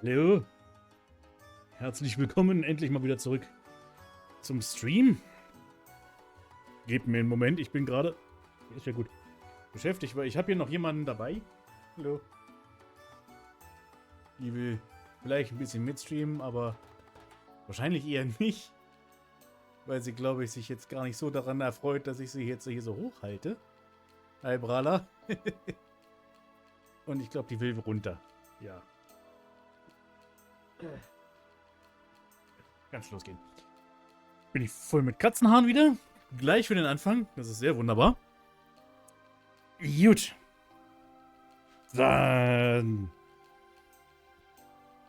Hallo, herzlich willkommen endlich mal wieder zurück zum Stream. Gebt mir einen Moment, ich bin gerade, ist ja gut, beschäftigt, weil ich habe hier noch jemanden dabei. Hallo. Die will vielleicht ein bisschen mitstreamen, aber wahrscheinlich eher nicht, weil sie, glaube ich, sich jetzt gar nicht so daran erfreut, dass ich sie jetzt hier so hochhalte. Hi, Brala. Und ich glaube, die will runter. Ja. Ganz losgehen. Bin ich voll mit Katzenhaaren wieder. Gleich für den Anfang. Das ist sehr wunderbar. Gut. Dann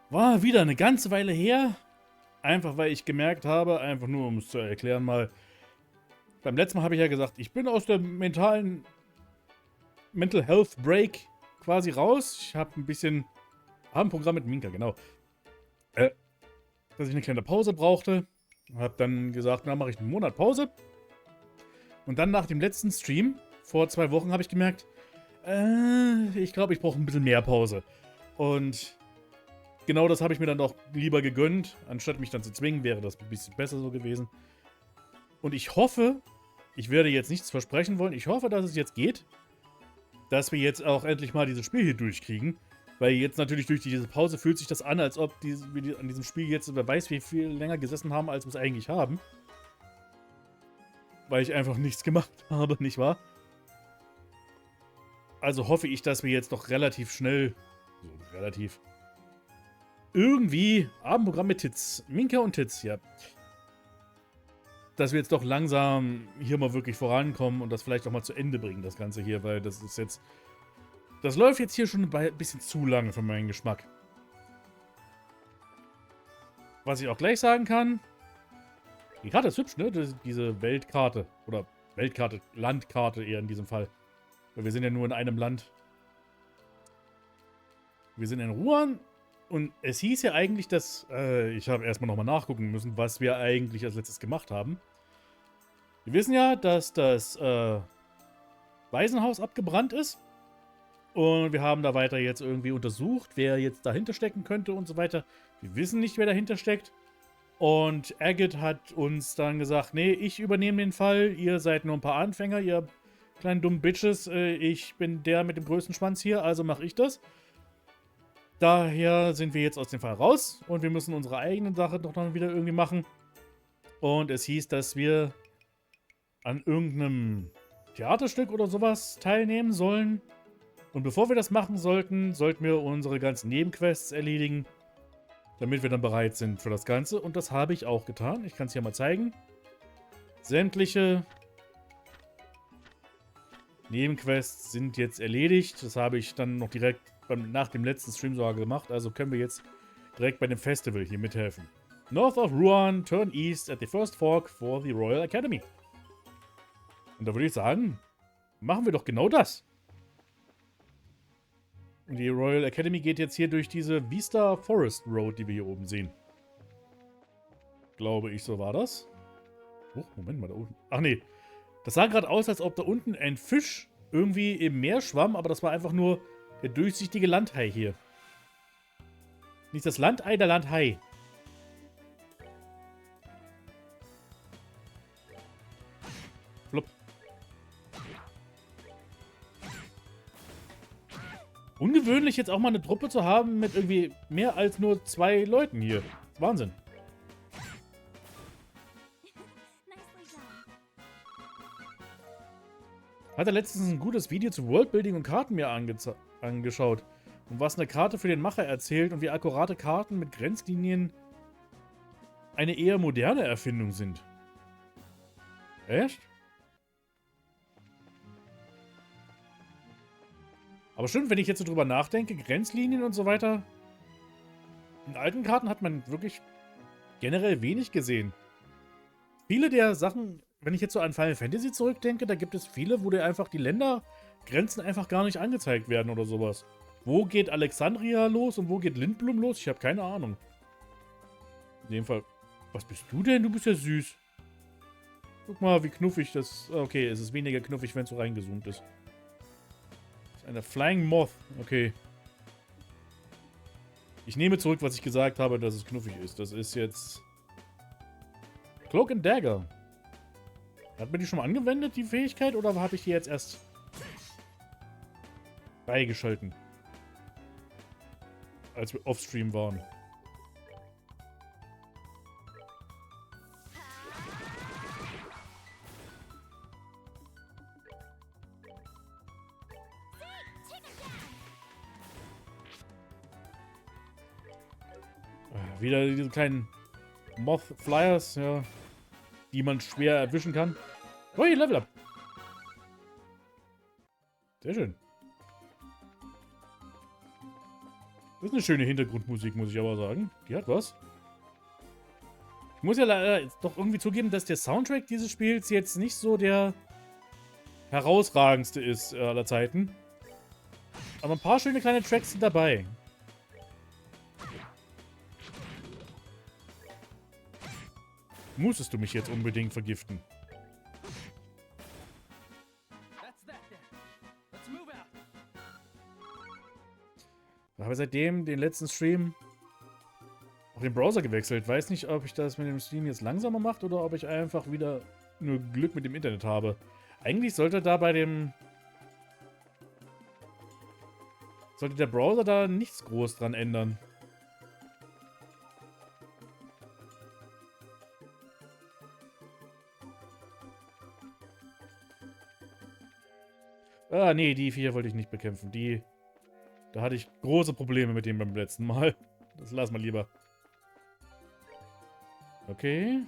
war wieder eine ganze Weile her. Einfach weil ich gemerkt habe, einfach nur um es zu erklären mal. Beim letzten Mal habe ich ja gesagt, ich bin aus der Mental Health Break quasi raus. Ich habe ein bisschen Abendprogramm mit Minka, genau. Dass ich eine kleine Pause brauchte. Habe dann gesagt, na, mache ich einen Monat Pause. Und dann nach dem letzten Stream, vor 2 Wochen, habe ich gemerkt, ich glaube, ich brauche ein bisschen mehr Pause. Und genau das habe ich mir dann doch lieber gegönnt. Anstatt mich dann zu zwingen, wäre das ein bisschen besser so gewesen. Und ich hoffe, ich werde jetzt nichts versprechen wollen, ich hoffe, dass es jetzt geht. Dass wir jetzt auch endlich mal dieses Spiel hier durchkriegen. Weil jetzt natürlich durch diese Pause fühlt sich das an, als ob wir an diesem Spiel jetzt, wer weiß, wie viel länger gesessen haben, als wir es eigentlich haben. Weil ich einfach nichts gemacht habe, nicht wahr? Also hoffe ich, dass wir jetzt doch relativ schnell, irgendwie, Abendprogramm mit Tits, Minka und Tits, ja. Dass wir jetzt doch langsam hier mal wirklich vorankommen und das vielleicht auch mal zu Ende bringen, das Ganze hier, weil das ist jetzt, das läuft jetzt hier schon ein bisschen zu lange für meinen Geschmack. Was ich auch gleich sagen kann, die Karte ist hübsch, ne? Diese Weltkarte, oder Weltkarte, Landkarte eher in diesem Fall. Weil wir sind ja nur in einem Land. Wir sind in Ruan und es hieß ja eigentlich, dass, ich habe erstmal nochmal nachgucken müssen, was wir eigentlich als letztes gemacht haben. Wir wissen ja, dass das Waisenhaus abgebrannt ist. Und wir haben da weiter jetzt irgendwie untersucht, wer jetzt dahinter stecken könnte und so weiter. Wir wissen nicht, wer dahinter steckt. Und Agate hat uns dann gesagt, nee, ich übernehme den Fall. Ihr seid nur ein paar Anfänger, ihr kleinen dummen Bitches. Ich bin der mit dem größten Schwanz hier, also mache ich das. Daher sind wir jetzt aus dem Fall raus und wir müssen unsere eigenen Sache doch dann wieder irgendwie machen. Und es hieß, dass wir an irgendeinem Theaterstück oder sowas teilnehmen sollen. Und bevor wir das machen sollten, sollten wir unsere ganzen Nebenquests erledigen, damit wir dann bereit sind für das Ganze. Und das habe ich auch getan. Ich kann es hier mal zeigen. Sämtliche Nebenquests sind jetzt erledigt. Das habe ich dann noch direkt nach dem letzten Stream sogar gemacht. Also können wir jetzt direkt bei dem Festival hier mithelfen. North of Ruan, turn east at the first fork for the Royal Academy. Und da würde ich sagen, machen wir doch genau das. Und die Royal Academy geht jetzt hier durch diese Vista Forest Road, die wir hier oben sehen. Glaube ich, so war das. Oh, Moment mal, da unten. Ach nee. Das sah gerade aus, als ob da unten ein Fisch irgendwie im Meer schwamm, aber das war einfach nur der durchsichtige Landhai hier. Nicht das Landei, der Landhai. Flupp. Ungewöhnlich jetzt auch mal eine Truppe zu haben mit irgendwie mehr als nur 2 Leuten hier. Das ist Wahnsinn. Hatte letztens ein gutes Video zu Worldbuilding und Karten mir angeschaut. Und was eine Karte für den Macher erzählt und wie akkurate Karten mit Grenzlinien eine eher moderne Erfindung sind. Echt? Aber stimmt, wenn ich jetzt so drüber nachdenke, Grenzlinien und so weiter. In alten Karten hat man wirklich generell wenig gesehen. Viele der Sachen, wenn ich jetzt so an Final Fantasy zurückdenke, da gibt es viele, wo dir einfach die Ländergrenzen einfach gar nicht angezeigt werden oder sowas. Wo geht Alexandria los und wo geht Lindblum los? Ich habe keine Ahnung. In dem Fall. Was bist du denn? Du bist ja süß. Guck mal, wie knuffig das... Okay, es ist weniger knuffig, wenn es so reingezoomt ist. Das ist eine Flying Moth. Okay. Ich nehme zurück, was ich gesagt habe, dass es knuffig ist. Das ist jetzt... Cloak and Dagger. Hat man die schon mal angewendet, die Fähigkeit? Oder habe ich die jetzt erst beigeschalten? Als wir offstream waren. Wieder diese kleinen Moth-Flyers, ja, die man schwer erwischen kann. Ui, Level Up. Sehr schön. Das ist eine schöne Hintergrundmusik, muss ich aber sagen. Die hat was. Ich muss ja leider doch irgendwie zugeben, dass der Soundtrack dieses Spiels jetzt nicht so der herausragendste ist aller Zeiten. Aber ein paar schöne kleine Tracks sind dabei. Musstest du mich jetzt unbedingt vergiften? Ich habe seitdem den letzten Stream auch den Browser gewechselt. Weiß nicht, ob ich das mit dem Stream jetzt langsamer macht oder ob ich einfach wieder nur Glück mit dem Internet habe. Eigentlich sollte da bei dem... Sollte der Browser da nichts groß dran ändern. Ah, nee, die 4 wollte ich nicht bekämpfen. Da hatte ich große Probleme mit dem beim letzten Mal. Das lassen wir lieber. Okay.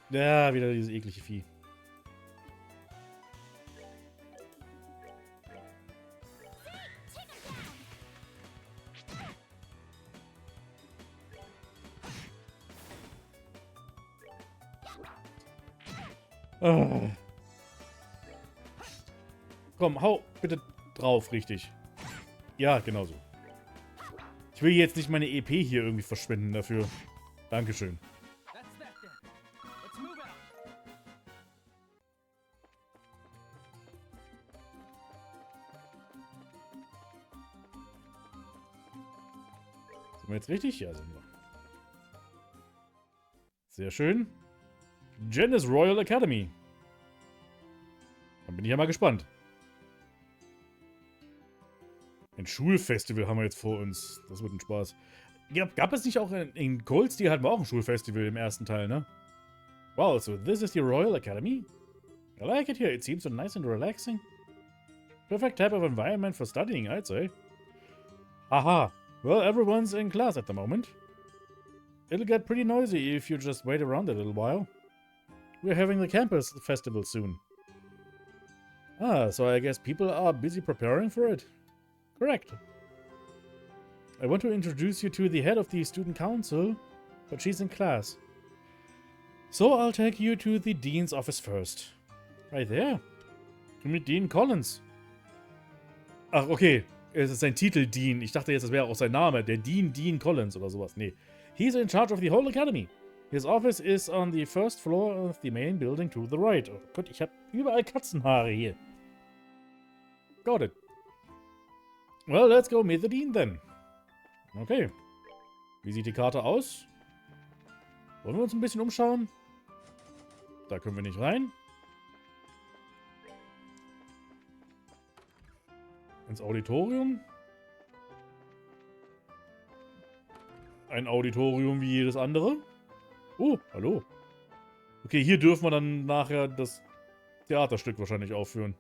Ja, wieder dieses eklige Vieh. Oh. Komm, hau bitte drauf, richtig. Ja, genau so. Ich will jetzt nicht meine EP hier irgendwie verschwenden dafür. Dankeschön. Sind wir jetzt richtig? Ja, sind wir. Sehr schön. Janice Royal Academy. Dann bin ich ja mal gespannt. Ein Schulfestival haben wir jetzt vor uns. Das wird ein Spaß. Gab es nicht auch in Cold Steel hatten wir auch ein Schulfestival im ersten Teil, ne? Wow, so this is the Royal Academy? I like it here. It seems so nice and relaxing. Perfect type of environment for studying, I'd say. Haha. Well, everyone's in class at the moment. It'll get pretty noisy if you just wait around a little while. We're having the campus festival soon. Ah, so I guess people are busy preparing for it. Correct. I want to introduce you to the head of the student council, but she's in class. So I'll take you to the dean's office first. Right there. To meet Dean Collins. Ach, okay. Es ist sein Titel, Dean. Ich dachte jetzt, das wäre auch sein Name. Der Dean Collins oder sowas. Nee. He's in charge of the whole academy. His office is on the first floor of the main building to the right. Oh Gott, ich habe überall Katzenhaare hier. Got it. Well, let's go meet the Dean then. Okay. Wie sieht die Karte aus? Wollen wir uns ein bisschen umschauen? Da können wir nicht rein. Ins Auditorium. Ein Auditorium wie jedes andere. Oh, hallo. Okay, hier dürfen wir dann nachher das Theaterstück wahrscheinlich aufführen.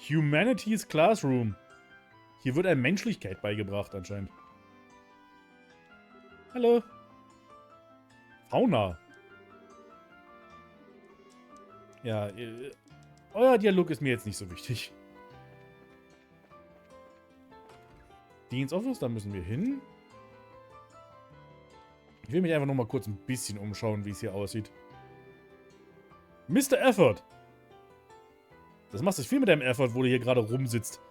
Humanities Classroom. Hier wird einem Menschlichkeit beigebracht anscheinend. Hallo. Fauna. Ja, euer Dialog ist mir jetzt nicht so wichtig. Dean's Office, da müssen wir hin. Ich will mich einfach noch mal kurz ein bisschen umschauen, wie es hier aussieht. Mr. Effort. Das machst du viel mit deinem Effort, wo du hier gerade rumsitzt.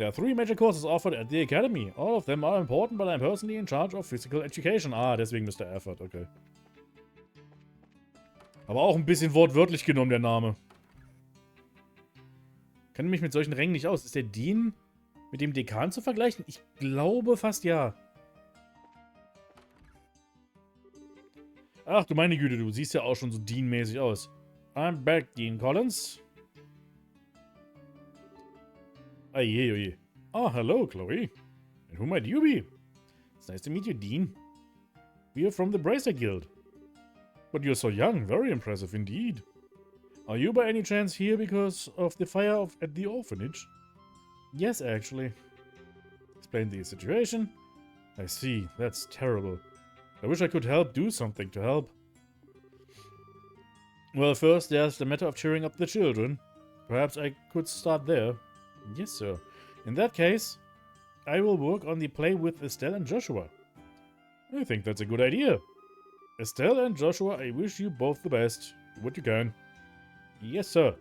There are 3 major courses offered at the academy. All of them are important, but I'm personally in charge of physical education. Ah, deswegen Mr. Effort, okay. Aber auch ein bisschen wortwörtlich genommen, der Name. Kann mich mit solchen Rängen nicht aus. Ist der Dean mit dem Dekan zu vergleichen? Ich glaube fast ja. Ach du meine Güte, du siehst ja auch schon so Dean-mäßig aus. I'm back, Dean Collins. Oje, oje. Oh, hello, Chloe. And who might you be? It's nice to meet you, Dean. We are from the Bracer Guild. But you're so young, very impressive indeed. Are you by any chance here because of the fire at the orphanage? Yes, actually. Explain the situation. I see, that's terrible. I wish I could do something to help. Well, first there's the matter of cheering up the children. Perhaps I could start there. Yes, sir. In that case, I will work on the play with Estelle and Joshua. I think that's a good idea. Estelle and Joshua, I wish you both the best. Do what you can. Yes, sir.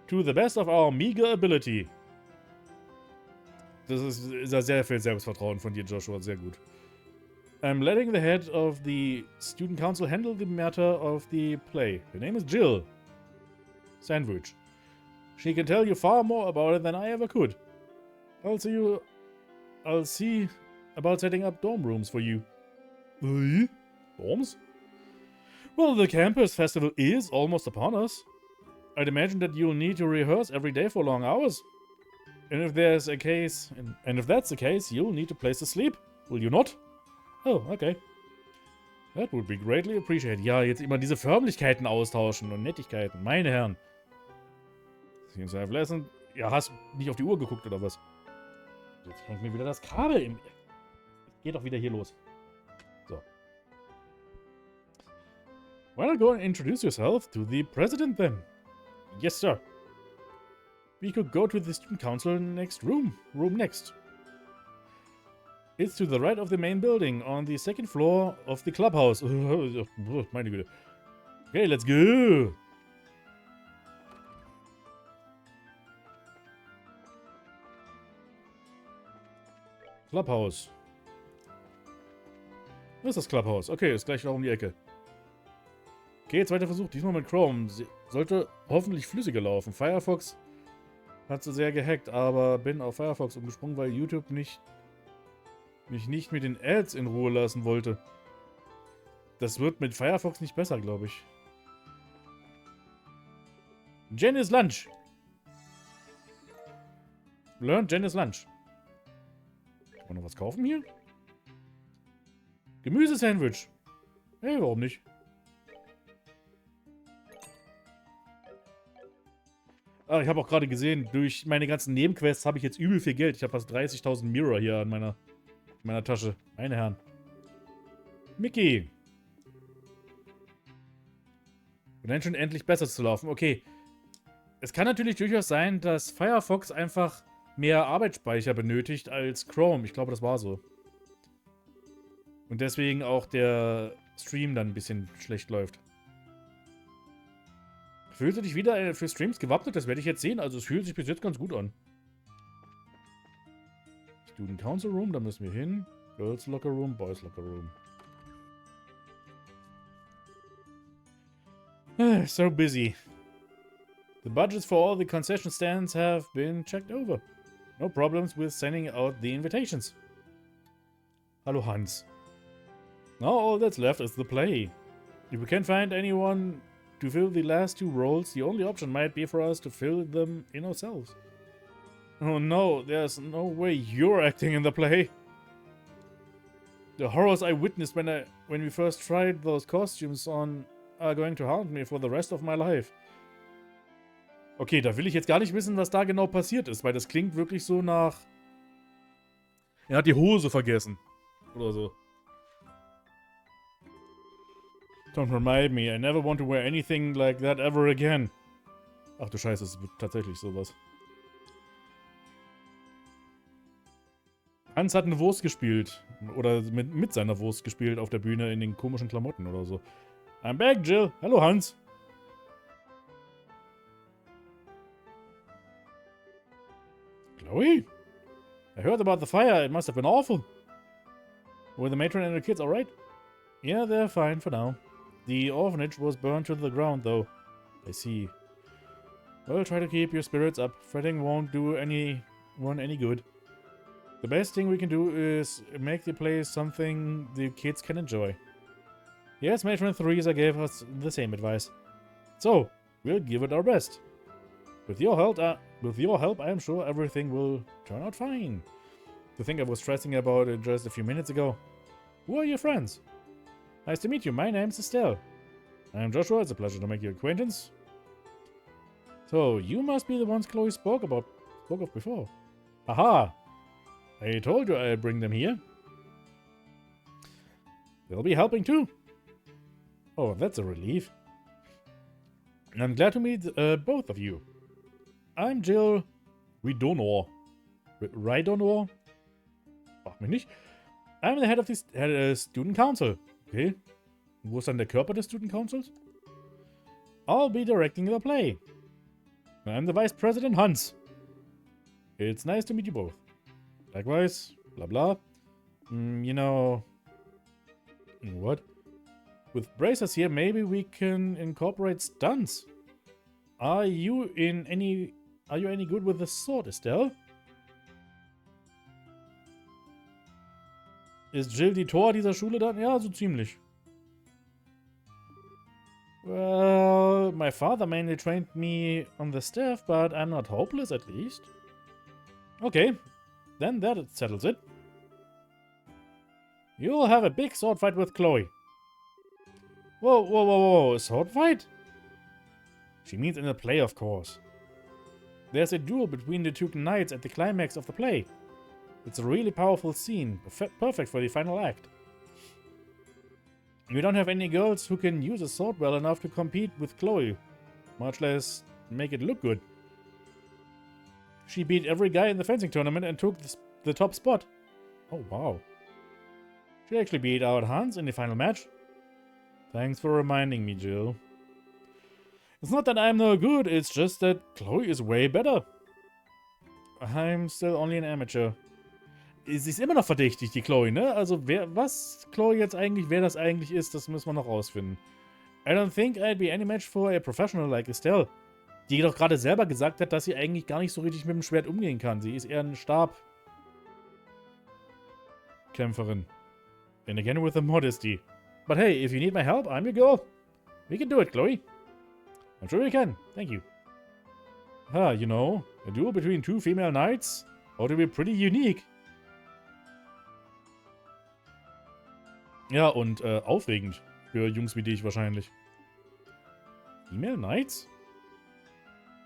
To the best of our meager ability. Das ist ja sehr viel Selbstvertrauen von dir, Joshua. Sehr gut. I'm letting the head of the student council handle the matter of the play. Her name is Jill. Sandwich. She can tell you far more about it than I ever could. I'll see about setting up dorm rooms for you. Dorms? Well, the campus festival is almost upon us. I'd imagine that you'll need to rehearse every day for long hours. And if that's the case, you'll need a place to sleep. Will you not? Oh, okay. That would be greatly appreciated. Ja, jetzt immer diese Förmlichkeiten austauschen und Nettigkeiten. Meine Herren. Seems I've lesson. Ja, hast nicht auf die Uhr geguckt oder was? Jetzt hängt mir wieder das Kabel im... Geht doch wieder hier los. So. Why not go and introduce yourself to the president then? Yes, sir. We could go to the student council next room. Room next. It's to the right of the main building, on the second floor of the clubhouse. Meine Güte. Okay, let's go. Clubhouse. Was ist das Clubhouse? Okay, ist gleich noch um die Ecke. Okay, zweiter Versuch. Diesmal mit Chrome. Sollte hoffentlich flüssiger laufen. Firefox hat so sehr gehackt, aber bin auf Firefox umgesprungen, weil YouTube mich nicht mit den Ads in Ruhe lassen wollte. Das wird mit Firefox nicht besser, glaube ich. Jenny's Lunch. Learn Jenny's Lunch. Kann man noch was kaufen hier? Gemüsesandwich. Hey, warum nicht? Ah, ich habe auch gerade gesehen, durch meine ganzen Nebenquests habe ich jetzt übel viel Geld. Ich habe fast 30.000 Mirror hier an meiner Tasche. Meine Herren. Mickey. Und dann schon endlich besser zu laufen. Okay. Es kann natürlich durchaus sein, dass Firefox einfach mehr Arbeitsspeicher benötigt als Chrome. Ich glaube, das war so. Und deswegen auch der Stream dann ein bisschen schlecht läuft. Fühlst du dich wieder für Streams gewappnet? Das werde ich jetzt sehen. Also es fühlt sich bis jetzt ganz gut an. Student Council Room, da müssen wir hin. Girls Locker Room, Boys Locker Room. So busy. The budgets for all the concession stands have been checked over. No problems with sending out the invitations. Hallo Hans. Now all that's left is the play. If we can't find anyone to fill the last 2 roles, the only option might be for us to fill them in ourselves. Oh no, there's no way you're acting in the play. The horrors I witnessed when we first tried those costumes on are going to haunt me for the rest of my life. Okay, da will ich jetzt gar nicht wissen, was da genau passiert ist, weil das klingt wirklich so nach... Er hat die Hose vergessen. Oder so. Don't remind me, I never want to wear anything like that ever again. Ach du Scheiße, es wird tatsächlich sowas. Hans hat eine Wurst gespielt. Oder mit seiner Wurst gespielt auf der Bühne in den komischen Klamotten oder so. I'm back, Jill. Hallo, Hans. Chloe? I heard about the fire. It must have been awful. Were the matron and the kids alright? Yeah, they're fine for now. The orphanage was burned to the ground, though. I see. Well, try to keep your spirits up. Fretting won't do anyone any good. The best thing we can do is make the place something the kids can enjoy. Yes, Matron Theresa gave us the same advice. So, we'll give it our best. With your help, I am sure everything will turn out fine. To think I was stressing about it just a few minutes ago. Who are your friends? Nice to meet you. My name's Estelle. I'm Joshua. It's a pleasure to make your acquaintance. So, you must be the ones Chloe spoke of before. Aha! I told you I'd bring them here. They'll be helping too. Oh, that's a relief. I'm glad to meet both of you. I'm Jill Ridonor. Ridonor? Frag mich nicht. I'm the head of the Student Council. Okay. Wo ist dann der Körper des Student Councils? I'll be directing the play. I'm the Vice President Hans. It's nice to meet you both. Likewise, blah blah. You know... What? With bracers here, maybe we can incorporate stunts. Are you any good with the sword, Estelle? Ist Jill die Tor dieser Schule dann? Ja, so ziemlich. Well, my father mainly trained me on the staff, but I'm not hopeless at least. Okay, then that settles it. You'll have a big sword fight with Chloe. Whoa, whoa, whoa, whoa, a sword fight? She means in the play, of course. There's a duel between the two knights at the climax of the play. It's a really powerful scene, perfect for the final act. We don't have any girls who can use a sword well enough to compete with Chloe, much less make it look good. She beat every guy in the fencing tournament and took the top spot. Oh, wow. She actually beat out Hans in the final match. Thanks for reminding me, Jill. It's not that I'm no good, it's just that Chloe is way better. I'm still only an amateur. Sie ist immer noch verdächtig, die Chloe, ne? Also, was Chloe jetzt eigentlich, wer das eigentlich ist, das müssen wir noch rausfinden. I don't think I'd be any match for a professional like Estelle. Die doch gerade selber gesagt hat, dass sie eigentlich gar nicht so richtig mit dem Schwert umgehen kann. Sie ist eher eine Stabkämpferin. And again with the modesty. But hey, if you need my help, I'm your girl. We can do it, Chloe. I'm sure we can. Thank you. You know, a duel between two female knights ought to be pretty unique. Ja, und aufregend. Für Jungs wie dich wahrscheinlich. Female Knights?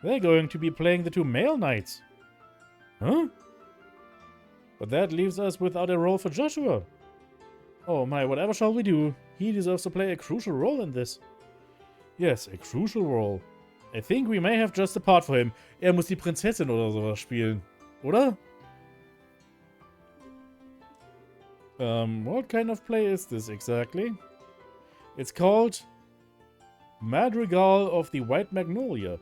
They're going to be playing the two male knights. Huh? But that leaves us without a role for Joshua. Oh my, whatever shall we do? He deserves to play a crucial role in this. Yes, a crucial role. I think we may have just a part for him. Er muss die Prinzessin oder sowas spielen. Oder? What kind of play is this exactly? It's called Madrigal of the White Magnolia.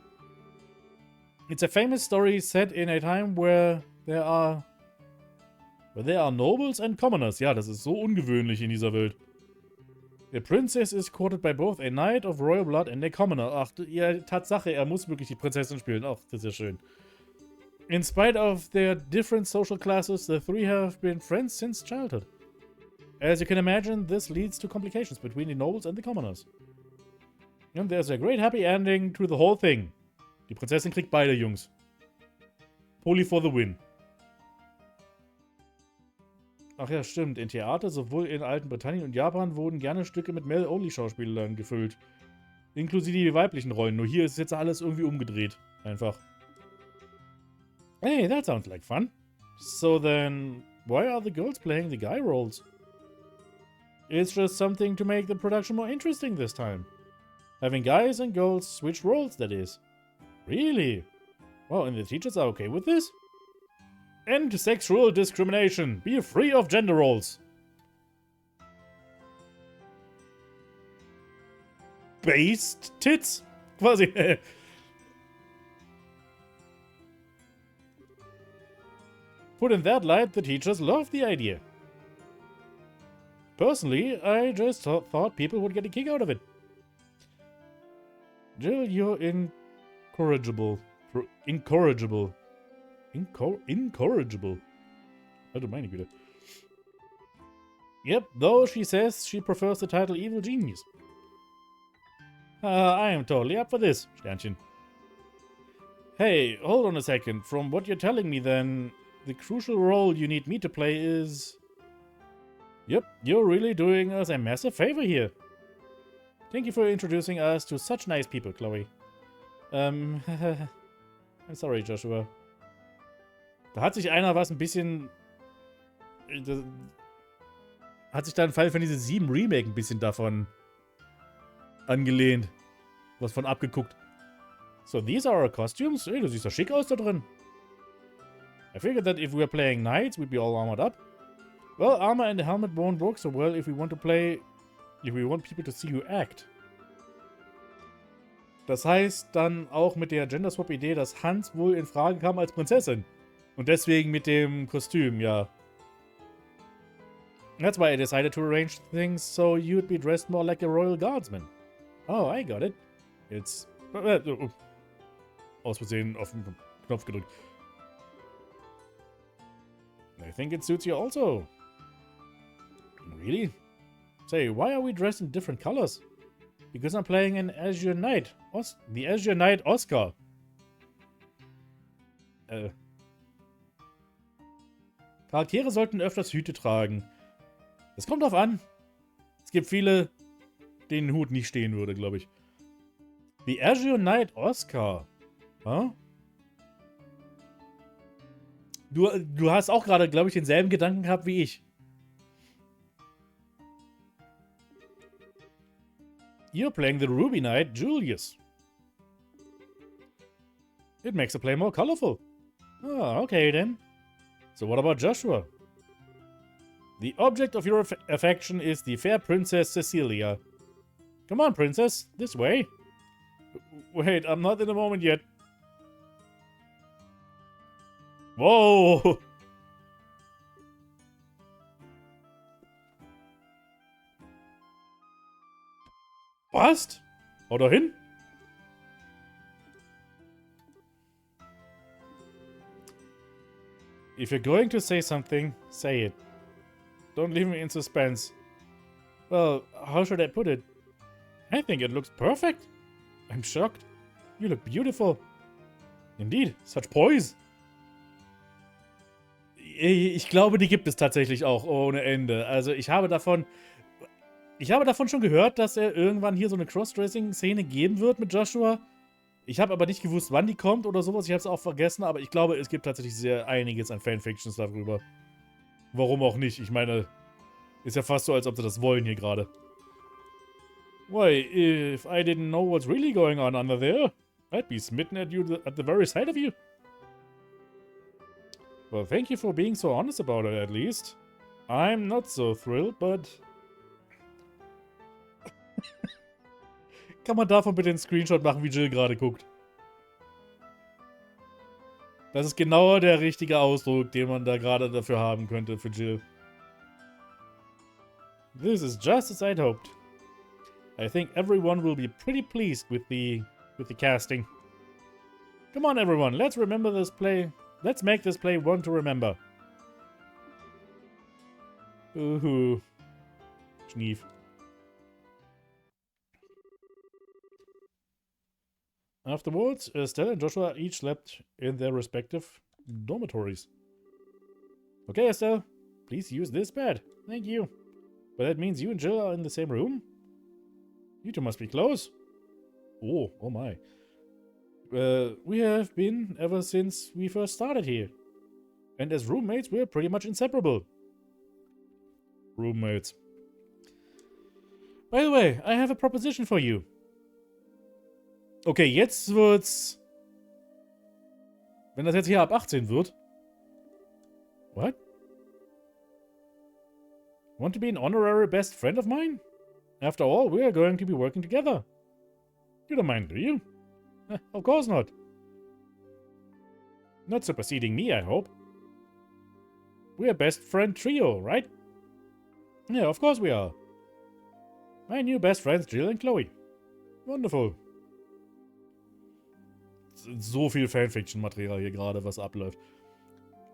It's a famous story set in a time where there are nobles and commoners. Ja, das ist so ungewöhnlich in dieser Welt. The princess is courted by both a knight of royal blood and a commoner. Ach, ja, Tatsache, er muss wirklich die Prinzessin spielen. Ach, das ist ja schön. In spite of their different social classes, the three have been friends since childhood. As you can imagine, this leads to complications between the nobles and the commoners. And there's a great happy ending to the whole thing. Die Prinzessin kriegt beide Jungs. Holy for the win. Ach ja, stimmt. In Theater, sowohl in alten Britannien und Japan, wurden gerne Stücke mit Male-Only-Schauspielern gefüllt. Inklusive die weiblichen Rollen. Nur hier ist jetzt alles irgendwie umgedreht. Einfach. Hey, that sounds like fun. So then, why are the girls playing the guy roles? It's just something to make the production more interesting this time. Having guys and girls switch roles, that is. Really? Well, and the teachers are okay with this? End sexual discrimination. Be free of gender roles. Based tits? Quasi. Put in that light, the teachers loved the idea. Personally, I just thought people would get a kick out of it. Jill, you're incorrigible. Incorrigible. Incorrigible. Also meine Güte. Yep, though she says she prefers the title Evil Genius. I am totally up for this, Sternchen. Hey, hold on a second. From what you're telling me then, the crucial role you need me to play is... Yep, you're really doing us a massive favor here. Thank you for introducing us to such nice people, Chloe. I'm sorry, Joshua. Da hat sich einer was ein bisschen... Hat sich da ein Final Fantasy VII Remake ein bisschen davon angelehnt. Was von abgeguckt. So, these are our costumes? Hey, du siehst doch schick aus da drin. I figured that if we were playing knights, we'd be all armored up. Well, armor and a helmet won't work so well if we want people to see you act. Das heißt dann auch mit der Gender-Swap-Idee, dass Hans wohl in Frage kam als Prinzessin. Und deswegen mit dem Kostüm, ja. That's why I decided to arrange things so you'd be dressed more like a royal guardsman. Oh, I got it. It's... Aus Versehen auf den Knopf gedrückt. I think it suits you also. Really? Say, why are we dressed in different colors? Because I'm playing an Azure Knight. The Azure Knight Oscar. Charaktere sollten öfters Hüte tragen. Das kommt drauf an. Es gibt viele, denen Hut nicht stehen würde, glaube ich. The Azure Knight Oscar. Huh? Du hast auch gerade, glaube ich, denselben Gedanken gehabt wie ich. You're playing the Ruby Knight, Julius. It makes the play more colorful. Oh, okay then. So what about Joshua? The object of your affection is the fair Princess Cecilia. Come on, Princess, this way. Wait, I'm not in the moment yet. Whoa! Was? Hau da hin? If you're going to say something, say it. Don't leave me in suspense. Well, how should I put it? I think it looks perfect. I'm shocked. You look beautiful. Indeed, such poise. Ich glaube, die gibt es tatsächlich auch ohne Ende. Also ich habe davon schon gehört, dass er irgendwann hier so eine Crossdressing-Szene geben wird mit Joshua. Ich habe aber nicht gewusst, wann die kommt oder sowas. Ich habe es auch vergessen, aber ich glaube, es gibt tatsächlich sehr einiges an Fanfictions darüber. Warum auch nicht? Ich meine, ist ja fast so, als ob sie das wollen hier gerade. Why, if I didn't know what's really going on under there, I'd be smitten at you at the very sight of you. Well, thank you for being so honest about it, at least. I'm not so thrilled, but... Kann man davon bitte einen Screenshot machen, wie Jill gerade guckt? Das ist genau der richtige Ausdruck, den man da gerade dafür haben könnte, für Jill. This is just as I'd hoped. I think everyone will be pretty pleased with the casting. Come on, everyone, let's remember this play. Let's make this play one to remember. Uhu. Schnief. Afterwards, Estelle and Joshua each slept in their respective dormitories. Okay, Estelle, please use this bed. Thank you. But that means you and Jill are in the same room? You two must be close. Oh my. We have been ever since we first started here. And as roommates, we're pretty much inseparable. Roommates. By the way, I have a proposition for you. Okay, jetzt wird's... Wenn das jetzt hier ab 18 wird... What? Want to be an honorary best friend of mine? After all, we are going to be working together. You don't mind, do you? Of course not. Not superseding me, I hope. We're a best friend trio, right? Yeah, of course we are. My new best friends, Jill and Chloe. Wonderful. So viel Fanfiction-Material hier gerade, was abläuft.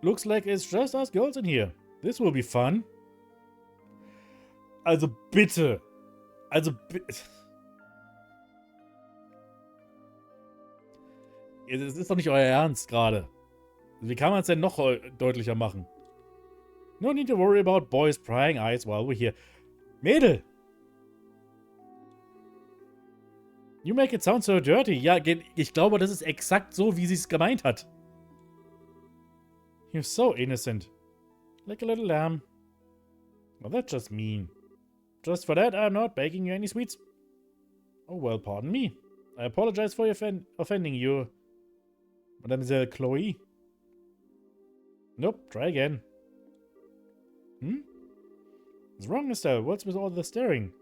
Looks like it's just us girls in here. This will be fun. Also bitte. Also bitte. Das ist doch nicht euer Ernst gerade. Wie kann man es denn noch deutlicher machen? No need to worry about boys prying eyes while we're here. Mädel! You make it sound so dirty. Ja, ich glaube, das ist exakt so, wie sie es gemeint hat. You're so innocent. Like a little lamb. Well, that's just mean. Just for that, I'm not baking you any sweets. Oh, well, pardon me. I apologize for offending you, Mademoiselle Chloe. Nope, try again. What's wrong, Estelle? What's with all the staring?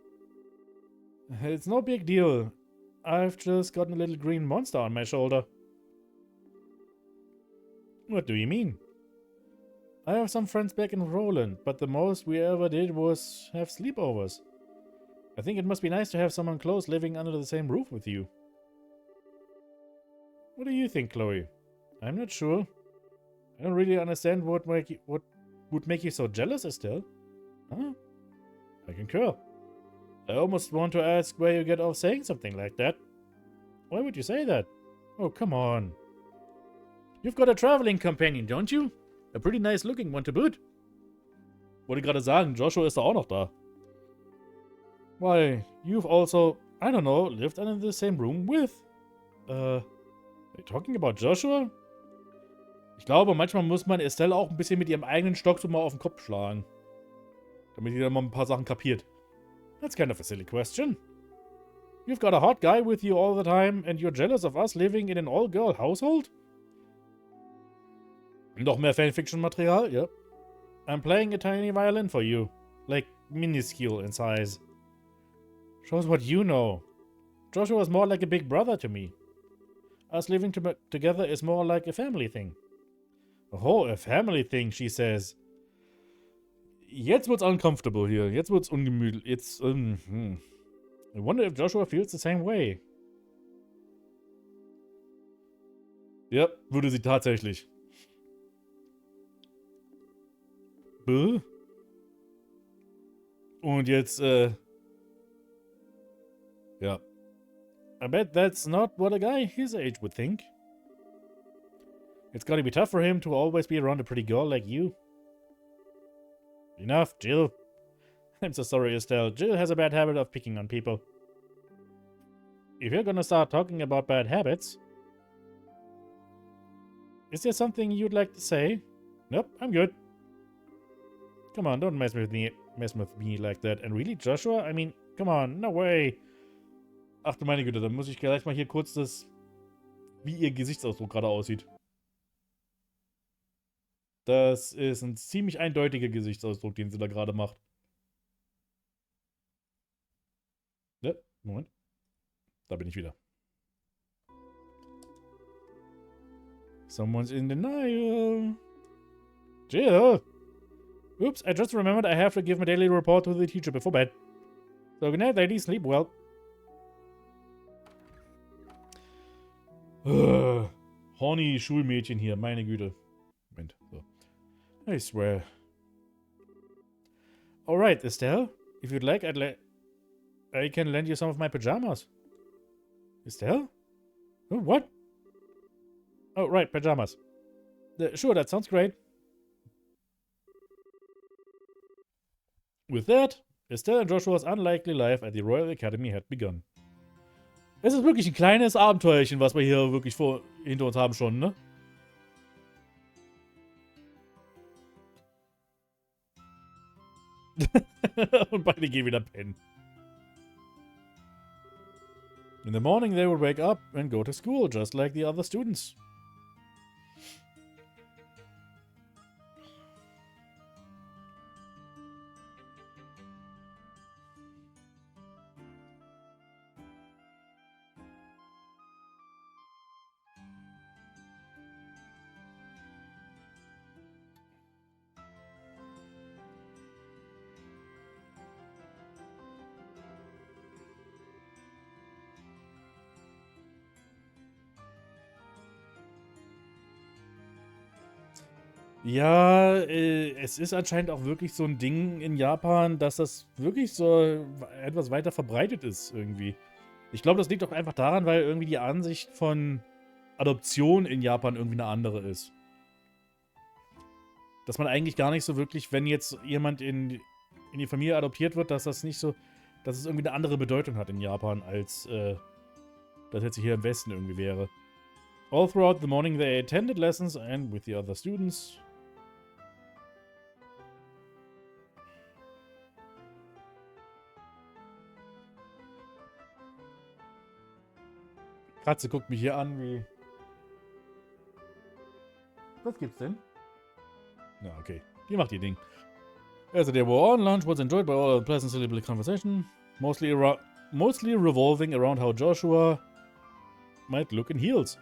It's no big deal. I've just gotten a little green monster on my shoulder. What do you mean? I have some friends back in Roland, but the most we ever did was have sleepovers. I think it must be nice to have someone close living under the same roof with you. What do you think, Chloe? I'm not sure. I don't really understand what would make you so jealous, Estelle. Huh? I concur. I almost want to ask where you get off saying something like that. Why would you say that? Oh, come on. You've got a traveling companion, don't you? A pretty nice looking one to boot. Wollte gerade sagen, Joshua ist da auch noch da. Why, you've also, I don't know, lived under the same room with. Are you talking about Joshua? Ich glaube, manchmal muss man Estelle auch ein bisschen mit ihrem eigenen Stock so mal auf den Kopf schlagen. Damit die dann mal ein paar Sachen kapiert. That's kind of a silly question. You've got a hot guy with you all the time and you're jealous of us living in an all-girl household? Noch mehr Fanfiction-Material? Yep. I'm playing a tiny violin for you. Like, minuscule in size. Shows what you know. Joshua is more like a big brother to me. Us living together is more like a family thing. Oh, a family thing, she says. Jetzt wird's uncomfortable hier. Jetzt wird's ungemütlich. Jetzt, I wonder if Joshua feels the same way. Ja, würde sie tatsächlich. Bäh? Und jetzt, ja. I bet that's not what a guy his age would think. It's gotta be tough for him to always be around a pretty girl like you. Enough, Jill. I'm so sorry, Estelle. Jill has a bad habit of picking on people. If you're gonna start talking about bad habits... Is there something you'd like to say? Nope, I'm good. Come on, don't mess with me like that. And really, Joshua? I mean, come on, no way. Ach du meine Güte, dann muss ich gleich mal hier kurz wie ihr Gesichtsausdruck gerade aussieht. Das ist ein ziemlich eindeutiger Gesichtsausdruck, den sie da gerade macht. Ja, Moment. Da bin ich wieder. Someone's in denial. Jill! Oops, I just remembered I have to give my daily report to the teacher before bed. So good night, ladies. Sleep well. Horny Schulmädchen hier, meine Güte. Moment, so. I swear. Alright, Estelle. If you'd like, I can lend you some of my pajamas. Estelle? Oh, what? Oh, right, pajamas. Sure, that sounds great. With that, Estelle and Joshua's unlikely life at the Royal Academy had begun. Es ist wirklich ein kleines Abenteuerchen, was wir hier wirklich hinter uns haben schon, ne? Und beide gehen wieder pennen. In the morning they would wake up and go to school, just like the other students. Ja, es ist anscheinend auch wirklich so ein Ding in Japan, dass das wirklich so etwas weiter verbreitet ist irgendwie. Ich glaube, das liegt doch einfach daran, weil irgendwie die Ansicht von Adoption in Japan irgendwie eine andere ist. Dass man eigentlich gar nicht so wirklich, wenn jetzt jemand in die Familie adoptiert wird, dass das nicht so, dass es irgendwie eine andere Bedeutung hat in Japan, als das jetzt hier im Westen irgendwie wäre. All throughout the morning they attended lessons and with the other students. Katze guckt mich hier an wie... Was gibt's denn? Na, okay. Die macht ihr Ding. As the day wore on, lunch was enjoyed by all a pleasant, silly conversation, mostly revolving around how Joshua might look in heels.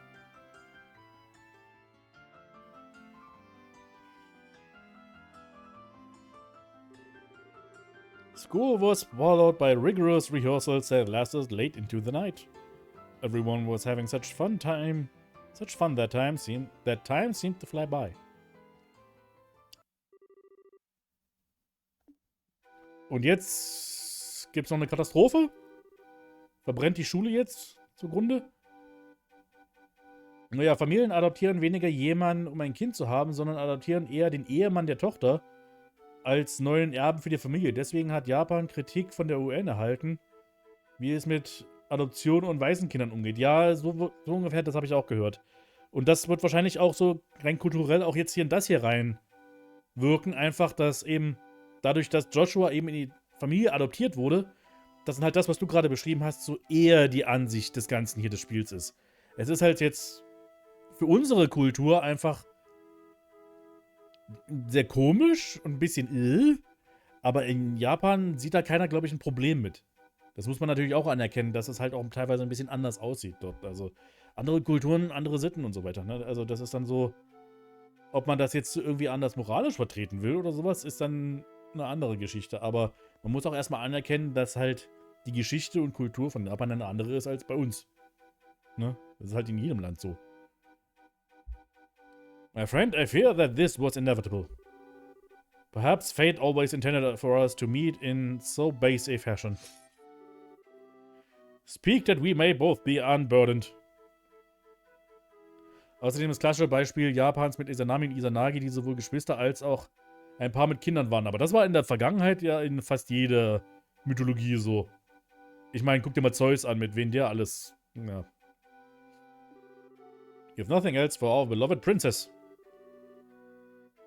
School was followed by rigorous rehearsals that lasted late into the night. Everyone was having such fun that time seemed to fly by. Und jetzt gibt's noch eine Katastrophe? Verbrennt die Schule jetzt zugrunde? Naja, Familien adoptieren weniger jemanden, um ein Kind zu haben, sondern adoptieren eher den Ehemann der Tochter als neuen Erben für die Familie. Deswegen hat Japan Kritik von der UN erhalten, wie es mit Adoption und Waisenkindern umgeht. Ja, so ungefähr, das habe ich auch gehört. Und das wird wahrscheinlich auch so rein kulturell auch jetzt hier in das hier rein wirken. Einfach, dass eben dadurch, dass Joshua eben in die Familie adoptiert wurde, das ist halt das, was du gerade beschrieben hast, so eher die Ansicht des Ganzen hier des Spiels ist. Es ist halt jetzt für unsere Kultur einfach sehr komisch und ein bisschen aber in Japan sieht da keiner, glaube ich, ein Problem mit. Das muss man natürlich auch anerkennen, dass es halt auch teilweise ein bisschen anders aussieht dort. Also andere Kulturen, andere Sitten und so weiter. Ne? Also das ist dann so, ob man das jetzt irgendwie anders moralisch vertreten will oder sowas, ist dann eine andere Geschichte. Aber man muss auch erstmal anerkennen, dass halt die Geschichte und Kultur von Japan eine andere ist als bei uns. Ne? Das ist halt in jedem Land so. My friend, I fear that this was inevitable. Perhaps fate always intended for us to meet in so base a fashion. Speak that we may both be unburdened. Außerdem das klassische Beispiel Japans mit Izanami und Izanagi, die sowohl Geschwister als auch ein Paar mit Kindern waren. Aber das war in der Vergangenheit ja in fast jeder Mythologie so. Ich meine, guck dir mal Zeus an, mit wem der alles... Ja. If nothing else for our beloved princess.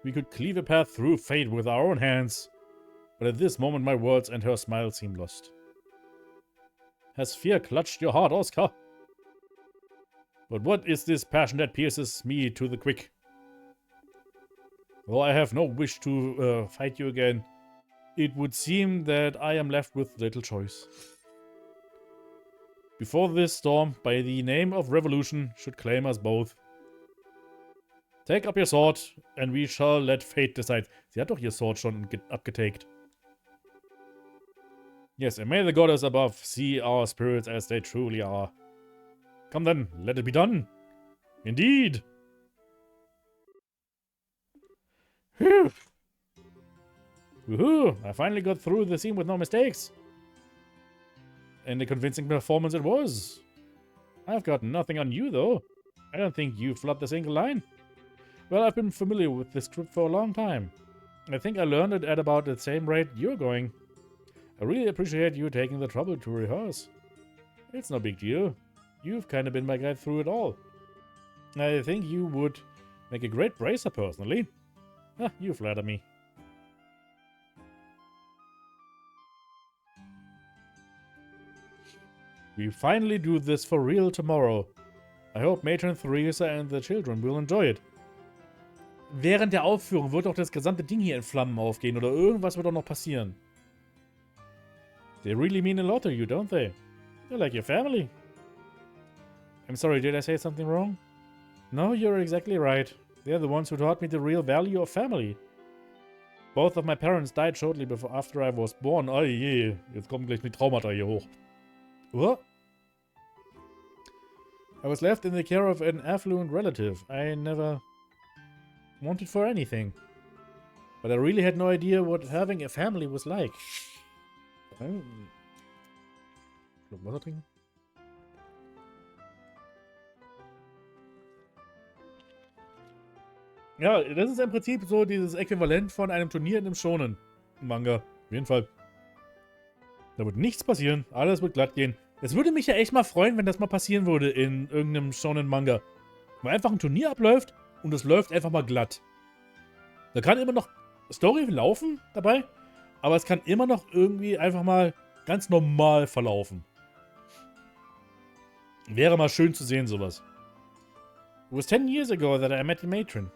We could cleave a path through fate with our own hands. But at this moment my words and her smile seem lost. Has fear clutched your heart, Oscar? But what is this passion that pierces me to the quick? Though I have no wish to fight you again, it would seem that I am left with little choice. Before this storm, by the name of revolution, should claim us both. Take up your sword, and we shall let fate decide. Sie hat doch ihr Sword schon abgetaked. Yes, and may the goddess above see our spirits as they truly are. Come then, let it be done. Indeed. Phew. Woohoo! I finally got through the scene with no mistakes. And a convincing performance it was. I've got nothing on you, though. I don't think you flubbed a single line. Well, I've been familiar with this script for a long time. I think I learned it at about the same rate you're going. I really appreciate you taking the trouble to rehearse. It's no big deal. You've kind of been my guide through it all. I think you would make a great bracer, personally. Ah, you flatter me. We finally do this for real tomorrow. I hope Matron Theresa and the children will enjoy it. Während der Aufführung wird doch das gesamte Ding hier in Flammen aufgehen oder irgendwas wird doch noch passieren. They really mean a lot to you, don't they? They're like your family. I'm sorry, did I say something wrong? No, you're exactly right. They're the ones who taught me the real value of family. Both of my parents died shortly after I was born. Oh je, jetzt kommen gleich die Traumata hier hoch. What? I was left in the care of an affluent relative. I never wanted for anything. But I really had no idea what having a family was like. Schluck Wasser trinken. Ja, das ist im Prinzip so dieses Äquivalent von einem Turnier in einem Shonen-Manga. Auf jeden Fall. Da wird nichts passieren. Alles wird glatt gehen. Es würde mich ja echt mal freuen, wenn das mal passieren würde in irgendeinem Shonen-Manga. Wo einfach ein Turnier abläuft und es läuft einfach mal glatt. Da kann immer noch Story laufen dabei, aber es kann immer noch irgendwie einfach mal ganz normal verlaufen. Wäre mal schön zu sehen, sowas. It was 10 years ago that I met the matron.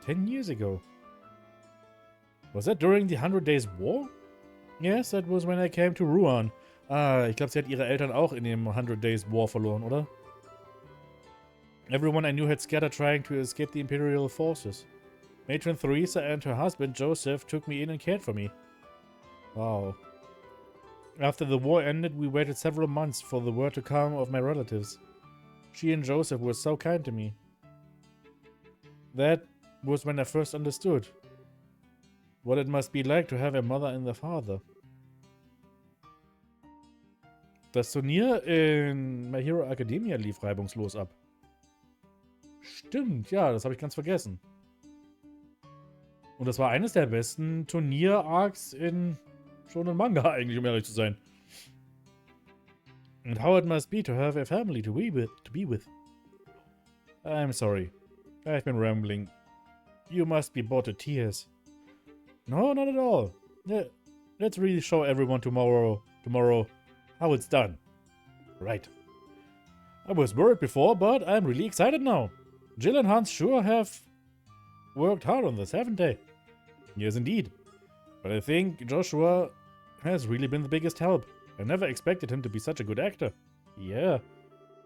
10 years ago. Was that during the 100 Days War? Yes, that was when I came to Ruan. Ah, ich glaube, sie hat ihre Eltern auch in dem 100 Days War verloren, oder? Everyone I knew had scattered trying to escape the Imperial forces. Matron Theresa and her husband Joseph took me in and cared for me. Wow. After the war ended, we waited several months for the word to come of my relatives. She and Joseph were so kind to me. That was when I first understood what it must be like to have a mother and a father. Das Turnier in My Hero Academia lief reibungslos ab. Stimmt, ja, das habe ich ganz vergessen. Und das war eines der besten Turnier-Arcs in Shonen Manga eigentlich, um ehrlich zu sein. And how it must be to have a family to be with. I'm sorry. I've been rambling. You must be bored to tears. No, not at all. Let's really show everyone tomorrow how it's done. Right. I was worried before, but I'm really excited now. Jill and Hans sure have worked hard on this, haven't they? Yes, indeed. But I think Joshua has really been the biggest help. I never expected him to be such a good actor. Yeah.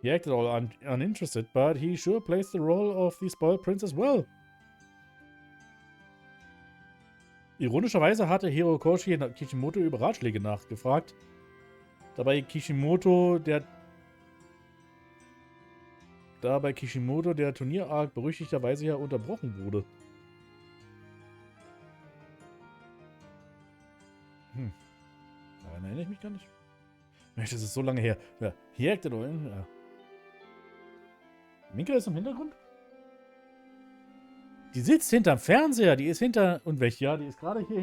He acted all uninterested, but he sure plays the role of the spoiled prince as well. Ironischerweise hatte Hirokoshi Kishimoto über Ratschläge nachgefragt. Dabei Kishimoto der Turnier-Arc berüchtigterweise ja unterbrochen wurde. Daran erinnere ich mich gar nicht. Mensch, das ist so lange her. Ja, hier acted all in. Ja. Minka ist im Hintergrund? Die sitzt hinterm Fernseher. Die ist hinter... Und welch? Ja, die ist gerade hier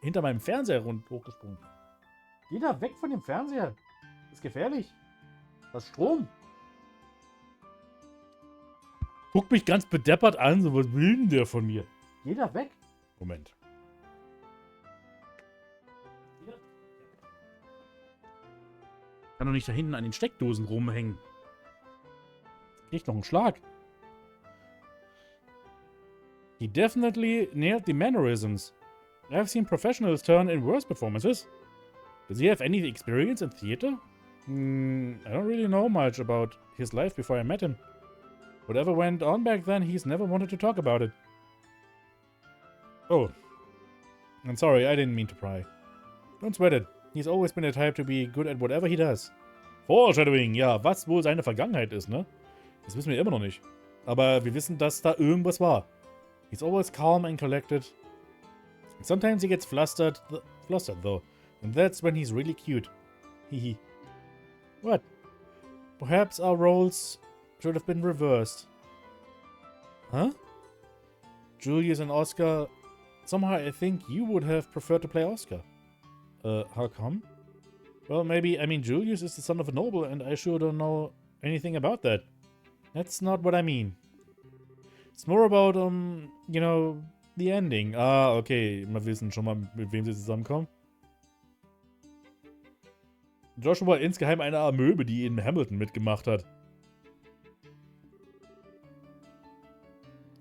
hinter meinem Fernseher hochgesprungen. Geh da weg von dem Fernseher. Das ist gefährlich. Das ist Strom. Guckt mich ganz bedeppert an. So, was will denn der von mir? Geh da weg. Moment. Kann doch nicht da hinten an den Steckdosen rumhängen. Kriegt noch einen Schlag. He definitely nailed the mannerisms. I've seen professionals turn in worse performances. Does he have any experience in theater? I don't really know much about his life before I met him. Whatever went on back then, he's never wanted to talk about it. Oh. I'm sorry, I didn't mean to pry. Don't sweat it. He's always been the type to be good at whatever he does. Foreshadowing, ja, was wohl seine Vergangenheit ist, ne? Das wissen wir immer noch nicht. Aber wir wissen, dass da irgendwas war. He's always calm and collected. Sometimes he gets flustered though. And that's when he's really cute. Hehe. What? Perhaps our roles should have been reversed. Huh? Julius and Oscar... Somehow I think you would have preferred to play Oscar. How come? Well, maybe, I mean, Julius is the son of a noble and I sure don't know anything about that. That's not what I mean. It's more about, you know, the ending. Ah, okay, wir wissen schon mal, mit wem sie zusammenkommen. Joshua insgeheim eine Amöbe, die in Hamilton mitgemacht hat.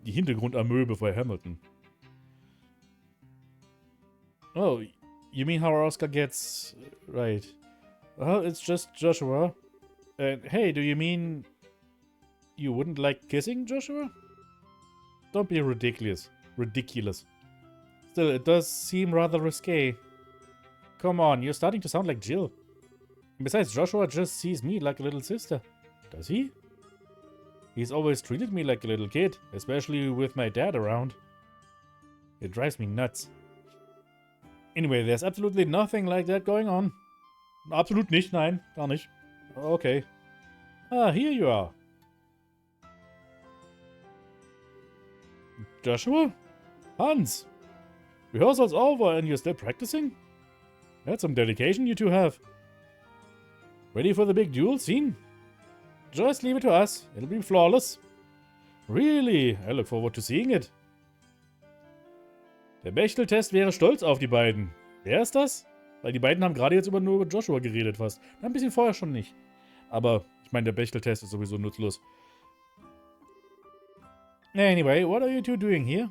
Die Hintergrundamöbe bei Hamilton. Oh, you mean how Oscar gets... Right. Well, it's just Joshua. Hey, do you mean... You wouldn't like kissing Joshua? Don't be ridiculous. Still, it does seem rather risque. Come on, you're starting to sound like Jill. And besides, Joshua just sees me like a little sister. Does he? He's always treated me like a little kid, especially with my dad around. It drives me nuts. Anyway, there's absolutely nothing like that going on. Absolut nicht, nein, gar nicht. Okay. Ah, here you are. Joshua? Hans? Rehearsal's over and you're still practicing? That's some dedication you two have. Ready for the big duel scene? Just leave it to us. It'll be flawless. Really? I look forward to seeing it. Der Bechteltest wäre stolz auf die beiden. Wer ist das? Weil die beiden haben gerade jetzt nur über Joshua geredet fast. Ein bisschen vorher schon nicht. Aber ich meine, der Bechteltest ist sowieso nutzlos. Anyway, what are you two doing here?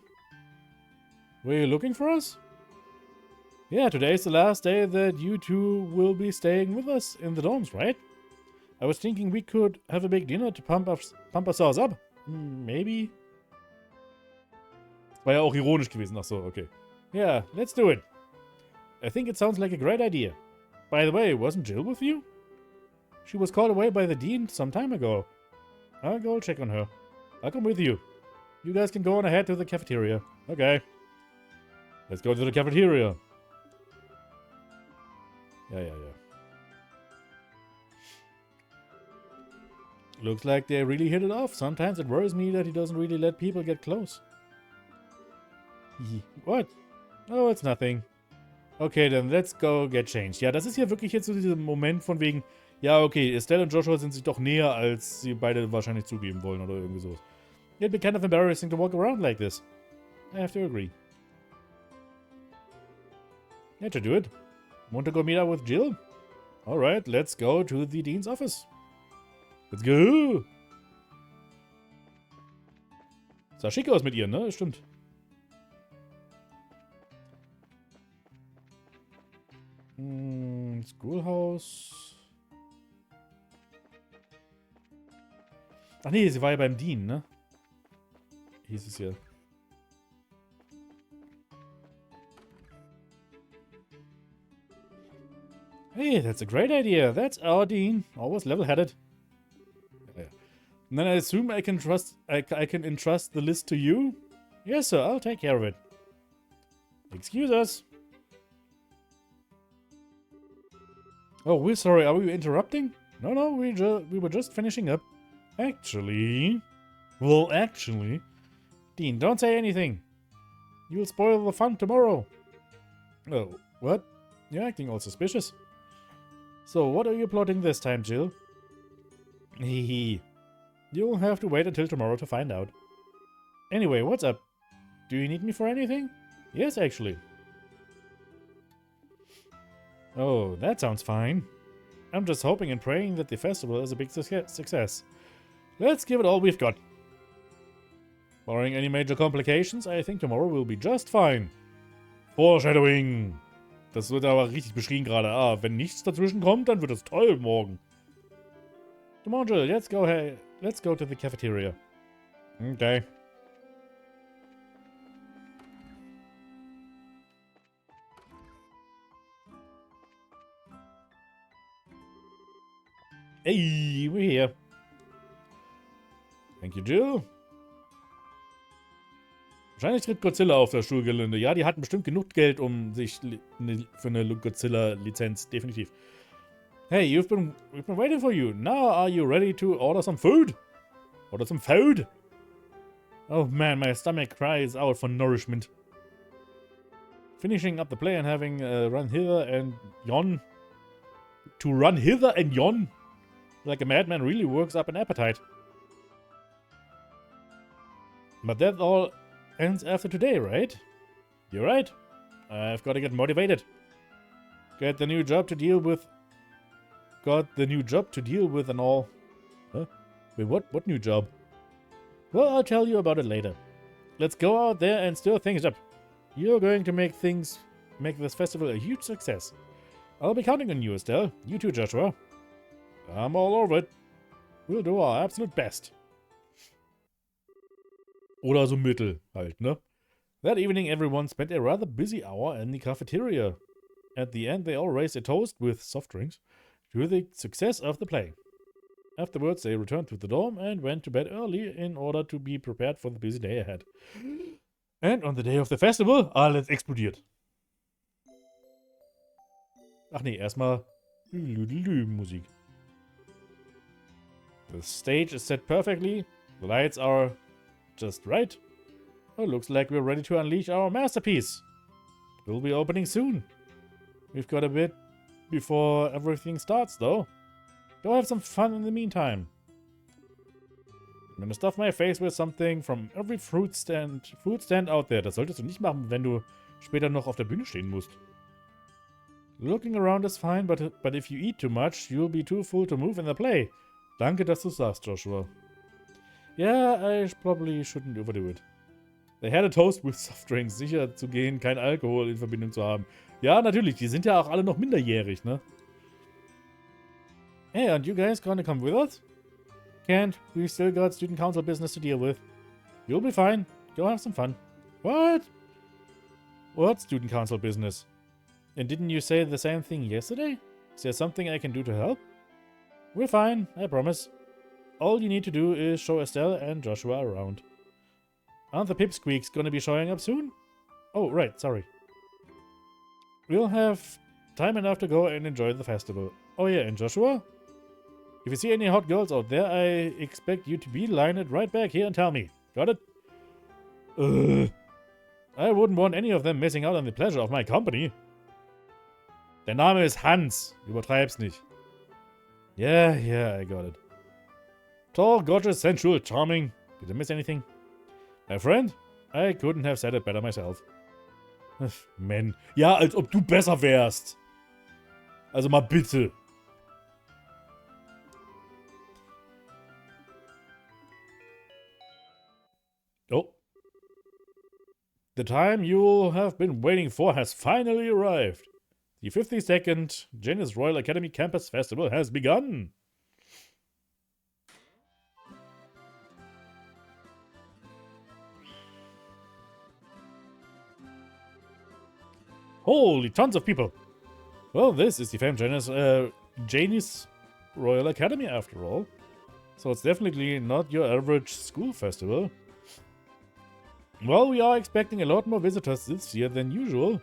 Were you looking for us? Yeah, today is the last day that you two will be staying with us in the dorms, right? I was thinking we could have a big dinner to pump ourselves up. Maybe? War ja auch ironisch gewesen. Ach so, okay. Yeah, let's do it. I think it sounds like a great idea. By the way, wasn't Jill with you? She was called away by the dean some time ago. I'll go check on her. I'll come with you. You guys can go on ahead to the cafeteria. Okay. Let's go to the cafeteria. Yeah. Looks like they really hit it off. Sometimes it worries me that he doesn't really let people get close. What? Oh, it's nothing. Okay, then let's go get changed. Ja, das ist ja wirklich jetzt so dieser Moment von wegen, ja, okay, Estelle und Joshua sind sich doch näher, als sie beide wahrscheinlich zugeben wollen oder irgendwie so. It'd be kind of embarrassing to walk around like this. I have to agree. Yeah, to do it. Want to go meet up with Jill? Alright, let's go to the dean's office. Let's go! Sah schick aus mit ihr, ne? Stimmt. Schoolhouse. Ach nee, sie war ja beim Dean, ne? Hieß es ja. Hey, that's a great idea. That's our Dean. Always level-headed. Yeah. And then I assume I can entrust the list to you? Yes, sir. I'll take care of it. Excuse us. Oh, we're sorry. Are we interrupting? No. We were just finishing up. Actually... Well, actually... Dean, don't say anything. You'll spoil the fun tomorrow. Oh, what? You're acting all suspicious. So, what are you plotting this time, Jill? Hehe. You'll have to wait until tomorrow to find out. Anyway, what's up? Do you need me for anything? Yes, actually. Oh, that sounds fine. I'm just hoping and praying that the festival is a big success. Let's give it all we've got. Barring any major complications, I think tomorrow will be just fine. Foreshadowing. Das wird aber richtig beschrien gerade. Ah, wenn nichts dazwischen kommt, dann wird es toll morgen. Come on, Jill, let's go to the cafeteria. Okay. Hey, we're here. Thank you, Jill. Wahrscheinlich tritt Godzilla auf das Schulgelände. Ja, die hatten bestimmt genug Geld, um sich für eine Godzilla-Lizenz, definitiv. Hey, we've been waiting for you. Now are you ready to order some food? Order some food? Oh man, my stomach cries out for nourishment. Finishing up the play and having run hither and yon. To run hither and yon? Like a madman really works up an appetite. But that all ends after today, right? You're right. I've got to get motivated. Got the new job to deal with and all. Huh? Wait, what new job? Well, I'll tell you about it later. Let's go out there and stir things up. You're going to make this festival a huge success. I'll be counting on you, Estelle. You too, Joshua. I'm all over it. We'll do our absolute best. Oder so mittel halt, ne? That evening everyone spent a rather busy hour in the cafeteria. At the end they all raised a toast with soft drinks to the success of the play. Afterwards they returned to the dorm and went to bed early in order to be prepared for the busy day ahead. And on the day of the festival, alles explodiert. Ach nee, erstmal Musik. The stage is set perfectly. The lights are just right. Oh, looks like we're ready to unleash our masterpiece. We'll be opening soon. We've got a bit before everything starts, though. Go have some fun in the meantime. I'm gonna stuff my face with something from every fruit stand out there. Das solltest du nicht machen, wenn du später noch auf der Bühne stehen musst. Looking around is fine, but if you eat too much, you'll be too full to move in the play. Danke, dass du sagst, Joshua. Yeah, I probably shouldn't overdo it. They had a toast with soft drinks. Sicher zu gehen, kein Alkohol in Verbindung zu haben. Ja, natürlich, die sind ja auch alle noch minderjährig, ne? Hey, aren't you guys gonna come with us? Can't. We've still got student council business to deal with. You'll be fine. Go have some fun. What? What student council business? And didn't you say the same thing yesterday? Is there something I can do to help? We're fine, I promise. All you need to do is show Estelle and Joshua around. Aren't the pipsqueaks gonna be showing up soon? Oh, right, sorry. We'll have time enough to go and enjoy the festival. Oh yeah, and Joshua? If you see any hot girls out there, I expect you to beeline it right back here and tell me. Got it? I wouldn't want any of them missing out on the pleasure of my company. Der Name ist Hans. Übertreib's nicht. Yeah, I got it. Tall, gorgeous, sensual, charming. Did I miss anything? My friend? I couldn't have said it better myself. Man. Ja, als ob du besser wärst. Also mal bitte. Oh. The time you have been waiting for has finally arrived. The 52nd Janus Royal Academy Campus Festival has begun. Holy tons of people. Well, this is the famed Janus Royal Academy after all. So it's definitely not your average school festival. Well, we are expecting a lot more visitors this year than usual.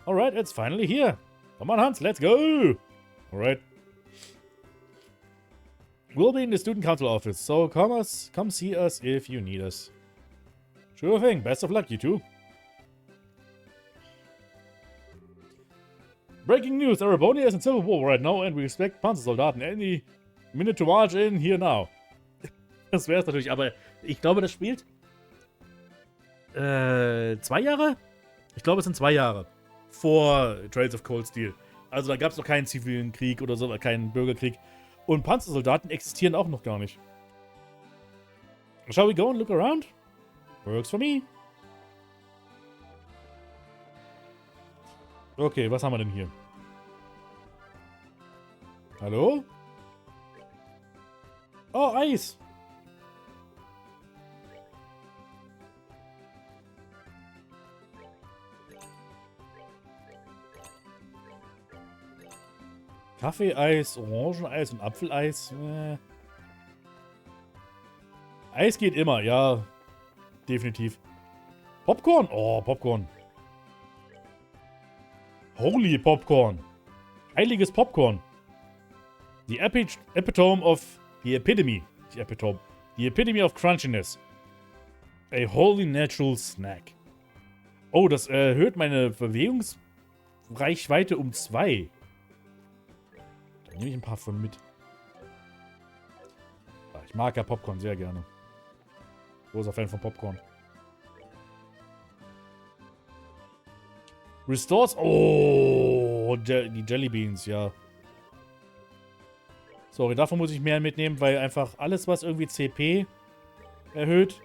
Alright, it's finally here. Come on, Hans, let's go! Alright. We'll be in the student council office, so come see us if you need us. Sure thing, best of luck, you two. Breaking news, Arabonia is in civil war right now and we expect Panzersoldaten any minute to march in here now. Das wäre es natürlich, aber ich glaube, das spielt 2 Jahre? Ich glaube, es sind 2 Jahre vor Trails of Cold Steel. Also da gab es noch keinen zivilen Krieg oder so, keinen Bürgerkrieg. Und Panzersoldaten existieren auch noch gar nicht. Shall we go and look around? Works for me. Okay, was haben wir denn hier? Hallo? Oh, Eis! Kaffee-Eis, Orangeneis und Apfeleis. Eis geht immer, ja. Definitiv. Popcorn? Oh, Popcorn. Holy Popcorn. Heiliges Popcorn. The epitome of... The epitome. The epitome. The epitome of crunchiness. A wholly natural snack. Oh, das erhöht meine Bewegungsreichweite um 2. Da nehme ich ein paar von mit. Ich mag ja Popcorn sehr gerne. Großer Fan von Popcorn. Restores. Oh, die Jelly Beans, ja. Sorry, davon muss ich mehr mitnehmen, weil einfach alles, was irgendwie CP erhöht,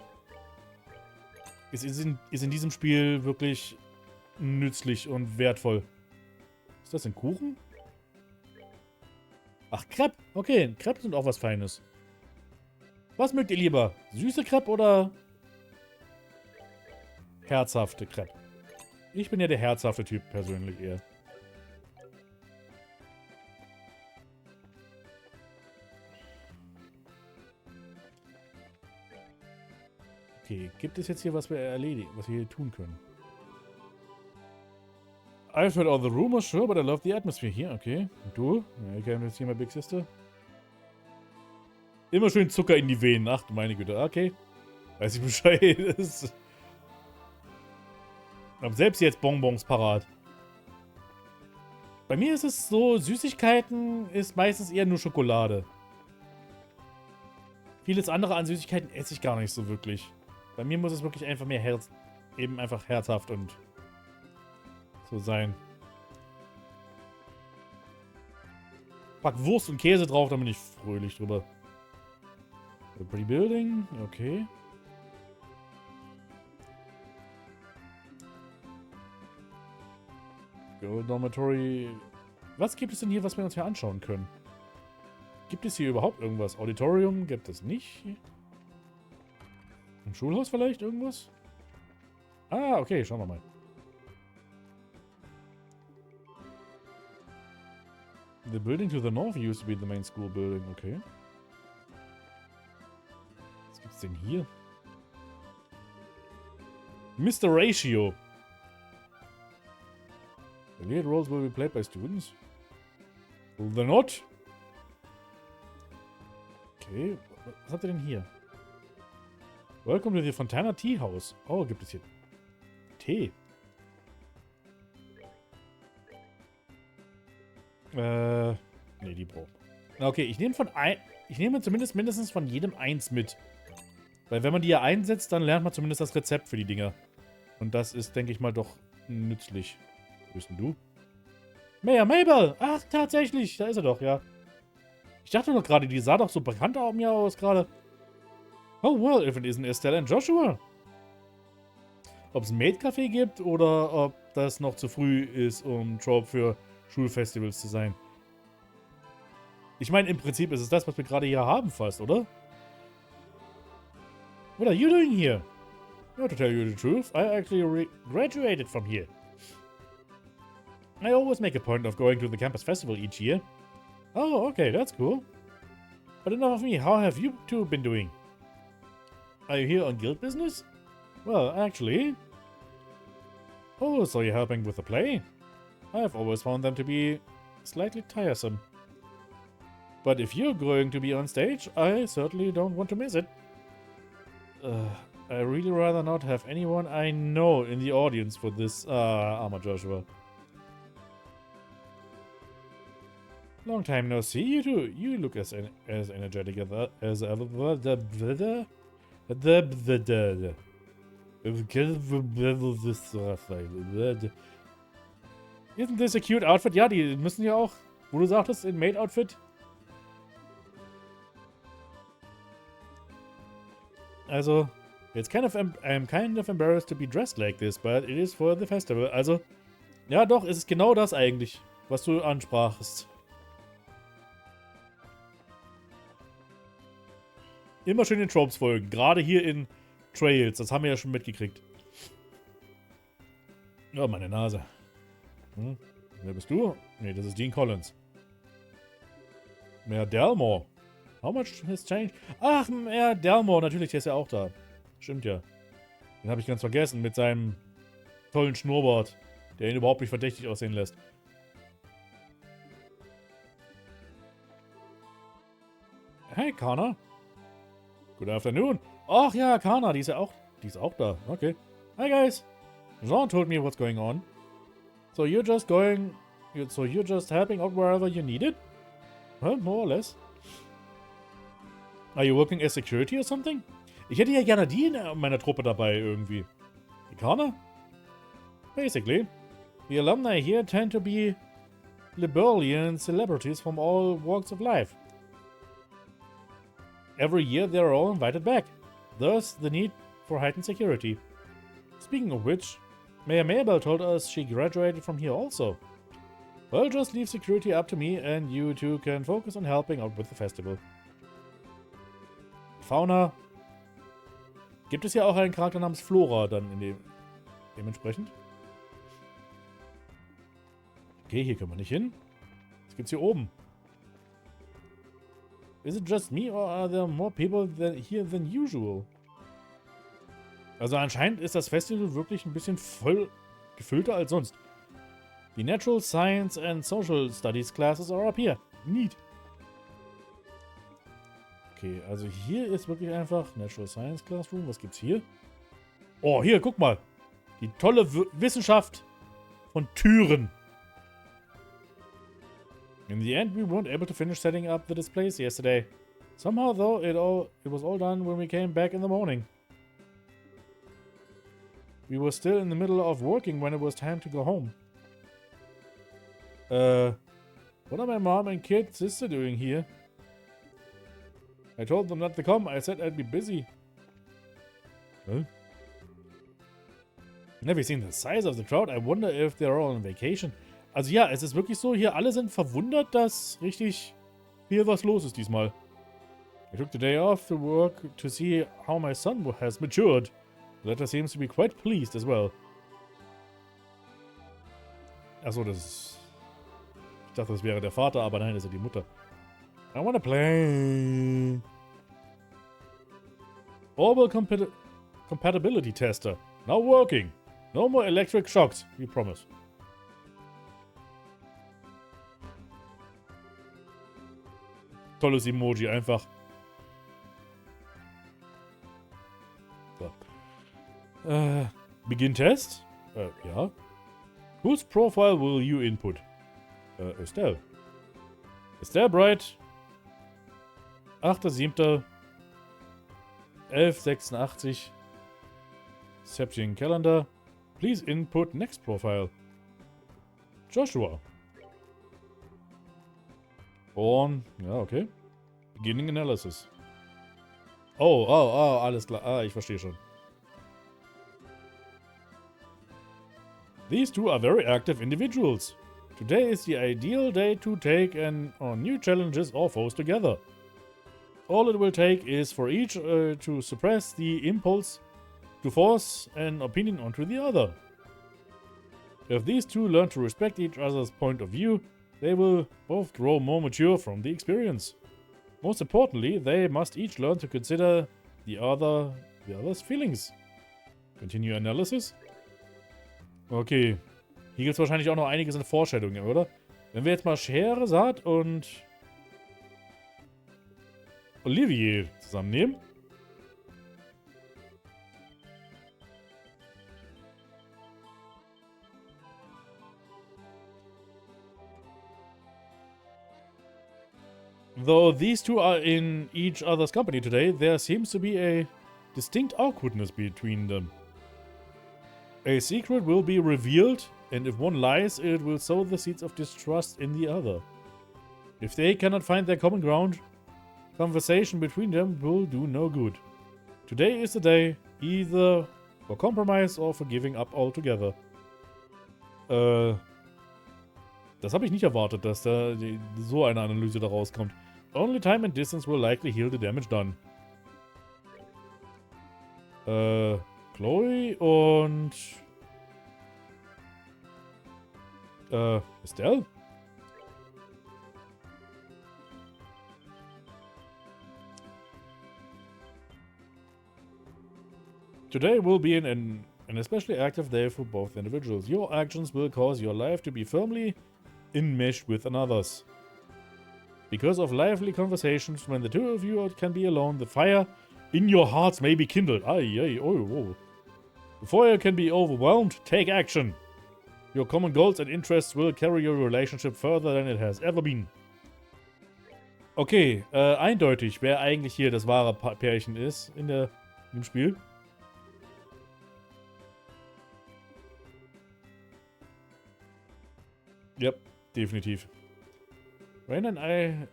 ist in diesem Spiel wirklich nützlich und wertvoll. Ist das ein Kuchen? Ach, Crepe. Okay, Crepe sind auch was Feines. Was mögt ihr lieber? Süße Crepe oder herzhafte Crepe? Ich bin ja der herzhafte Typ persönlich eher. Okay, Gibt es jetzt hier, was wir erledigen, was wir hier tun können? I've heard all the rumors, sure, but I love the atmosphere here. Okay. Und du? Ja, ich kann jetzt hier mal Big Sister. Immer schön Zucker in die Venen. Ach du meine Güte. Okay. Weiß ich Bescheid. Hab selbst jetzt Bonbons parat. Bei mir ist es so, Süßigkeiten ist meistens eher nur Schokolade. Vieles andere an Süßigkeiten esse ich gar nicht so wirklich. Bei mir muss es wirklich einfach mehr eben einfach herzhaft und so sein. Pack Wurst und Käse drauf, da bin ich fröhlich drüber. A pretty building, okay. Go Dormitory. Was gibt es denn hier, was wir uns hier anschauen können? Gibt es hier überhaupt irgendwas? Auditorium gibt es nicht. Im Schulhaus vielleicht irgendwas? Ah, okay, schauen wir mal. The building to the north used to be the main school building, okay. Was gibt's denn hier? Mr. Ratio. The lead roles will be played by students. Will they not? Okay, was habt ihr denn hier? Welcome to the Fontana Tea House. Oh, gibt es hier Tee? Nee, die braucht. Okay, ich nehme zumindest mindestens von jedem eins mit. Weil wenn man die ja einsetzt, dann lernt man zumindest das Rezept für die Dinger. Und das ist, denke ich mal, doch nützlich. Wo bist denn du? Mayor Mabel! Ach, tatsächlich, da ist er doch, ja. Ich dachte doch gerade, die sah doch so bekannt auf mir aus gerade. Oh, well, if it isn't Estelle and Joshua. Ob es ein Maid-Café gibt oder ob das noch zu früh ist, um Trope für Schulfestivals zu sein. Ich meine, im Prinzip ist es das, was wir gerade hier haben fast, oder? What are you doing here? No, to tell you the truth, I actually graduated from here. I always make a point of going to the campus festival each year. Oh, okay, that's cool. But enough of me, how have you two been doing? Are you here on guild business? Well, actually... Oh, so you're helping with the play? I've always found them to be slightly tiresome. But if you're going to be on stage, I certainly don't want to miss it. I really rather not have anyone I know in the audience for this, Armor Joshua. Long time no see, you two. You look as energetic as ever. Isn't this a cute outfit? Ja, die müssen ja auch, wo du sagtest, in Maid-Outfit. Also, I'm kind of embarrassed to be dressed like this, but it is for the festival. Also, ja doch, es ist genau das eigentlich, was du ansprachst. Immer schön den Tropes folgen, gerade hier in Trails, das haben wir ja schon mitgekriegt. Oh, meine Nase. Hm? Wer bist du? Nee, das ist Dean Collins. Mayor Delmore. How much has changed? Ach, Mayor Delmore, natürlich, der ist ja auch da. Stimmt ja. Den habe ich ganz vergessen mit seinem tollen Schnurrbart, der ihn überhaupt nicht verdächtig aussehen lässt. Hey, Kana. Good afternoon. Ach ja, Kana, die ist auch da. Okay. Hi, guys. Jean told me what's going on. So you're just helping out wherever you need it? Well, more or less. Are you working as security or something? Ich hätte ja gerne die in meiner Truppe dabei irgendwie. Die Kana? Basically, the alumni here tend to be Liberalian celebrities from all walks of life. Every year they are all invited back. Thus, the need for heightened security. Speaking of which, Mayor Mabel told us she graduated from here also. Well, just leave security up to me and you two can focus on helping out with the festival. Fauna. Gibt es ja auch einen Charakter namens Flora dann dementsprechend. Okay, hier können wir nicht hin. Was gibt's hier oben? Is it just me or are there more people here than usual? Also anscheinend ist das Festival wirklich ein bisschen voll gefüllter als sonst. The Natural Science and Social Studies classes are up here. Neat. Okay, also hier ist wirklich einfach Natural Science Classroom. Was gibt's hier? Oh, hier, guck mal. Die tolle Wissenschaft von Türen. In the end, we weren't able to finish setting up the displays yesterday. Somehow, though, it was all done when we came back in the morning. We were still in the middle of working when it was time to go home. What are my mom and kid sister doing here? I told them not to come. I said I'd be busy. Huh? Have you seen the size of the crowd? I wonder if they're all on vacation. Also ja, es ist wirklich so, hier alle sind verwundert, dass richtig hier was los ist diesmal. I took the day off to work to see how my son has matured. The letter seems to be quite pleased as well. Achso, das ist... Ich dachte, das wäre der Vater, aber nein, das ist ja die Mutter. I wanna play. Orbital compatibility tester. Now working. No more electric shocks, we promise. Tolles Emoji, einfach. So. Begin test? Ja. Whose profile will you input? Estelle. Estelle Bright. 8.7. 11.86. Septian Calendar. Please input next profile. Joshua. Born. Ja, okay. Beginning Analysis. Oh, alles klar. Ah, ich verstehe schon. These two are very active individuals. Today is the ideal day to take on new challenges or foes together. All it will take is for each to suppress the impulse to force an opinion onto the other. If these two learn to respect each other's point of view, they will both grow more mature from the experience. Most importantly, they must each learn to consider the other's feelings. Continue Analysis. Okay. Hier gibt es wahrscheinlich auch noch einiges in Vorstellungen, oder? Wenn wir jetzt mal Scheherazade und Olivier zusammennehmen. Though these two are in each other's company today, there seems to be a distinct awkwardness between them. A secret will be revealed, and if one lies, it will sow the seeds of distrust in the other. If they cannot find their common ground, conversation between them will do no good. Today is the day, either for compromise or for giving up altogether. Das habe ich nicht erwartet, dass da so eine Analyse da rauskommt. Only time and distance will likely heal the damage done. Chloe und Estelle? Today will be an especially active day for both individuals. Your actions will cause your life to be firmly enmeshed with another's. Because of lively conversations, when the two of you can be alone, the fire in your hearts may be kindled. Before you can be overwhelmed, take action. Your common goals and interests will carry your relationship further than it has ever been. Okay, eindeutig, wer eigentlich hier das wahre Pärchen ist in dem Spiel. Yep, definitiv. Rain and I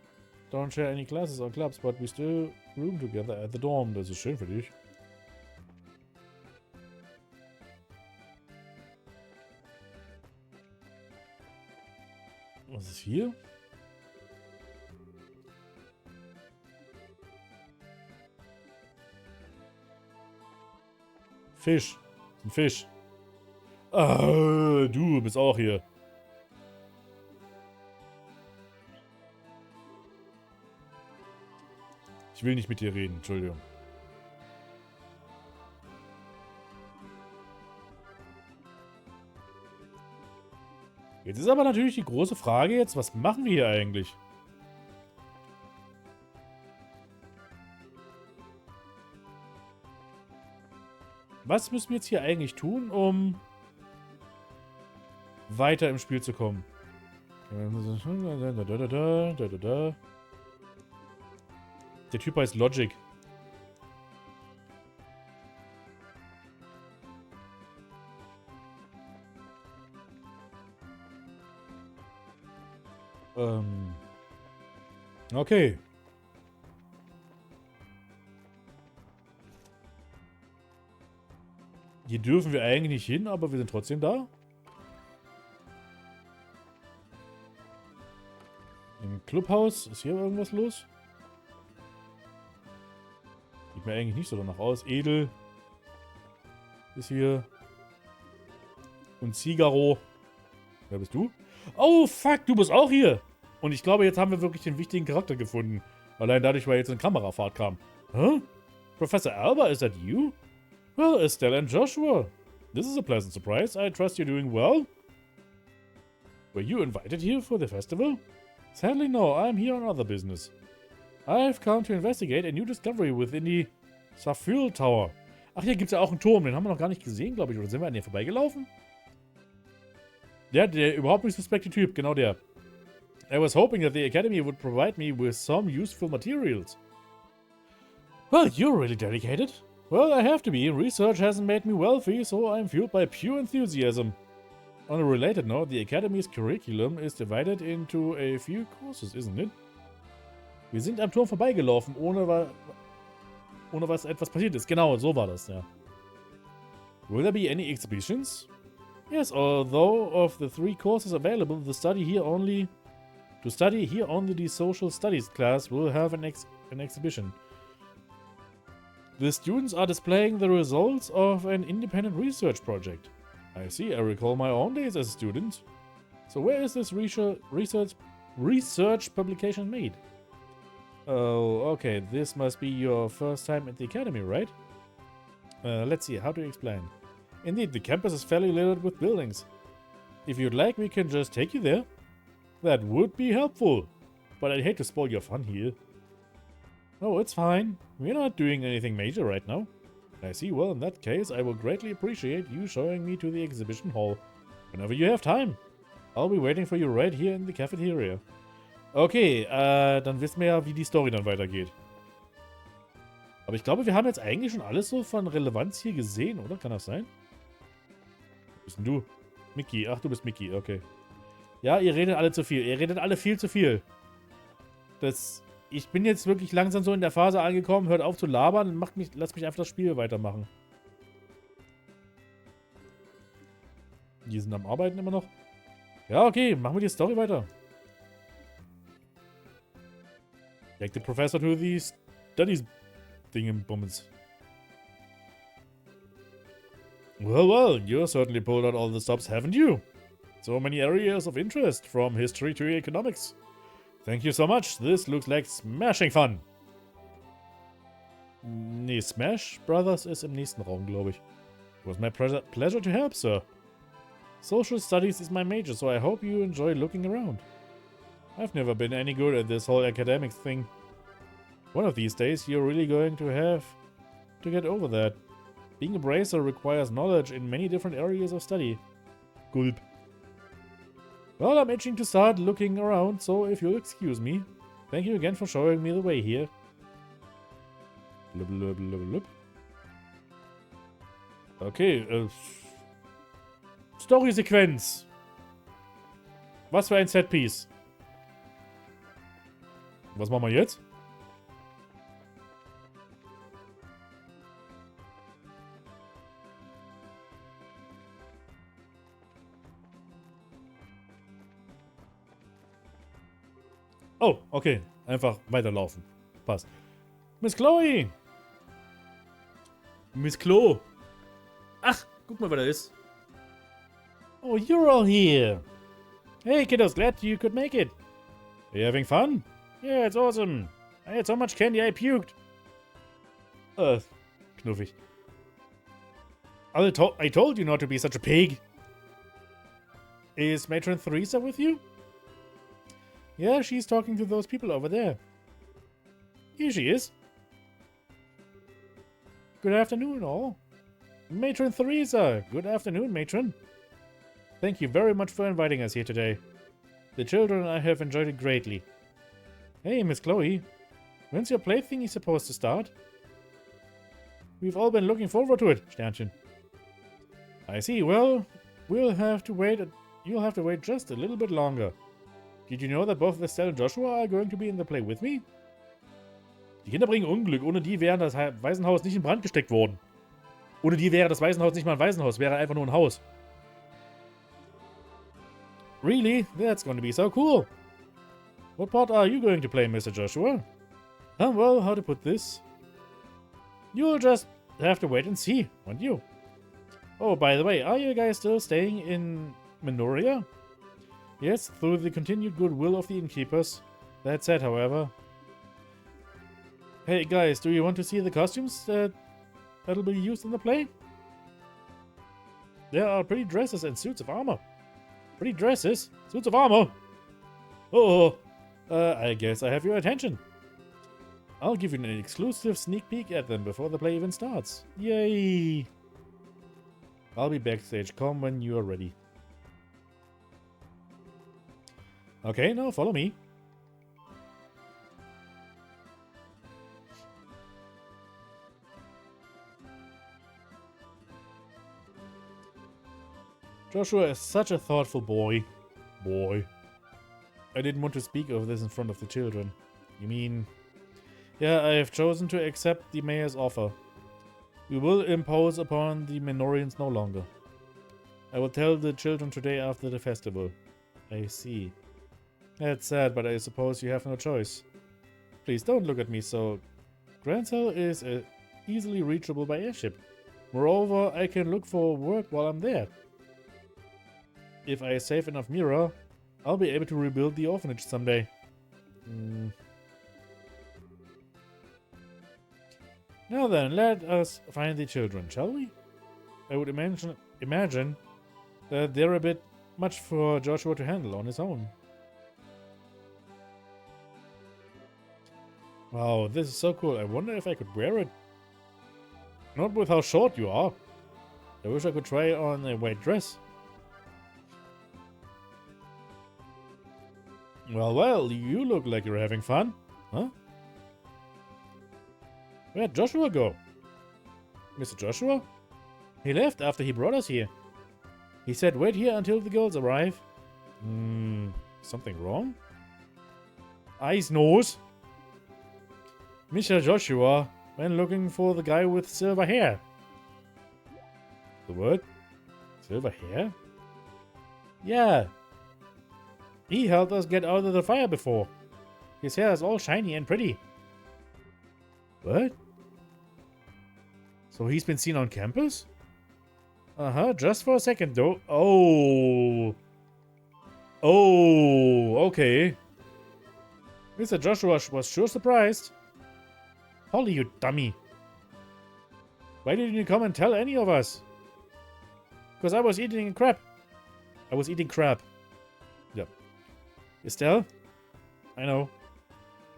don't share any classes or clubs, but we still room together at the dorm. Das ist schön für dich. Was ist hier? Fisch. Ein Fisch. Ah, du bist auch hier. Ich will nicht mit dir reden, Entschuldigung. Jetzt ist aber natürlich die große Frage jetzt, was machen wir hier eigentlich? Was müssen wir jetzt hier eigentlich tun, um weiter im Spiel zu kommen? Der Typ heißt Logic. Okay. Hier dürfen wir eigentlich nicht hin, aber wir sind trotzdem da. Im Clubhaus. Ist hier irgendwas los? Sieht mir eigentlich nicht so danach aus. Edel ist hier. Und Cigaro. Wer bist du? Oh, fuck, du bist auch hier. Und ich glaube, jetzt haben wir wirklich den wichtigen Charakter gefunden. Allein dadurch, weil jetzt eine Kamerafahrt kam. Huh? Professor Alba, is that you? Well, Estelle and Joshua. This is a pleasant surprise. I trust you're doing well. Were you invited here for the festival? Sadly, no. I'm here on other business. I've come to investigate a new discovery within the Saphir Tower. Ach, hier gibt es ja auch einen Turm. Den haben wir noch gar nicht gesehen, glaube ich. Oder sind wir an dem vorbeigelaufen? Der überhaupt nicht suspekte Typ. Genau der. I was hoping that the Academy would provide me with some useful materials. Well, you're really dedicated. Well, I have to be. Research hasn't made me wealthy, so I'm fueled by pure enthusiasm. On a related note, the Academy's curriculum is divided into a few courses, isn't it? Wir sind am Turm vorbeigelaufen, ohne was etwas passiert ist. Genau, so war das, ja. Will there be any exhibitions? Yes, although of the 3 courses available, to study here only the social studies class will have an exhibition. The students are displaying the results of an independent research project. I see, I recall my own days as a student. So where is this research publication made? Oh, okay, this must be your first time at the academy, right? Let's see, how to explain. Indeed, the campus is fairly littered with buildings. If you'd like, we can just take you there. That would be helpful, but I'd hate to spoil your fun here. Oh, it's fine. We're not doing anything major right now. I see. Well, in that case, I will greatly appreciate you showing me to the exhibition hall. Whenever you have time. I'll be waiting for you right here in the cafeteria. Okay, dann wissen wir ja, wie die Story dann weitergeht. Aber ich glaube, wir haben jetzt eigentlich schon alles so von Relevanz hier gesehen, oder? Kann das sein? Wo bist denn du? Mickey. Ach, du bist Mickey. Okay. Ja, ihr redet alle zu viel. Ihr redet alle viel zu viel. Ich bin jetzt wirklich langsam so in der Phase angekommen. Hört auf zu labern und lasst mich einfach das Spiel weitermachen. Die sind am Arbeiten immer noch. Ja, okay. Machen wir die Story weiter. Take the professor to the studies thingambobbins. Well, you certainly pulled out all the stops, haven't you? So many areas of interest, from history to economics. Thank you so much. This looks like smashing fun. Nee, Smash Brothers ist im nächsten Raum, glaube ich. It was my pleasure to help, sir. Social studies is my major, so I hope you enjoy looking around. I've never been any good at this whole academics thing. One of these days, you're really going to have to get over that. Being a bracer requires knowledge in many different areas of study. Gulp. Well, I'm itching to start looking around, so if you'll excuse me. Thank you again for showing me the way here. Blub, blub, blub, blub. Okay, Story-Sequenz. Was für ein Setpiece. Was machen wir jetzt? Oh, okay. Einfach weiterlaufen. Passt. Miss Chloe! Miss Chloe! Ach, guck mal, wer da ist. Oh, you're all here. Hey, kiddos, glad you could make it. Are you having fun? Yeah, it's awesome. I had so much candy I puked. Knuffig. I told you not to be such a pig. Is Matron Theresa with you? Yeah, she's talking to those people over there. Here she is. Good afternoon, all. Matron Theresa. Good afternoon, Matron. Thank you very much for inviting us here today. The children and I have enjoyed it greatly. Hey, Miss Chloe. When's your play thingy supposed to start? We've all been looking forward to it, Sternchen. I see. Well, you'll have to wait just a little bit longer. Did you know that both Estelle and Joshua are going to be in the play with me? Die Kinder bringen Unglück. Ohne die wäre das Waisenhaus nicht in Brand gesteckt worden. Ohne die wäre das Waisenhaus nicht mal ein Waisenhaus, wäre einfach nur ein Haus. Really? That's going to be so cool. What part are you going to play, Mr. Joshua? Well, how to put this? You'll just have to wait and see, won't you? Oh, by the way, are you guys still staying in Minoria? Yes, through the continued goodwill of the innkeepers. That said, however... Hey guys, do you want to see the costumes that'll be used in the play? There are pretty dresses and suits of armor. Pretty dresses? Suits of armor? Oh, I guess I have your attention. I'll give you an exclusive sneak peek at them before the play even starts. Yay! I'll be backstage. Come when you are ready. Okay, now follow me. Joshua is such a thoughtful boy. I didn't want to speak of this in front of the children. You mean... Yeah, I have chosen to accept the mayor's offer. We will impose upon the Minorians no longer. I will tell the children today after the festival. I see. That's sad, but I suppose you have no choice. Please don't look at me so. Gransell is easily reachable by airship. Moreover, I can look for work while I'm there. If I save enough Mira, I'll be able to rebuild the orphanage someday. Now then, let us find the children, shall we? I would imagine that they're a bit much for Joshua to handle on his own. Wow, this is so cool. I wonder if I could wear it. Not with how short you are. I wish I could try on a white dress. Well, you look like you're having fun. Huh? Where'd Joshua go? Mr. Joshua? He left after he brought us here. He said wait here until the girls arrive. Something wrong? Eyes, nose. Mr. Joshua went looking for the guy with silver hair. The what? Silver hair? Yeah. He helped us get out of the fire before. His hair is all shiny and pretty. What? So he's been seen on campus? Uh-huh, just for a second though. Oh, okay. Mr. Joshua was sure surprised. Holly, you dummy. Why didn't you come and tell any of us? Because I was eating crap. I was eating crap. Yep. Estelle? I know.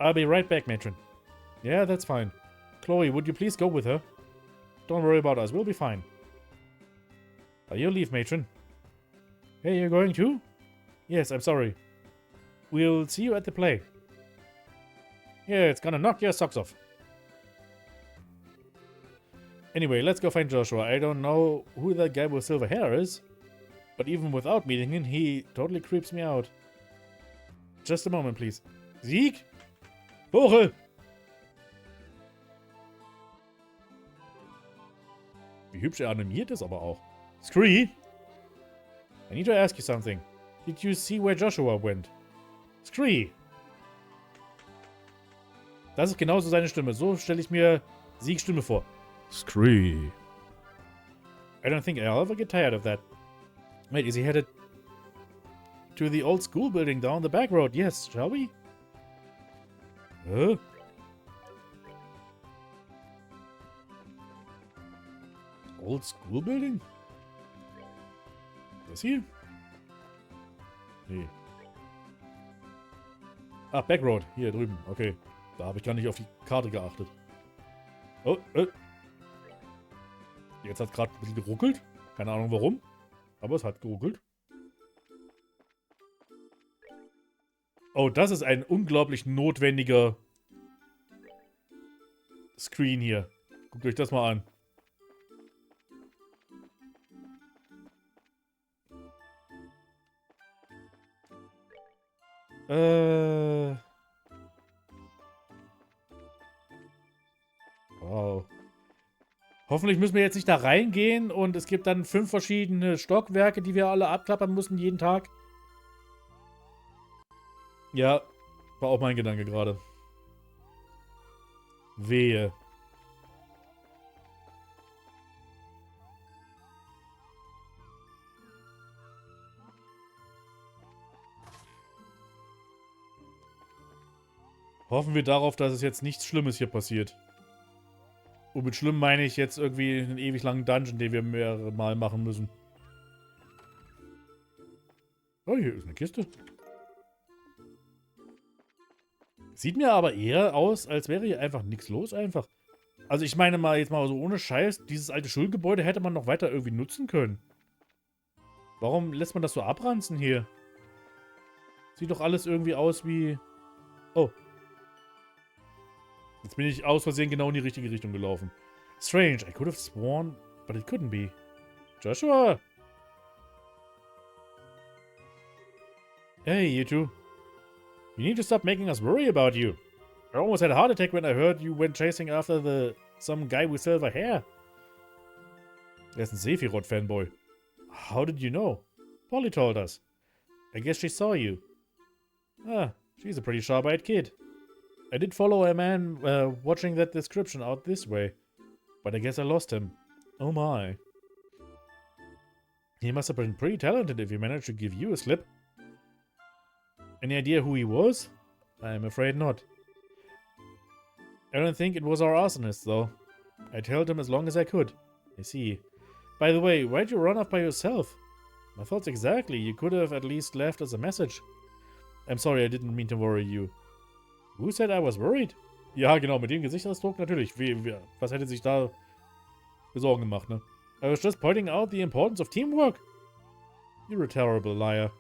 I'll be right back, matron. Yeah, that's fine. Chloe, would you please go with her? Don't worry about us, we'll be fine. You'll leave, matron. Hey, you're going too? Yes, I'm sorry. We'll see you at the play. Yeah, it's gonna knock your socks off. Anyway, let's go find Joshua. I don't know who that guy with silver hair is, but even without meeting him, he totally creeps me out. Just a moment, please. Sieg! Tore! Wie hübsch animiert ist aber auch. Scree! I need to ask you something. Did you see where Joshua went? Scree! Das ist genauso seine Stimme. So stelle ich mir Siegs Stimme vor. Scree! I don't think I'll ever get tired of that. Wait, is he headed to the old school building down the back road? Yes, shall we? Huh? Old school building? This here? Nee. Ah, Backroad. Hier drüben. Okay. Da habe ich gar nicht auf die Karte geachtet. Oh, Jetzt hat es gerade ein bisschen geruckelt. Keine Ahnung warum. Aber es hat geruckelt. Oh, das ist ein unglaublich notwendiger Screen hier. Guckt euch das mal an. Wow. Hoffentlich müssen wir jetzt nicht da reingehen und es gibt dann 5 verschiedene Stockwerke, die wir alle abklappern müssen jeden Tag. Ja, war auch mein Gedanke gerade. Wehe. Hoffen wir darauf, dass es jetzt nichts Schlimmes hier passiert. Und mit schlimm meine ich jetzt irgendwie einen ewig langen Dungeon, den wir mehrere Mal machen müssen. Oh, hier ist eine Kiste. Sieht mir aber eher aus, als wäre hier einfach nichts los einfach. Also ich meine mal jetzt mal so ohne Scheiß, dieses alte Schulgebäude hätte man noch weiter irgendwie nutzen können. Warum lässt man das so abranzen hier? Sieht doch alles irgendwie aus wie... Oh. Jetzt bin ich aus Versehen genau in die richtige Richtung gelaufen. Strange, I could have sworn, but it couldn't be. Joshua! Hey, you two. You need to stop making us worry about you. I almost had a heart attack when I heard you went chasing after some guy with silver hair. Er ist ein Sephiroth-Fanboy. How did you know? Polly told us. I guess she saw you. Ah, she's a pretty sharp-eyed kid. I did follow a man watching that description out this way. But I guess I lost him. Oh my. He must have been pretty talented if he managed to give you a slip. Any idea who he was? I'm afraid not. I don't think it was our arsonist, though. I held him as long as I could. I see. By the way, why'd you run off by yourself? My thoughts exactly. You could have at least left us a message. I'm sorry, I didn't mean to worry you. Who said I was worried? Ja, genau, mit dem Gesichtsausdruck natürlich. Was hätte sich da für Sorgen gemacht, ne? I was just pointing out the importance of teamwork. You're a terrible liar.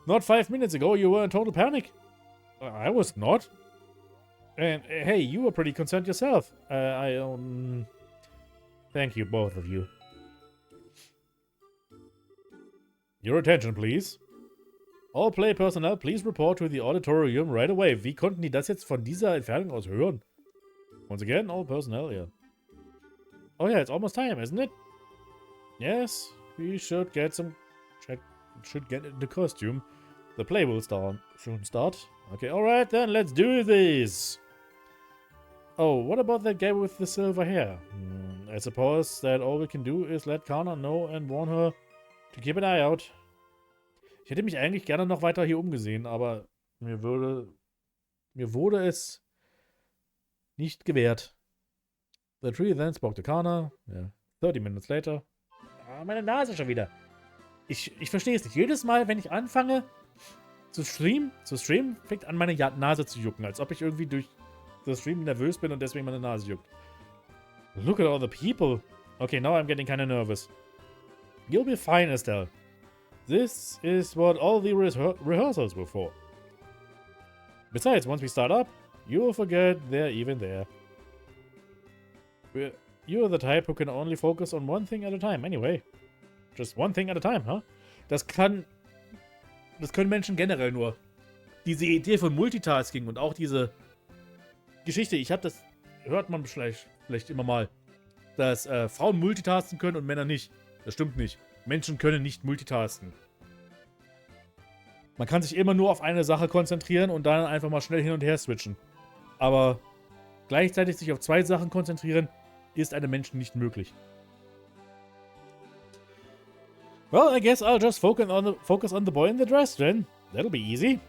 Not 5 minutes ago, you were in total panic. I was not. And hey, you were pretty concerned yourself. Thank you, both of you. Your attention, please. All play personnel, please report to the auditorium right away. Wie konnten die das jetzt von dieser Entfernung aus hören? Once again, all personnel, yeah. Oh yeah, it's almost time, isn't it? Yes, we should get into costume. The play will soon start. Okay, alright then, let's do this. Oh, what about that guy with the silver hair? I suppose that all we can do is let Kana know and warn her to keep an eye out. Ich hätte mich eigentlich gerne noch weiter hier umgesehen, aber mir wurde es nicht gewährt. The tree then spoke to Kana. Yeah. 30 minutes later. Ah, meine Nase schon wieder. Ich verstehe es nicht. Jedes Mal, wenn ich anfange zu streamen, fängt an, meine Nase zu jucken. Als ob ich irgendwie durch das Stream nervös bin und deswegen meine Nase juckt. Look at all the people. Okay, now I'm getting kind of nervous. You'll be fine, Estelle. This is what all the rehearsals were for. Besides, once we start up, you'll forget they're even there. You're the type who can only focus on one thing at a time, anyway. Just one thing at a time, huh? Das können Menschen generell nur. Diese Idee von Multitasking und auch diese Geschichte, das hört man vielleicht immer mal, dass Frauen multitasken können und Männer nicht. Das stimmt nicht. Menschen können nicht multitasken. Man kann sich immer nur auf eine Sache konzentrieren und dann einfach mal schnell hin und her switchen. Aber gleichzeitig sich auf 2 Sachen konzentrieren, ist einem Menschen nicht möglich. Well, I guess I'll just focus on the boy in the dress then. That'll be easy.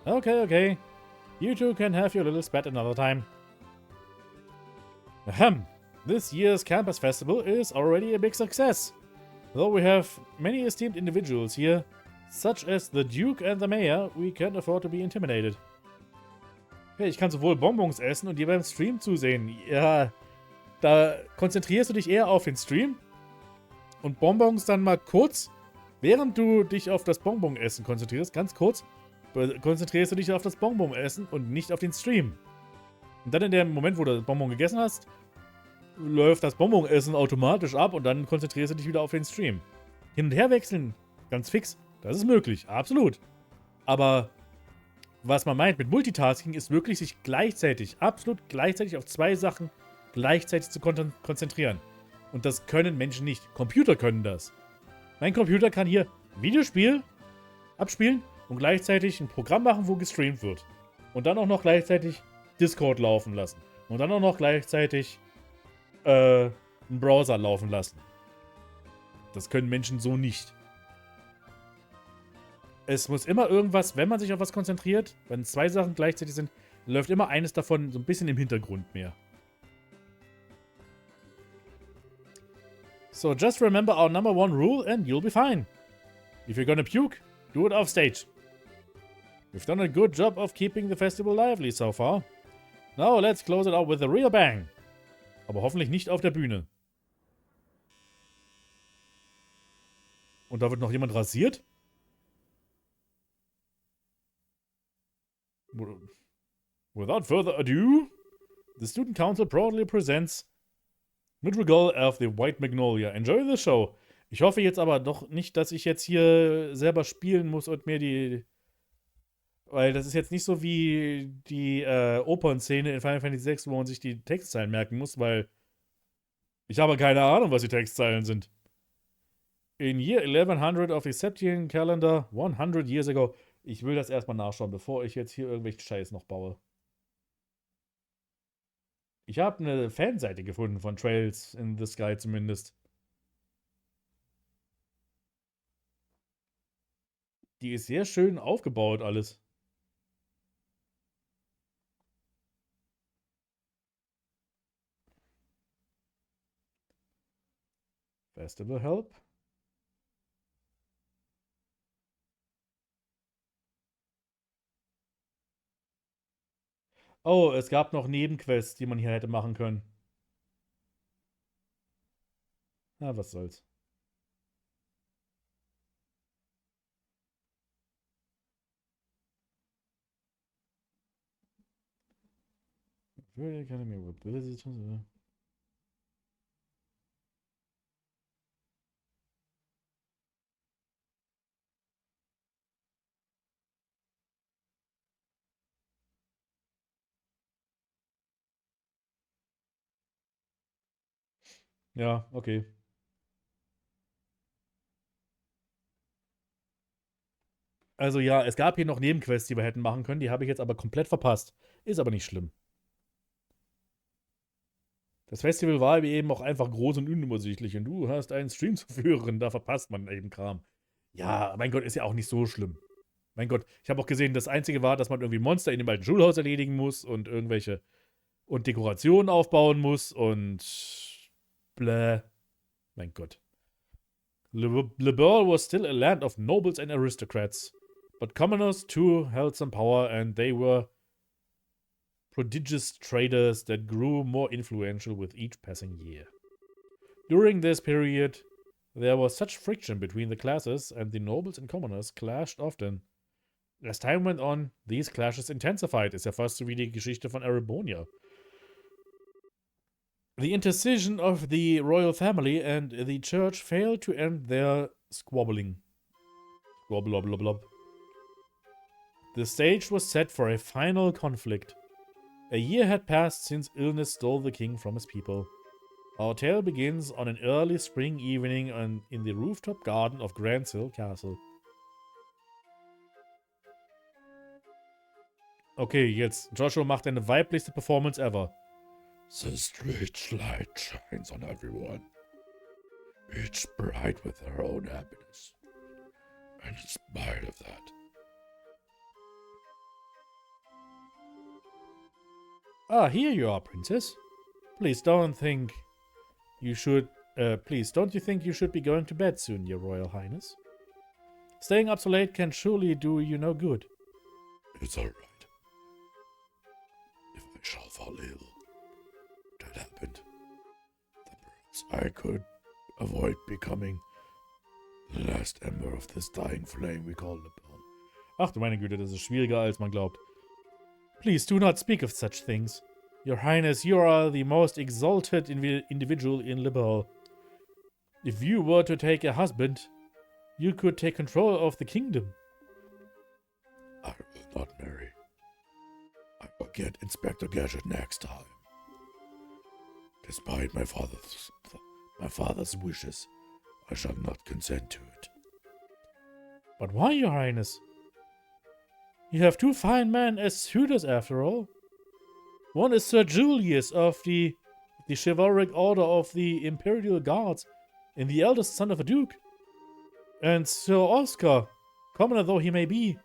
Okay. You two can have your little spat another time. Ahem. This year's campus festival is already a big success. Though we have many esteemed individuals here, such as the Duke and the Mayor, we can't afford to be intimidated. Okay, ich kann sowohl Bonbons essen und dir beim Stream zusehen. Ja, da konzentrierst du dich eher auf den Stream und Bonbons dann mal kurz, während du dich auf das Bonbon-Essen konzentrierst, ganz kurz, konzentrierst du dich auf das Bonbon-Essen und nicht auf den Stream. Und dann in dem Moment, wo du das Bonbon gegessen hast, läuft das Bonbon-Essen automatisch ab und dann konzentrierst du dich wieder auf den Stream. Hin und her wechseln, ganz fix, das ist möglich, absolut. Aber was man meint mit Multitasking ist wirklich, sich gleichzeitig, absolut gleichzeitig auf zwei Sachen gleichzeitig zu konzentrieren. Und das können Menschen nicht. Computer können das. Mein Computer kann hier ein Videospiel abspielen und gleichzeitig ein Programm machen, wo gestreamt wird. Und dann auch noch gleichzeitig Discord laufen lassen. Und dann auch noch gleichzeitig einen Browser laufen lassen. Das können Menschen so nicht. Es muss immer irgendwas, wenn man sich auf was konzentriert, wenn zwei Sachen gleichzeitig sind, läuft immer eines davon so ein bisschen im Hintergrund mehr. So, just remember our number one rule and you'll be fine. If you're gonna puke, do it off stage. We've done a good job of keeping the festival lively so far. Now let's close it out with a real bang. Aber hoffentlich nicht auf der Bühne. Und da wird noch jemand rasiert? Without further ado, the Student Council proudly presents Madrigal of the White Magnolia. Enjoy the show. Ich hoffe jetzt aber doch nicht, dass ich jetzt hier selber spielen muss und mir die... Weil das ist jetzt nicht so wie die Opernszene in Final Fantasy VI, wo man sich die Textzeilen merken muss, weil ich habe keine Ahnung, was die Textzeilen sind. In year 1100 of the Septian calendar, 100 years ago. Ich will das erstmal nachschauen, bevor ich jetzt hier irgendwelchen Scheiß noch baue. Ich habe eine Fanseite gefunden von Trails in the Sky zumindest. Die ist sehr schön aufgebaut alles. Festival Help. Oh, es gab noch Nebenquests, die man hier hätte machen können. Na, was soll's. Academy with visitors. Ja, okay. Also ja, es gab hier noch Nebenquests, die wir hätten machen können. Die habe ich jetzt aber komplett verpasst. Ist aber nicht schlimm. Das Festival war eben auch einfach groß und unübersichtlich. Und du hast einen Stream zu führen. Da verpasst man eben Kram. Ja, mein Gott, ist ja auch nicht so schlimm. Mein Gott, ich habe auch gesehen, das Einzige war, dass man irgendwie Monster in dem alten Schulhaus erledigen muss und irgendwelche und Dekorationen aufbauen muss und bläh. Mein Gott. Le Beurre was still a land of nobles and aristocrats. But commoners too held some power and they were prodigious traders that grew more influential with each passing year. During this period, there was such friction between the classes and the nobles and commoners clashed often. As time went on, these clashes intensified. Ist ja fast so wie die Geschichte von Erebonia. The intercession of the royal family and the church failed to end their squabbling. Squabble. The stage was set for a final conflict. A year had passed since illness stole the king from his people. Our tale begins on an early spring evening in the rooftop garden of Grandsill Castle. Okay, jetzt Joshua macht eine weiblichste Performance ever. The street light shines on everyone, each bright with their own happiness. And in spite of that, Ah, here you are, princess. Please don't think you should Please, don't you think you should be going to bed soon, Your Royal Highness? Staying up so late can surely do you no good. It's all right. If I shall fall ill, that happened, then perhaps I could avoid becoming the last ember of this dying flame we call the ball. Ach du meine Güte, das ist schwieriger als man glaubt. Please do not speak of such things. Your Highness, you are the most exalted individual in Liberal. If you were to take a husband, you could take control of the kingdom. I will not marry. I will get Inspector Gadget next time. Despite my father's wishes, I shall not consent to it. But why, Your Highness? You have two fine men as suitors, after all. One is Sir Julius of the chivalric order of the Imperial Guards, and the eldest son of a duke. And Sir Oscar, commoner though he may be,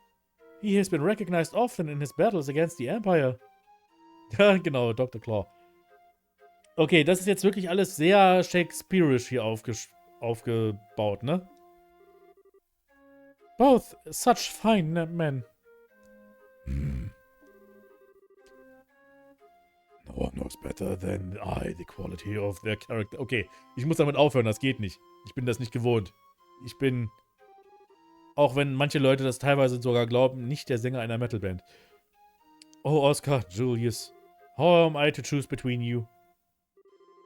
he has been recognized often in his battles against the Empire. Ja, genau, Dr. Claw. Okay, das ist jetzt wirklich alles sehr shakespearisch hier aufgebaut, ne? Both such fine men. No one knows better than I the quality of Der Charakter. Okay, ich muss damit aufhören, das geht nicht. Ich bin das nicht gewohnt. Ich bin, auch wenn manche Leute das teilweise sogar glauben, nicht der Sänger einer Metalband. Oh, Oscar, Julius, how am I to choose between you?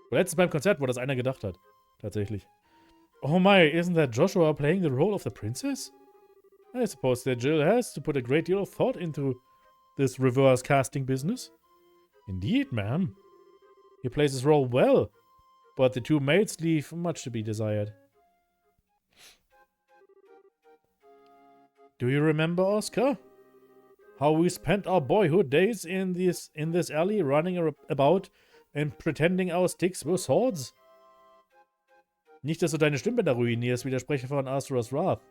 Letztens beim Konzert, wo das einer gedacht hat. Tatsächlich. Oh my, isn't that Joshua playing the role of the princess? I suppose that Jill has to put a great deal of thought into this reverse casting business. Indeed, ma'am. He plays his role well, but the two maids leave much to be desired. Do you remember, Oscar? How we spent our boyhood days in this alley running about and pretending our sticks were swords? Nicht, dass du deine Stimmbänder ruinierst, wie der Sprecher von Asuras Wrath.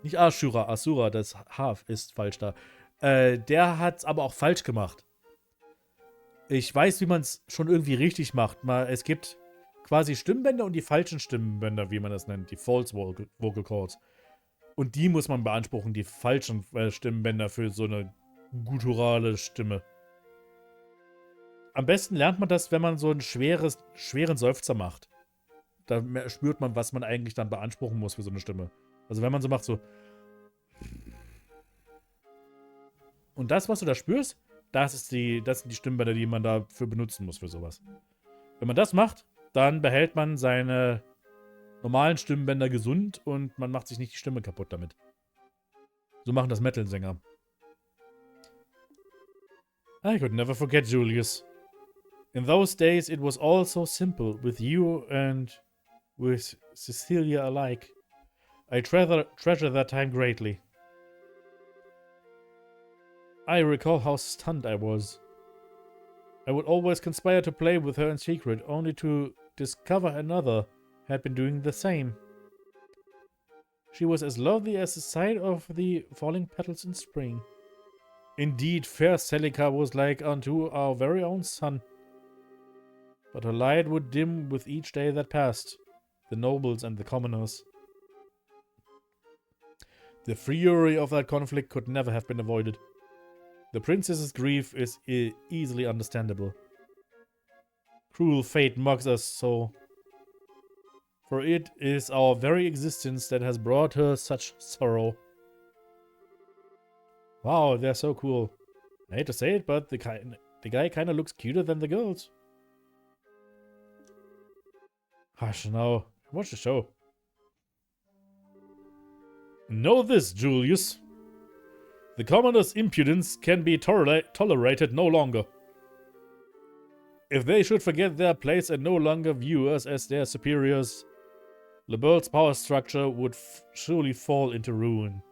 Nicht Ashura, Asura, das H ist falsch da. Der hat's aber auch falsch gemacht. Ich weiß, wie man es schon irgendwie richtig macht. Es gibt quasi Stimmbänder und die falschen Stimmbänder, wie man das nennt. Die False Vocal Cords. Und die muss man beanspruchen, die falschen Stimmbänder für so eine gutturale Stimme. Am besten lernt man das, wenn man so einen schweren Seufzer macht. Da spürt man, was man eigentlich dann beanspruchen muss für so eine Stimme. Also wenn man so macht, so. Und das, was du da spürst, das sind die Stimmbänder, die man dafür benutzen muss für sowas. Wenn man das macht, dann behält man seine normalen Stimmbänder gesund und man macht sich nicht die Stimme kaputt damit. So machen das Metal-Sänger. I could never forget Julius. In those days it was all so simple, with you and with Cecilia alike. I treasure that time greatly. I recall how stunned I was. I would always conspire to play with her in secret, only to discover another had been doing the same. She was as lovely as the sight of the falling petals in spring. Indeed, fair Celica was like unto our very own sun. But her light would dim with each day that passed, the nobles and the commoners. The fury of that conflict could never have been avoided. The princess's grief is easily understandable. Cruel fate mocks us so, for it is our very existence that has brought her such sorrow. Wow, they're so cool. I hate to say it, but the guy kind of looks cuter than the girls. Hush now, watch the show. Know this, Julius. The commoner's impudence can be tolerated no longer. If they should forget their place and no longer view us as their superiors, Liberal's power structure would surely fall into ruin.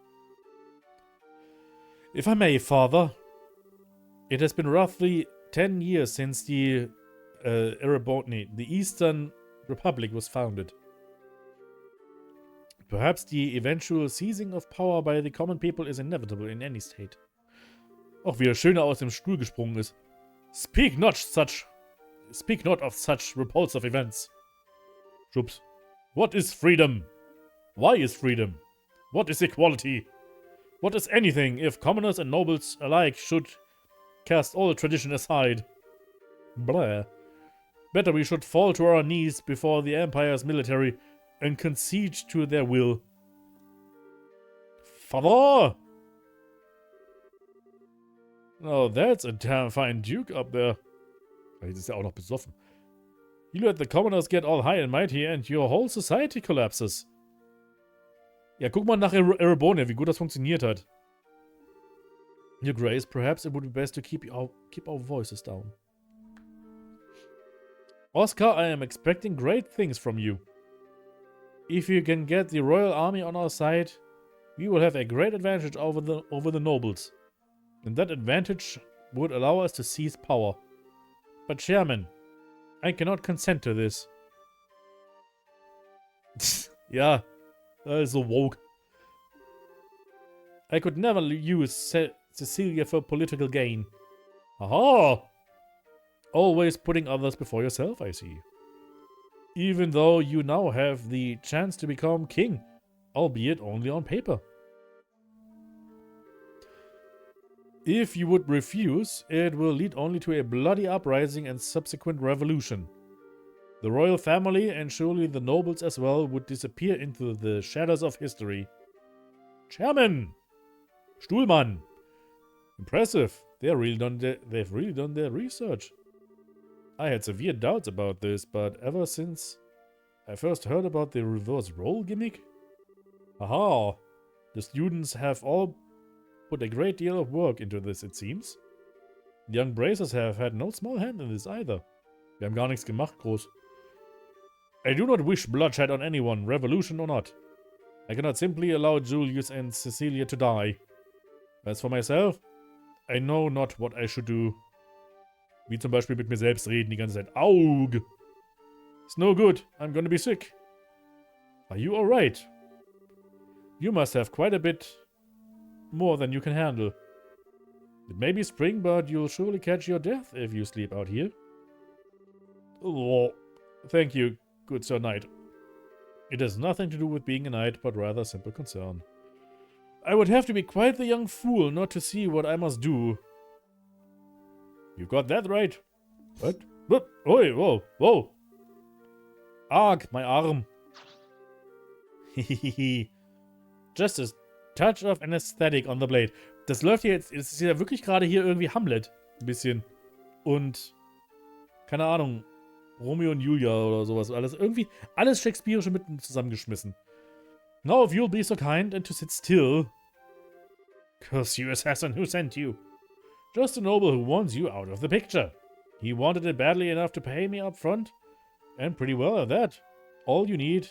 If I may, Father, it has been roughly 10 years since the Eastern Republic was founded. Perhaps the eventual seizing of power by the common people is inevitable in any state. Auch wie der Schöne aus dem Stuhl gesprungen ist. Speak not of such repulsive events. Schubs. What is freedom? Why is freedom? What is equality? What is anything if commoners and nobles alike should cast all tradition aside? Blah. Better we should fall to our knees before the Empire's military and concede to their will. Father! Oh, that's a damn fine duke up there. Jetzt ist er auch noch besoffen. You let the commoners get all high and mighty and your whole society collapses. Ja, guck mal nach Erebonia, wie gut das funktioniert hat. Your Grace, perhaps it would be best to keep our voices down. Oscar, I am expecting great things from you. If you can get the royal army on our side, we will have a great advantage over the nobles. And that advantage would allow us to seize power. But Chairman, I cannot consent to this. Ja, so woke. I could never use Cecilia for political gain. Aha! Always putting others before yourself, I see. Even though you now have the chance to become king, albeit only on paper. If you would refuse, it will lead only to a bloody uprising and subsequent revolution. The royal family, and surely the nobles as well, would disappear into the shadows of history. Chairman! Stuhlmann! Impressive. They've really done their research. I had severe doubts about this, but ever since I first heard about the reverse role gimmick... Aha! The students have all put a great deal of work into this, it seems. The young bracers have had no small hand in this either. Wir haben gar nichts gemacht, groß. I do not wish bloodshed on anyone, revolution or not. I cannot simply allow Julius and Cecilia to die. As for myself, I know not what I should do. Wie zum Beispiel mit mir selbst reden die ganze Zeit. Aug! It's no good, I'm gonna be sick. Are you alright? You must have quite a bit more than you can handle. It may be spring, but you'll surely catch your death if you sleep out here. Oh, thank you, good Sir Knight. It has nothing to do with being a knight, but rather a simple concern. I would have to be quite the young fool not to see what I must do. You've got that right. What? What? Oi, whoa, whoa. Arg, my arm. Just a touch of anesthetic on the blade. Das läuft hier jetzt, es ist ja wirklich gerade hier irgendwie Hamlet. Ein bisschen. Und, keine Ahnung, Romeo und Julia oder sowas. Alles irgendwie, alles Shakespeareische mitten zusammengeschmissen. Now if you'll be so kind and to sit still. Curse you, assassin, who sent you? Just a noble who wants you out of the picture. He wanted it badly enough to pay me up front. And pretty well at that. All you need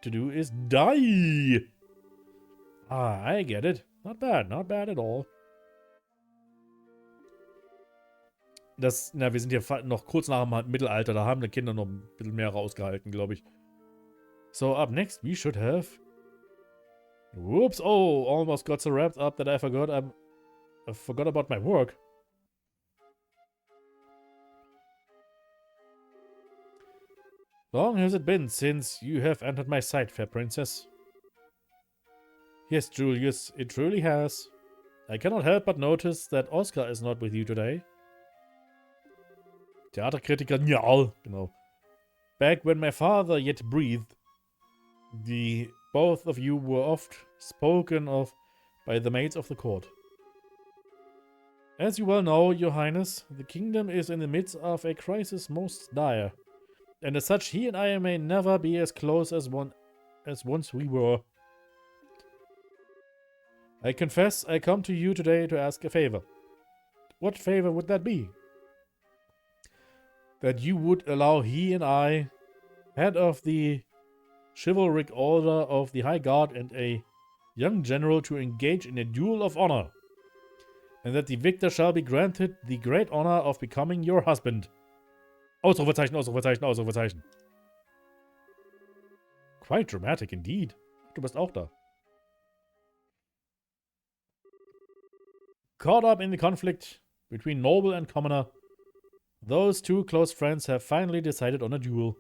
to do is die. Ah, I get it. Not bad at all. Wir sind hier noch kurz nach dem Mittelalter, da haben die Kinder noch ein bisschen mehr rausgehalten, glaube ich. So, up next, we should have... Whoops, oh, almost got so wrapped up that I forgot about my work. Long has it been since you have entered my sight, fair princess? Yes, Julius, it truly has. I cannot help but notice that Oscar is not with you today. Theaterkritiker, ja, genau. Back when my father yet breathed, both of you were oft spoken of by the maids of the court. As you well know, your highness, the kingdom is in the midst of a crisis most dire, and as such he and I may never be as close as once we were. I confess I come to you today to ask a favor. What favor would that be? That you would allow he and I, head of the chivalric order of the High Guard and a young general, to engage in a duel of honor, and that the victor shall be granted the great honor of becoming your husband. Ausrufezeichen, Ausrufezeichen, Ausrufezeichen. Quite dramatic indeed. Du bist auch da. Caught up in the conflict between noble and commoner, those two close friends have finally decided on a duel.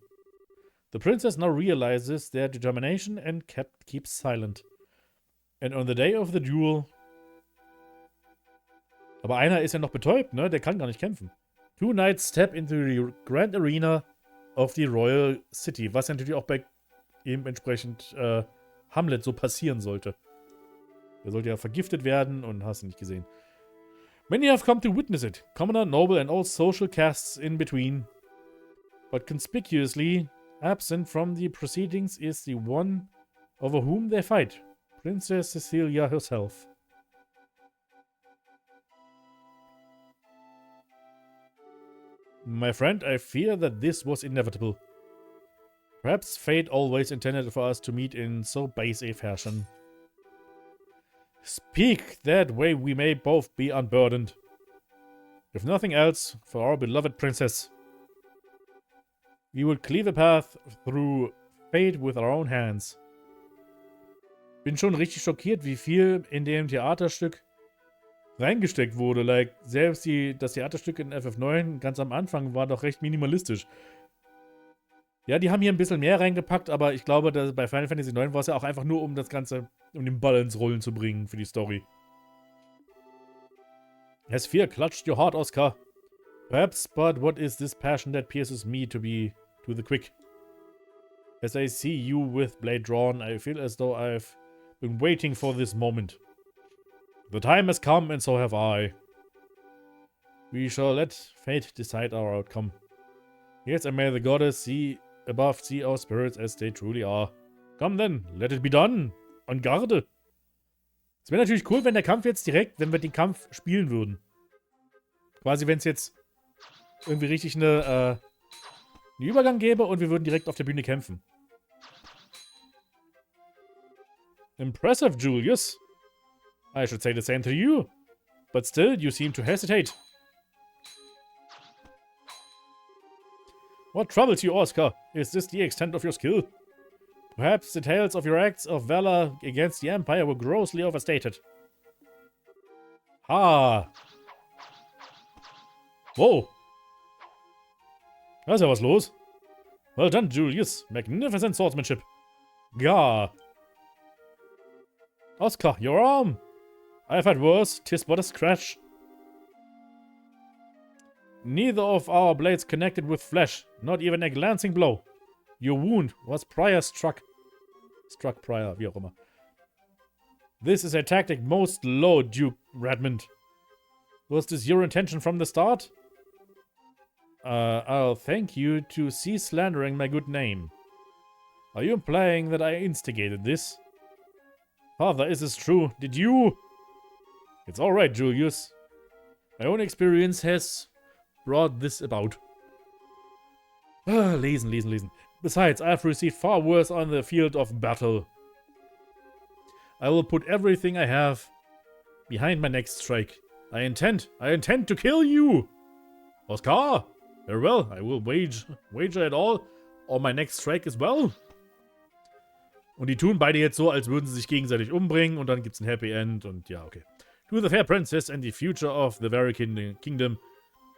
The princess now realizes their determination and keeps silent. And on the day of the duel... Aber einer ist ja noch betäubt, ne? Der kann gar nicht kämpfen. 2 knights step into the grand arena of the royal city. Was natürlich auch bei eben entsprechend Hamlet so passieren sollte. Der sollte ja vergiftet werden und hast du nicht gesehen. Many have come to witness it. Commoner, noble and all social castes in between. But conspicuously absent from the proceedings is the one over whom they fight. Princess Cecilia herself. My friend, I fear that this was inevitable. Perhaps fate always intended for us to meet in so base a fashion. Speak, that way we may both be unburdened. If nothing else, for our beloved princess. We will cleave a path through fate with our own hands. Bin schon richtig schockiert, wie viel in dem Theaterstück reingesteckt wurde. Like, selbst das Theaterstück in FF9 ganz am Anfang war doch recht minimalistisch. Ja, die haben hier ein bisschen mehr reingepackt, aber ich glaube, dass bei Final Fantasy IX war es ja auch einfach nur, um das Ganze, um den Ball ins Rollen zu bringen für die Story. As fear clutched your heart, Oscar. Perhaps, but what is this passion that pierces me to the quick? As I see you with blade drawn, I feel as though I've been waiting for this moment. The time has come, and so have I. We shall let fate decide our outcome. Yes, and may the goddess see our spirits as they truly are. Come then, let it be done. En garde. Es wäre natürlich cool, wenn der Kampf jetzt direkt, wenn wir den Kampf spielen würden. Quasi, wenn es jetzt irgendwie richtig einen Übergang gäbe und wir würden direkt auf der Bühne kämpfen. Impressive, Julius. I should say the same to you. But still, you seem to hesitate. What troubles you, Oscar? Is this the extent of your skill? Perhaps the tales of your acts of valor against the Empire were grossly overstated. Ha! Whoa! Da ist ja was los. Well done, Julius. Magnificent swordsmanship. Gah! Oscar, your arm! I've had worse, 'tis but a scratch. Neither of our blades connected with flesh, not even a glancing blow. Your wound was struck prior, wie auch immer. This is a tactic most low, Duke Redmond. Was this your intention from the start? I'll thank you to cease slandering my good name. Are you implying that I instigated this? Father, is this true? Did you? It's alright, Julius. My own experience has brought this about. Lesen. Besides, I have received far worse on the field of battle. I will put everything I have behind my next strike. I intend to kill you! Oscar! Very well, I will wager it all on my next strike as well. Und die tun beide jetzt so, als würden sie sich gegenseitig umbringen und dann gibt's ein Happy End und ja, okay. To the fair princess and the future of the very kingdom,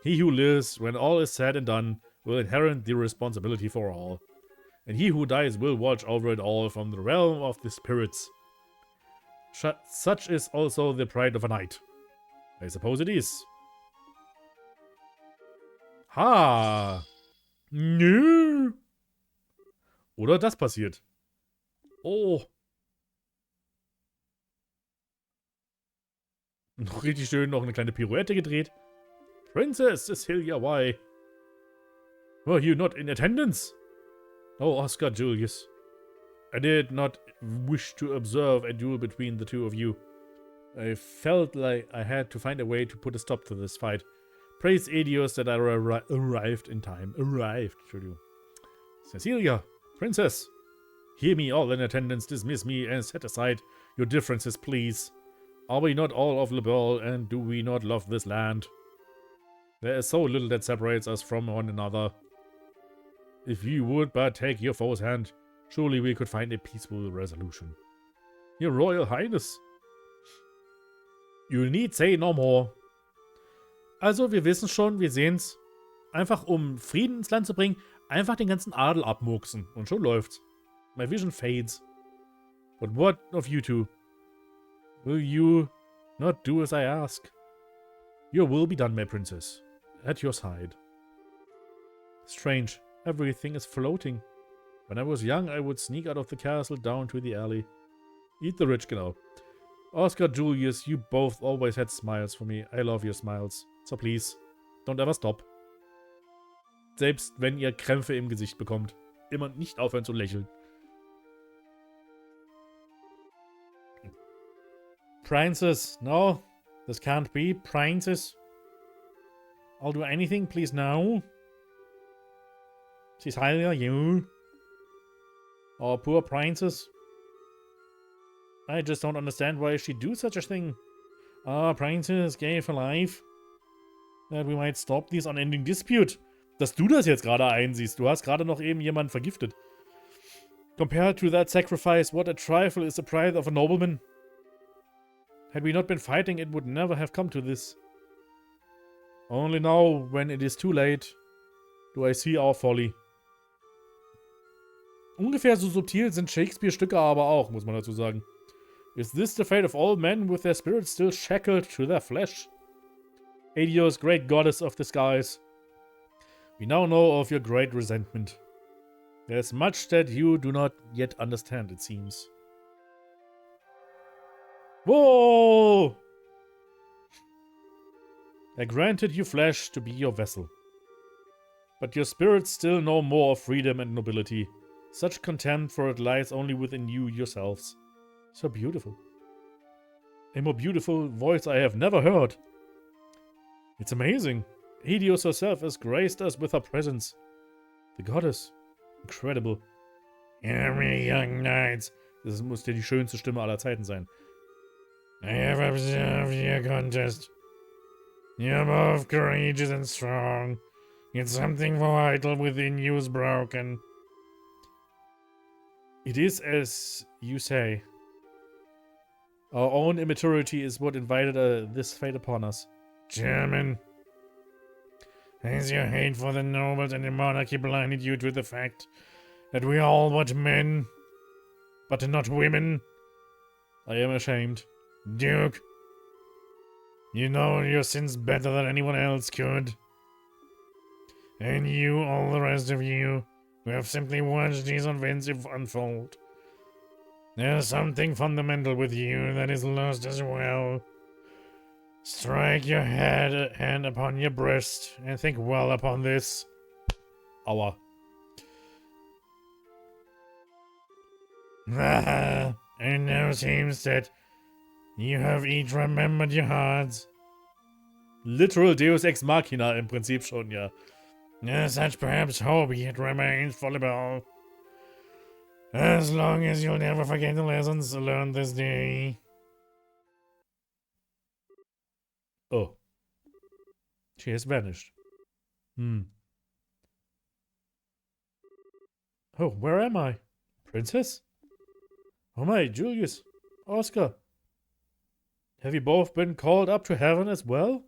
he who lives, when all is said and done, will inherit the responsibility for all. And he who dies will watch over it all from the realm of the spirits. Such is also the pride of a knight. I suppose it is. Ha! Nö! Oder das passiert. Oh. Noch richtig schön, noch eine kleine Pirouette gedreht. Princess Cecilia, why? Were you not in attendance? Oh, Oscar Julius. I did not wish to observe a duel between the two of you. I felt like I had to find a way to put a stop to this fight. Praise Edios that I arrived in time. Entschuldigung. Cecilia, Princess. Hear me, all in attendance, dismiss me, and set aside your differences, please. Are we not all of Liberal, and do we not love this land? There is so little that separates us from one another. If you would but take your foe's hand, surely we could find a peaceful resolution. Your Royal Highness. You need say no more. Also, wir wissen schon, wir sehen's. Einfach um Frieden ins Land zu bringen, Einfach den ganzen Adel abmurksen und schon läuft's. My vision fades. But what of you two? Will you not do as I ask? Your will be done, my princess. At your side. Strange. Everything is floating. When I was young, I would sneak out of the castle down to the alley. Eat the rich, genau. Oscar, Julius, you both always had smiles for me. I love your smiles. So please, don't ever stop. Selbst wenn ihr Krämpfe im Gesicht bekommt. Immer nicht aufhören zu lächeln. Princess, no. This can't be. Princess. I'll do anything, please, no. She's highly on you. Oh, poor princess. I just don't understand why she'd do such a thing. Ah, princess, gay for life. That we might stop this unending dispute. Dass du das jetzt gerade einsiehst. Du hast gerade noch eben jemanden vergiftet. Compared to that sacrifice, what a trifle is the pride of a nobleman. Had we not been fighting, it would never have come to this. Only now, when it is too late, do I see our folly. Ungefähr so subtil sind Shakespeare-Stücke aber auch, muss man dazu sagen. Is this the fate of all men with their spirits still shackled to their flesh? Adios, great goddess of the skies. We now know of your great resentment. There is much that you do not yet understand, it seems. Whoa! I granted you flesh to be your vessel. But your spirits still know more of freedom and nobility. Such contempt for it lies only within you yourselves. So beautiful. A more beautiful voice I have never heard. It's amazing. Helios herself has graced us with her presence. The goddess. Incredible. Every young knights. Das muss ja die schönste Stimme aller Zeiten sein. I have observed your contest. You're both courageous and strong. Yet something vital within you is broken. It is as you say. Our own immaturity is what invited this fate upon us. German. Has your hate for the nobles and the monarchy blinded you to the fact that we are all but men, but not women? I am ashamed. Duke, you know your sins better than anyone else could. And you, all the rest of you, who have simply watched these events unfold. There's something fundamental with you that is lost as well. Strike your hand upon your breast and think well upon this. Aua. And now seems that you have each remembered your hearts. Literal Deus Ex Machina im Prinzip schon, ja. Such perhaps hope yet remains fallible. As long as you'll never forget the lessons learned this day. Oh. She has vanished. Oh, where am I? Princess? Oh my, Julius. Oscar. Have you both been called up to heaven as well?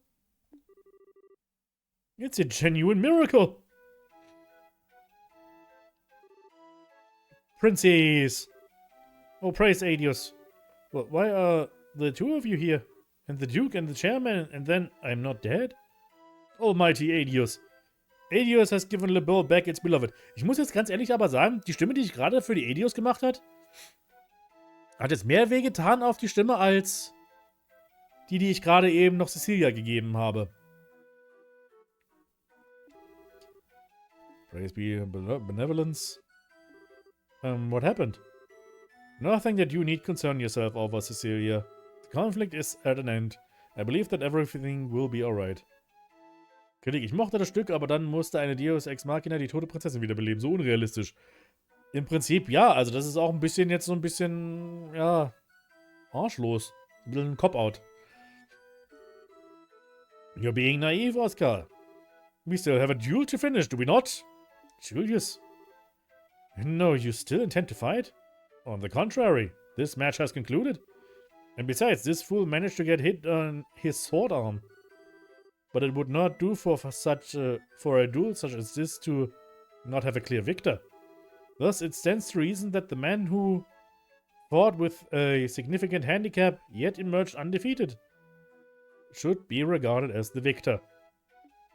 It's a genuine miracle. Princess. Oh, praise Adios. Well, why are the two of you here? And the Duke and the Chairman, and then I'm not dead? Almighty Adios. Adios has given Le Beau back its beloved. Ich muss jetzt ganz ehrlich aber sagen, die Stimme, die ich gerade für die Adios gemacht hat jetzt mehr wehgetan auf die Stimme als die ich gerade eben noch Cecilia gegeben habe. Praise be benevolence. What happened? Nothing that you need concern yourself over, Cecilia. The conflict is at an end. I believe that everything will be alright. Kritik, ich mochte das Stück, aber dann musste eine Deus Ex Machina die tote Prinzessin wiederbeleben. So unrealistisch. Im Prinzip, ja, also das ist auch ein bisschen jetzt so ein bisschen, ja, arschlos. Ein bisschen ein Cop-Out. You're being naive, Oscar. We still have a duel to finish, do we not? Julius. No, you still intend to fight? On the contrary, this match has concluded. And besides, this fool managed to get hit on his sword arm. But it would not do for a duel such as this to not have a clear victor. Thus, it stands to reason that the man who fought with a significant handicap yet emerged undefeated should be regarded as the victor.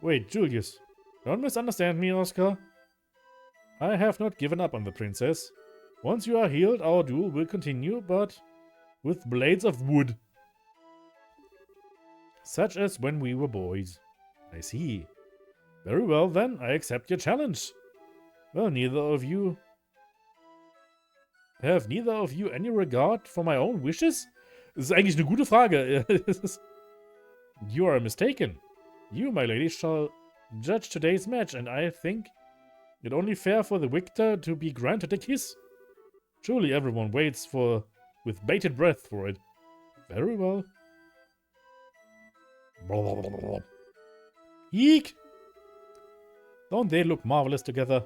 Wait, Julius, don't misunderstand me, Oscar. I have not given up on the princess. Once you are healed, our duel will continue, but with blades of wood. Such as when we were boys. I see. Very well then, I accept your challenge. Well, have neither of you any regard for my own wishes? Das ist eigentlich eine gute Frage. You are mistaken. You, my lady, shall judge today's match, and I think it only fair for the victor to be granted a kiss. Surely everyone waits with bated breath for it. Very well. Eek! Don't they look marvelous together?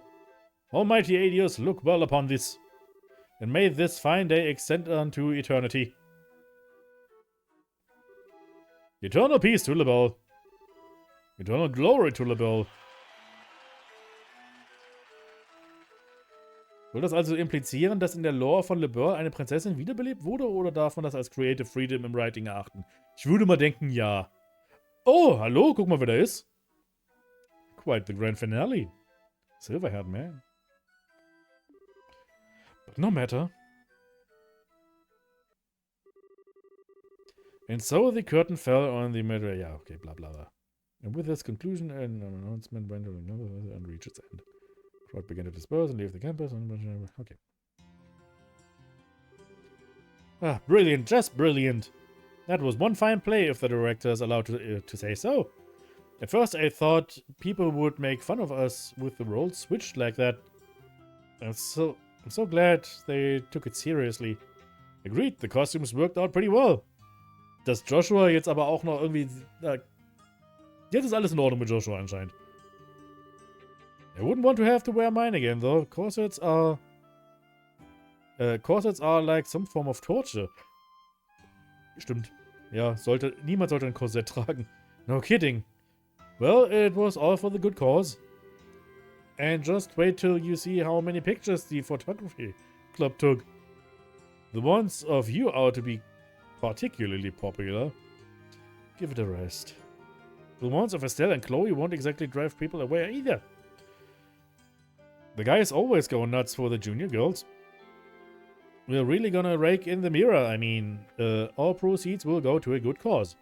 Almighty Adios, look well upon this, and may this fine day extend unto eternity. Eternal peace to LeBel. Eternal glory to LeBel. Soll das also implizieren, dass in der Lore von LeBel eine Prinzessin wiederbelebt wurde, oder darf man das als Creative Freedom im Writing erachten? Ich würde mal denken, ja. Oh, hallo, guck mal, wer da ist. Quite the grand finale. Silver-haired man. But no matter. And so the curtain fell on the matter. Ja, okay, bla bla bla. And with this conclusion, an announcement went and reached its end. Crowd began to disperse and leave the campus. Okay. Ah, brilliant, just brilliant. That was one fine play, if the director is allowed to say so. At first I thought people would make fun of us with the roles switched like that. I'm so glad they took it seriously. Agreed, the costumes worked out pretty well. Dass Joshua jetzt aber auch noch irgendwie... Jetzt ist alles in Ordnung mit Joshua anscheinend. I wouldn't want to have to wear mine again, though. Corsets are like some form of torture. Stimmt. Ja, niemand sollte ein Korsett tragen. No kidding. Well, it was all for the good cause. And just wait till you see how many pictures the photography club took. The ones of you are to be particularly popular. Give it a rest. The ones of Estelle and Chloe won't exactly drive people away either. The guys always go nuts for the junior girls. We're really gonna rake in the mirror. I mean, all proceeds will go to a good cause.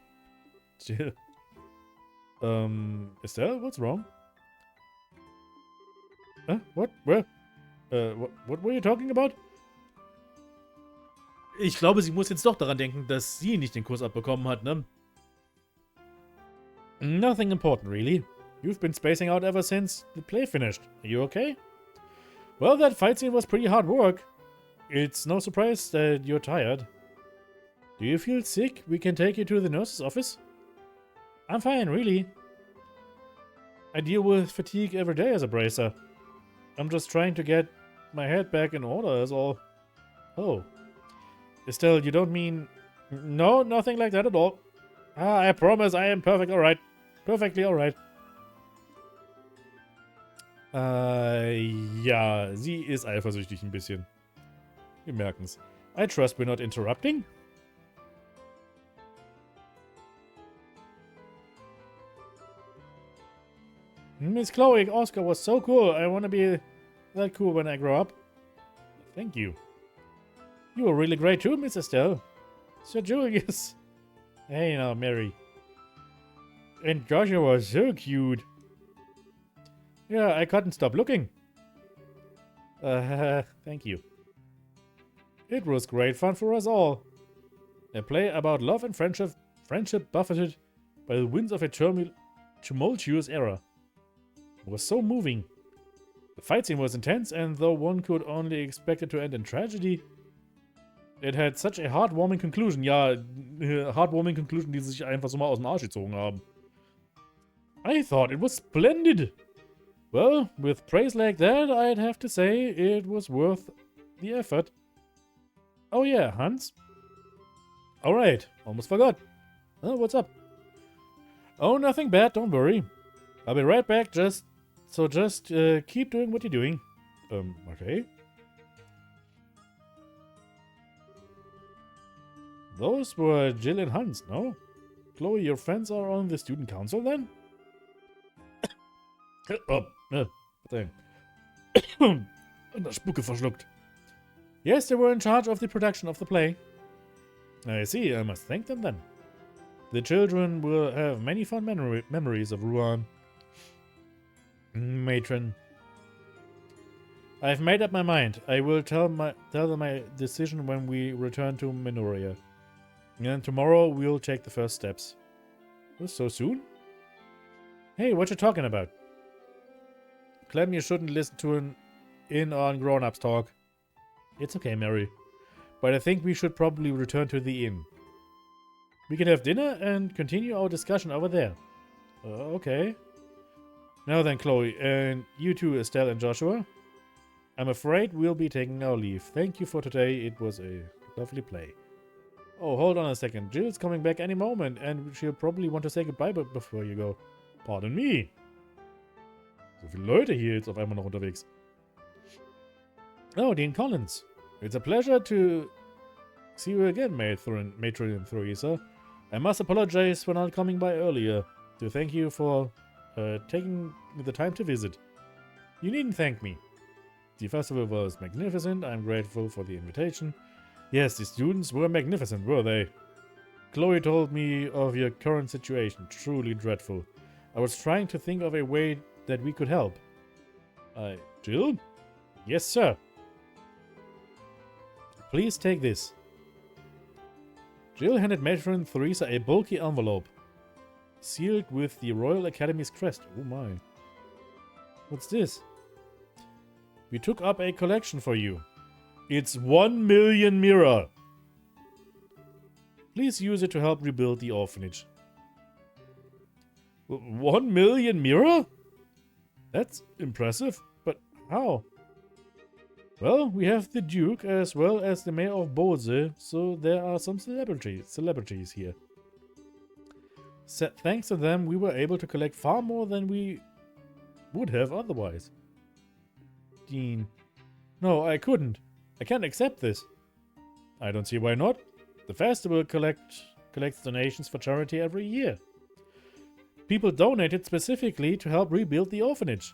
Estelle, what's wrong? What? Where? What were you talking about? Ich glaube, sie muss jetzt doch daran denken, dass sie nicht den Kuss abbekommen hat, ne? Nothing important, really. You've been spacing out ever since the play finished. Are you okay? Well, that fight scene was pretty hard work. It's no surprise that you're tired. Do you feel sick? We can take you to the nurse's office. I'm fine, really. I deal with fatigue every day as a bracer. I'm just trying to get my head back in order is all. Oh. Estelle, you don't mean... No, nothing like that at all. I promise I am perfectly alright. Perfectly alright. Ja, sie ist eifersüchtig ein bisschen. Wir merken's. I trust we're not interrupting. Miss Chloe, Oscar was so cool. I want to be that cool when I grow up. Thank you. You were really great too, Miss Estelle. Sir Julius. Hey now, Mary. And Joshua was so cute. Yeah, I couldn't stop looking. Thank you. It was great fun for us all. A play about love and friendship buffeted by the winds of a tumultuous era. It was so moving. The fight scene was intense, and though one could only expect it to end in tragedy, it had such a heartwarming conclusion. Ja, heartwarming conclusion, die sich einfach so mal aus dem Arsch gezogen haben. I thought it was splendid. Well, with praise like that, I'd have to say it was worth the effort. Oh yeah, Hans? Alright, almost forgot. Oh, what's up? Oh, nothing bad, don't worry. I'll be right back, just So just keep doing what you're doing. Okay. Those were Jill and Hans, no? Chloe, your friends are on the student council then? Oh, dang. An der Spucke verschluckt. Yes, they were in charge of the production of the play. I see, I must thank them then. The children will have many fond memories of Ruan. Matron. I've made up my mind. I will tell them my decision when we return to Minoria. And tomorrow we'll take the first steps. So soon? Hey, what you talking about? Clem, you shouldn't listen to an on grown-ups talk. It's okay, Mary. But I think we should probably return to the inn. We can have dinner and continue our discussion over there. Okay. Now then, Chloe, and you too, Estelle and Joshua. I'm afraid we'll be taking our leave. Thank you for today. It was a lovely play. Oh, hold on a second. Jill's coming back any moment, and she'll probably want to say goodbye before you go. Pardon me. So viele Leute hier jetzt auf einmal noch unterwegs. Oh, Dean Collins. It's a pleasure to see you again, Matron and Theresa. I must apologize for not coming by earlier. To thank you for taking the time to visit. You needn't thank me. The festival was magnificent. I'm grateful for the invitation. Yes, the students were magnificent, were they? Chloe told me of your current situation. Truly dreadful. I was trying to think of a way that we could help. Jill? Yes, sir. Please take this. Jill handed Matron Theresa a bulky envelope, sealed with the Royal Academy's crest. Oh my. What's this? We took up a collection for you. It's 1 million mirror. Please use it to help rebuild the orphanage. 1 million mirror? That's impressive, but how? Well, we have the Duke as well as the Mayor of Bose, so there are some celebrities here. Thanks to them, we were able to collect far more than we would have otherwise. Dean. No, I couldn't. I can't accept this. I don't see why not. The festival collects donations for charity every year. People donated specifically to help rebuild the orphanage.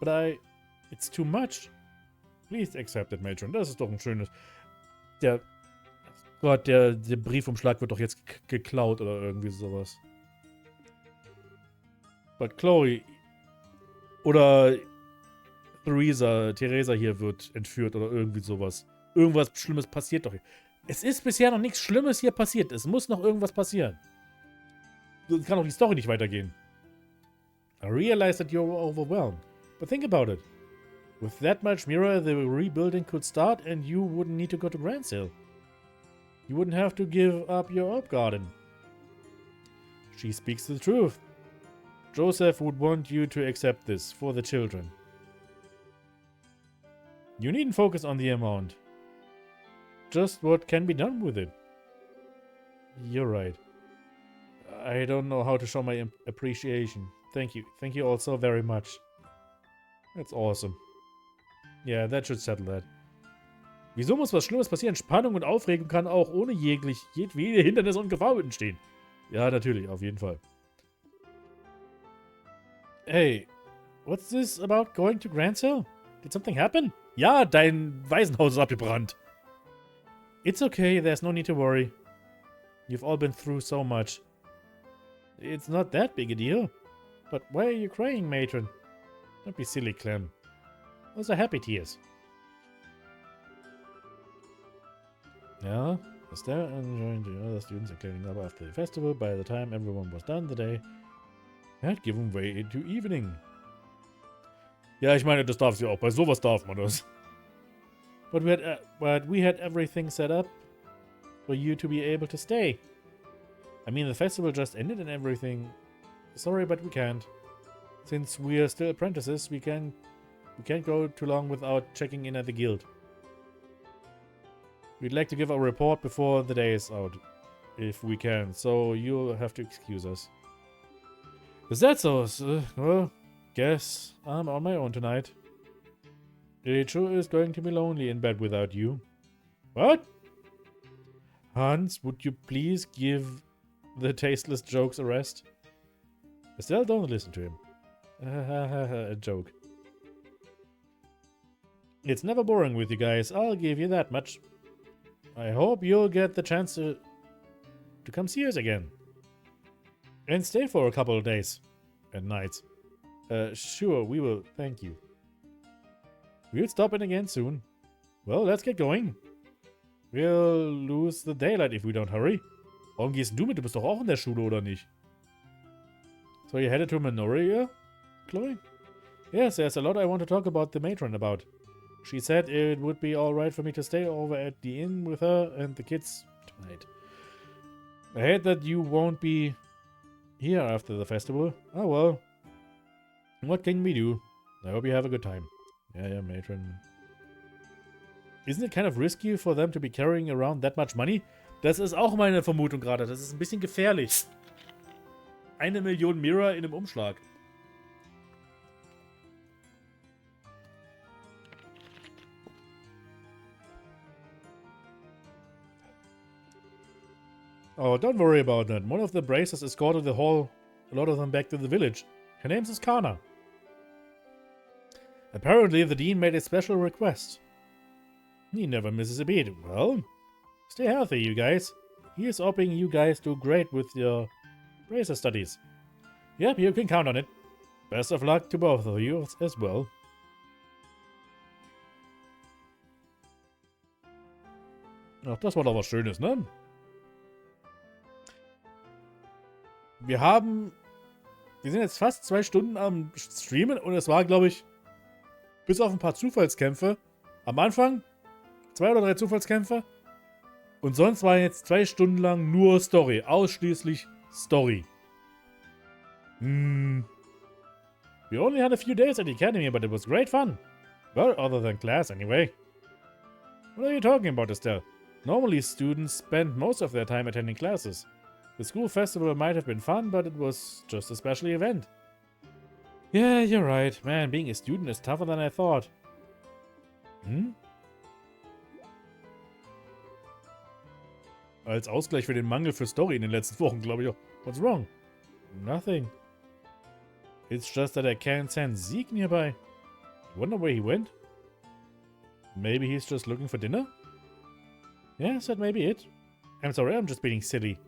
But it's too much. Please accept it, Matron. Das ist doch ein schönes... Der Briefumschlag wird doch jetzt geklaut oder irgendwie sowas. But Chloe oder Theresa hier wird entführt oder irgendwie sowas. Irgendwas Schlimmes passiert doch hier. Es ist bisher noch nichts Schlimmes hier passiert. Es muss noch irgendwas passieren. Sonst kann doch die Story nicht weitergehen. I realize that you're overwhelmed. But think about it. With that much mirror, the rebuilding could start and you wouldn't need to go to Grandsale. You wouldn't have to give up your herb garden. She speaks the truth. Joseph would want you to accept this for the children. You needn't focus on the amount. Just what can be done with it. You're right. I don't know how to show my appreciation. Thank you. Thank you all so very much. That's awesome. Yeah, that should settle that. Wieso muss was Schlimmes passieren? Spannung und Aufregung kann auch ohne jedwede Hindernis und Gefahr entstehen. Ja, natürlich, auf jeden Fall. Hey, what's this about going to Grandsale? Did something happen? Ja, dein Waisenhaus ist abgebrannt. It's okay, there's no need to worry. You've all been through so much. It's not that big a deal. But why are you crying, Matron? Don't be silly, Clem. Those are happy tears. Yeah, Estelle and the other students are cleaning up after the festival. By the time everyone was done, the day had given way into evening. Ja, ich meine, das darf sie auch. Bei sowas darf man das. But we had everything set up for you to be able to stay. I mean, the festival just ended and everything. Sorry, but we can't. Since we are still apprentices, we can't go too long without checking in at the guild. We'd like to give our report before the day is out, if we can, so you'll have to excuse us. Is that so? Well, guess I'm on my own tonight. It sure is going to be lonely in bed without you. What? Hans, would you please give the tasteless jokes a rest? Estelle, don't listen to him. A joke. It's never boring with you guys, I'll give you that much. I hope you'll get the chance to come see us again. And stay for a couple of days. And nights. Sure, we will. Thank you. We'll stop in again soon. Well, let's get going. We'll lose the daylight if we don't hurry. Warum gehst du mit? Du bist doch auch in der Schule, oder nicht? So you headed to Menoria, Chloe? Yes, there's a lot I want to talk about the matron about. She said it would be alright for me to stay over at the inn with her and the kids tonight. I hate that you won't be here after the festival. Oh well. What can we do? I hope you have a good time. Yeah, matron. Isn't it kind of risky for them to be carrying around that much money? Das ist auch meine Vermutung gerade. Das ist ein bisschen gefährlich. 1 Million Mirror in einem Umschlag. Oh, don't worry about that. One of the bracers escorted the whole, a lot of them back to the village. Her name's Iskana. Apparently, the dean made a special request. He never misses a beat. Well, stay healthy, you guys. He is hoping you guys do great with your bracer studies. Yep, you can count on it. Best of luck to both of you as well. Ach, das war doch was Schönes, ne? Wir sind jetzt fast 2 Stunden am Streamen und es war, glaube ich, bis auf ein paar Zufallskämpfe am Anfang 2 oder 3 Zufallskämpfe und sonst war jetzt 2 Stunden lang nur Story, ausschließlich Story. We only had a few days at the academy, but it was great fun. Well, other than class anyway. What are you talking about, Estelle? Normally students spend most of their time attending classes. The school festival might have been fun, but it was just a special event. Yeah, you're right. Man, being a student is tougher than I thought. Als Ausgleich für den Mangel für Story in den letzten Wochen, glaube ich auch. What's wrong? Nothing. It's just that I can't sense Zeke nearby. I wonder where he went. Maybe he's just looking for dinner? Yes, that may be it. I'm sorry, I'm just being silly.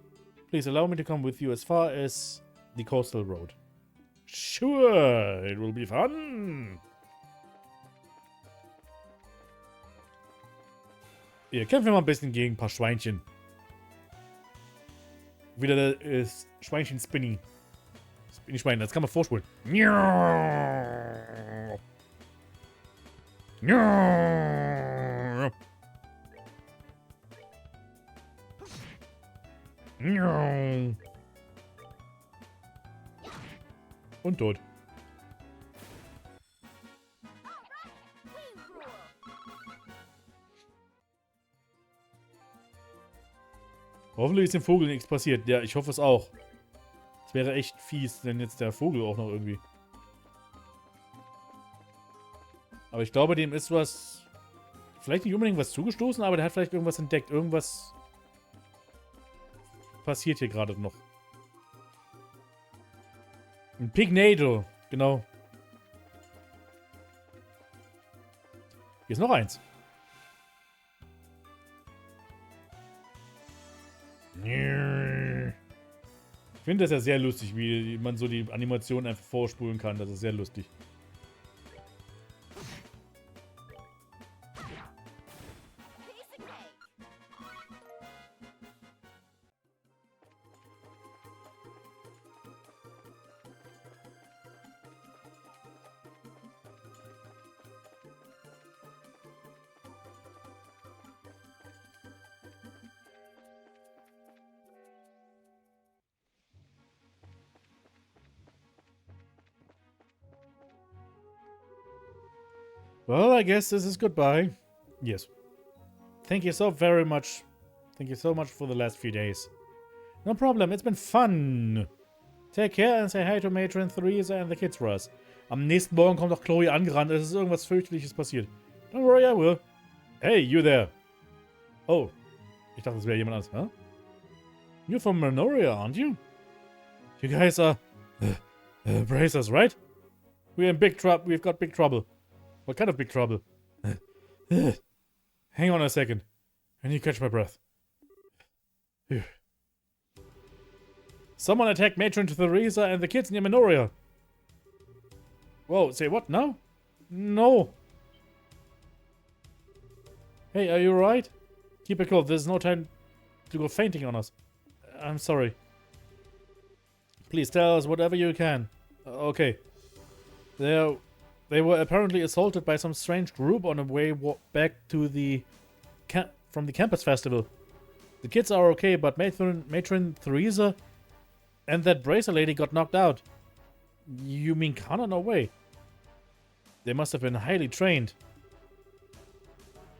Please allow me to come with you as far as the coastal road. Sure, it will be fun. Hier, kämpfen wir mal ein bisschen gegen ein paar Schweinchen. Wieder das Schweinchen Spinny. Spinny-Schwein, das kann man vorspulen. Und tot. Hoffentlich ist dem Vogel nichts passiert. Ja, ich hoffe es auch. Es wäre echt fies, wenn jetzt der Vogel auch noch irgendwie... Aber ich glaube, dem ist was... Vielleicht nicht unbedingt was zugestoßen, aber der hat vielleicht irgendwas entdeckt. Irgendwas... passiert hier gerade noch. Ein Pignado. Genau. Hier ist noch eins. Ich finde das ja sehr lustig, wie man so die Animation einfach vorspulen kann. Das ist sehr lustig. Well, I guess this is goodbye. Yes. Thank you so very much. Thank you so much for the last few days. No problem, it's been fun. Take care and say hi to Matron Theresa and the kids for us. Am nächsten Morgen kommt auch Chloe angerannt. Es ist irgendwas fürchterliches passiert. Don't worry, I will. Hey, you there. Oh. Ich dachte, das wäre jemand anderes, huh? You're from Menoria, aren't you? You guys are... bracers, right? We're in big trouble. We've got big trouble. What kind of big trouble? Hang on a second. I need to catch my breath. Someone attacked Matron Theresa and the kids near Menoria. Whoa, say what now? No. Hey, are you alright? Keep it cool. There's no time to go fainting on us. I'm sorry. Please tell us whatever you can. Okay. They were apparently assaulted by some strange group on the way back to the from the campus festival. The kids are okay, but Matron Theresa and that bracer lady got knocked out. You mean Kana? No way. They must have been highly trained.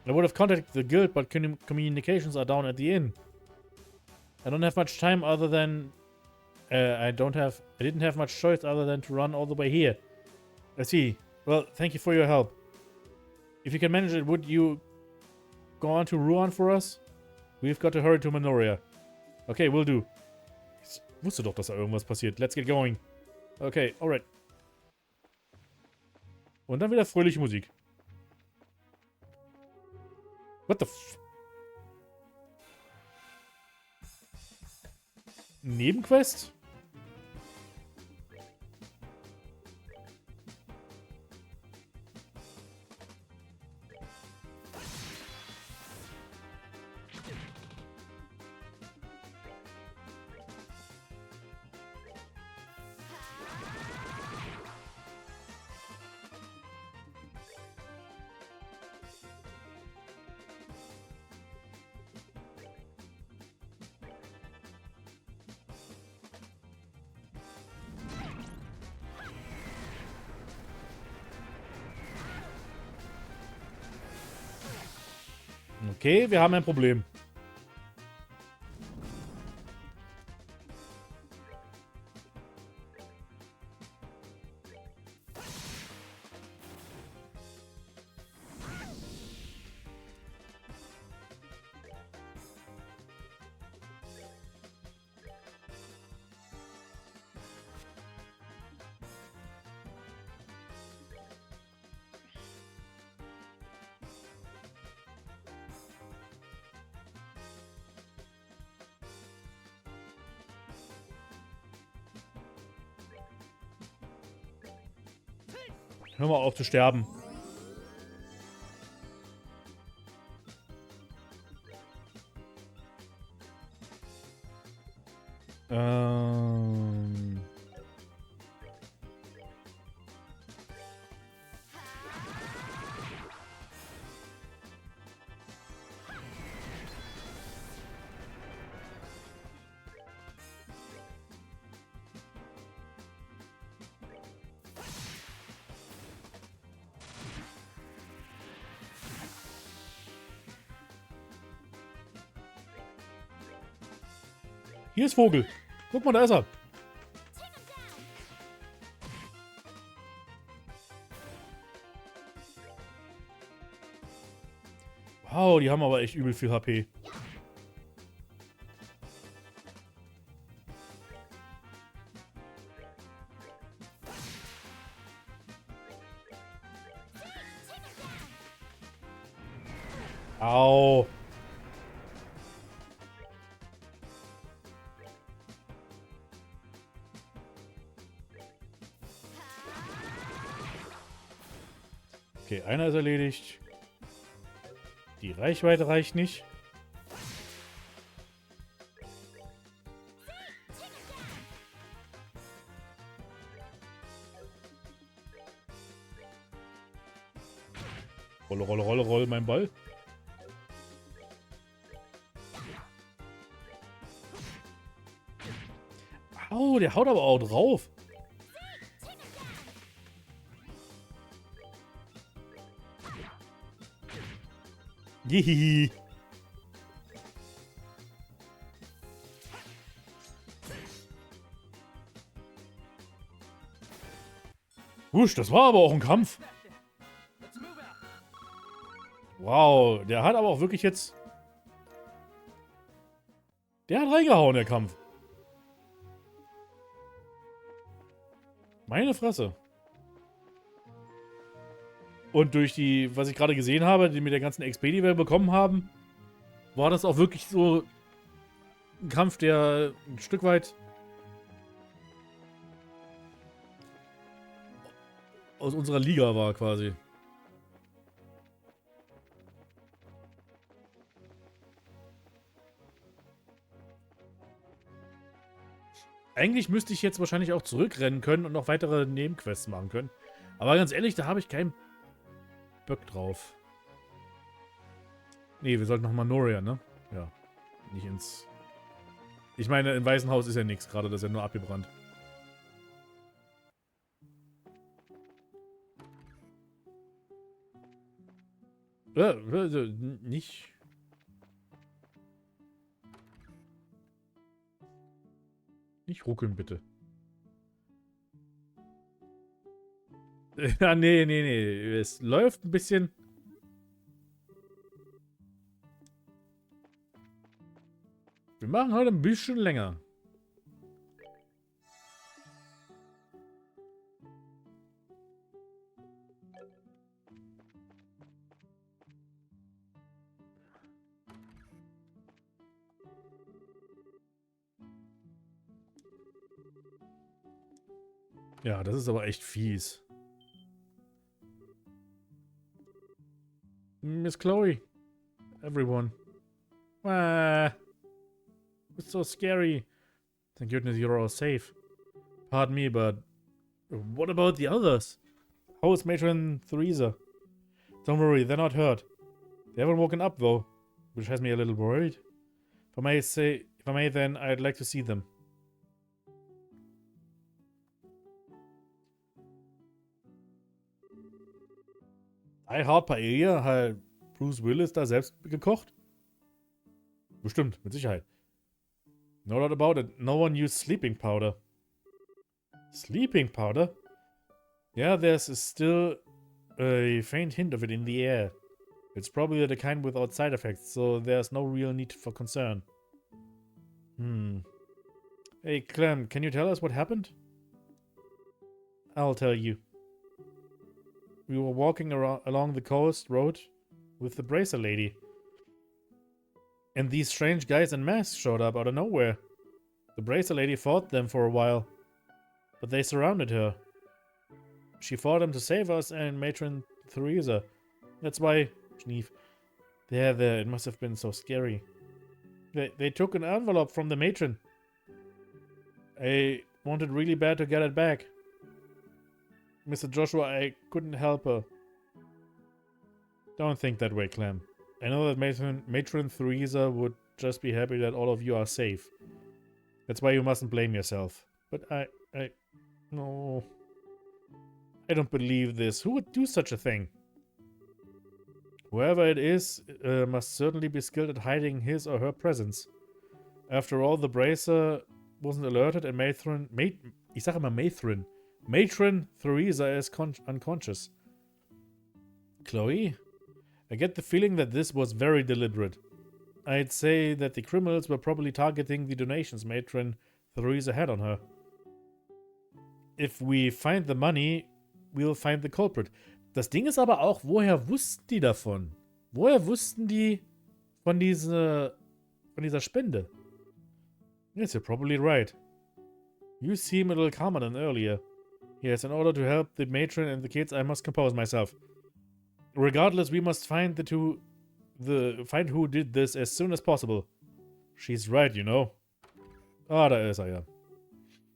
I would have contacted the guild, but communications are down at the inn. I don't have much time other than... I didn't have much choice other than to run all the way here. I see. Well, thank you for your help. If you can manage it, would you go on to Ruan for us? We've got to hurry to Menoria. Okay, will do. Ich wusste doch, dass da irgendwas passiert. Let's get going. Okay, alright. Und dann wieder fröhliche Musik. What the f... Nebenquest? Okay, wir haben ein Problem. Hör mal auf zu sterben. Hier ist Vogel. Guck mal, da ist er. Wow, die haben aber echt übel viel HP. Au. Okay, einer ist erledigt. Die Reichweite reicht nicht. Rolle, rolle, rolle, rolle, mein Ball. Au, der haut aber auch drauf. Hihihi. Wusch, das war aber auch ein Kampf. Wow, der hat aber auch wirklich jetzt... Der hat reingehauen, der Kampf. Meine Fresse. Und durch die, was ich gerade gesehen habe, die mit der ganzen XP, die wir bekommen haben, war das auch wirklich so ein Kampf, der ein Stück weit aus unserer Liga war, quasi. Eigentlich müsste ich jetzt wahrscheinlich auch zurückrennen können und noch weitere Nebenquests machen können. Aber ganz ehrlich, da habe ich keinen Bock drauf. Nee, wir sollten nochmal Noria, ne? Ja. Nicht ins... Ich meine, im Weißen Haus ist ja nichts gerade, das ist ja nur abgebrannt. Nicht... Nicht ruckeln, bitte. Ja, nee. Es läuft ein bisschen... Wir machen heute ein bisschen länger. Ja, das ist aber echt fies. Miss Chloe. Everyone. Ah, it's so scary. Thank goodness you're all safe. Pardon me, but what about the others? How is Matron Theresa? Don't worry, they're not hurt. They haven't woken up though, which has me a little worried. If I may then, I'd like to see them. I Heart Paella, hat Bruce Willis da selbst gekocht? Bestimmt, mit Sicherheit. No doubt about it. No one used sleeping powder. Sleeping powder? Yeah, there's still a faint hint of it in the air. It's probably the kind without side effects, so there's no real need for concern. Hey, Clem, can you tell us what happened? I'll tell you. We were walking along the coast road with the bracer lady. And these strange guys in masks showed up out of nowhere. The bracer lady fought them for a while, but they surrounded her. She fought them to save us and Matron Theresa. That's why... Schnief. There, it must have been so scary. They took an envelope from the matron. I wanted really bad to get it back. Mr. Joshua, I couldn't help her. Don't think that way, Clem. I know that Matron Theresa would just be happy that all of you are safe. That's why you mustn't blame yourself. But no. I don't believe this. Who would do such a thing? Whoever it is must certainly be skilled at hiding his or her presence. After all, the bracer wasn't alerted and Matron Theresa is unconscious. Chloe? I get the feeling that this was very deliberate. I'd say that the criminals were probably targeting the donations Matron Theresa had on her. If we find the money, we'll find the culprit. Das Ding ist aber auch, woher wussten die davon? Woher wussten die von dieser Spende? Yes, you're probably right. You seem a little calmer than earlier. Yes, in order to help the matron and the kids, I must compose myself. Regardless, we must find find who did this as soon as possible. She's right, you know. Ah, da ist er ja.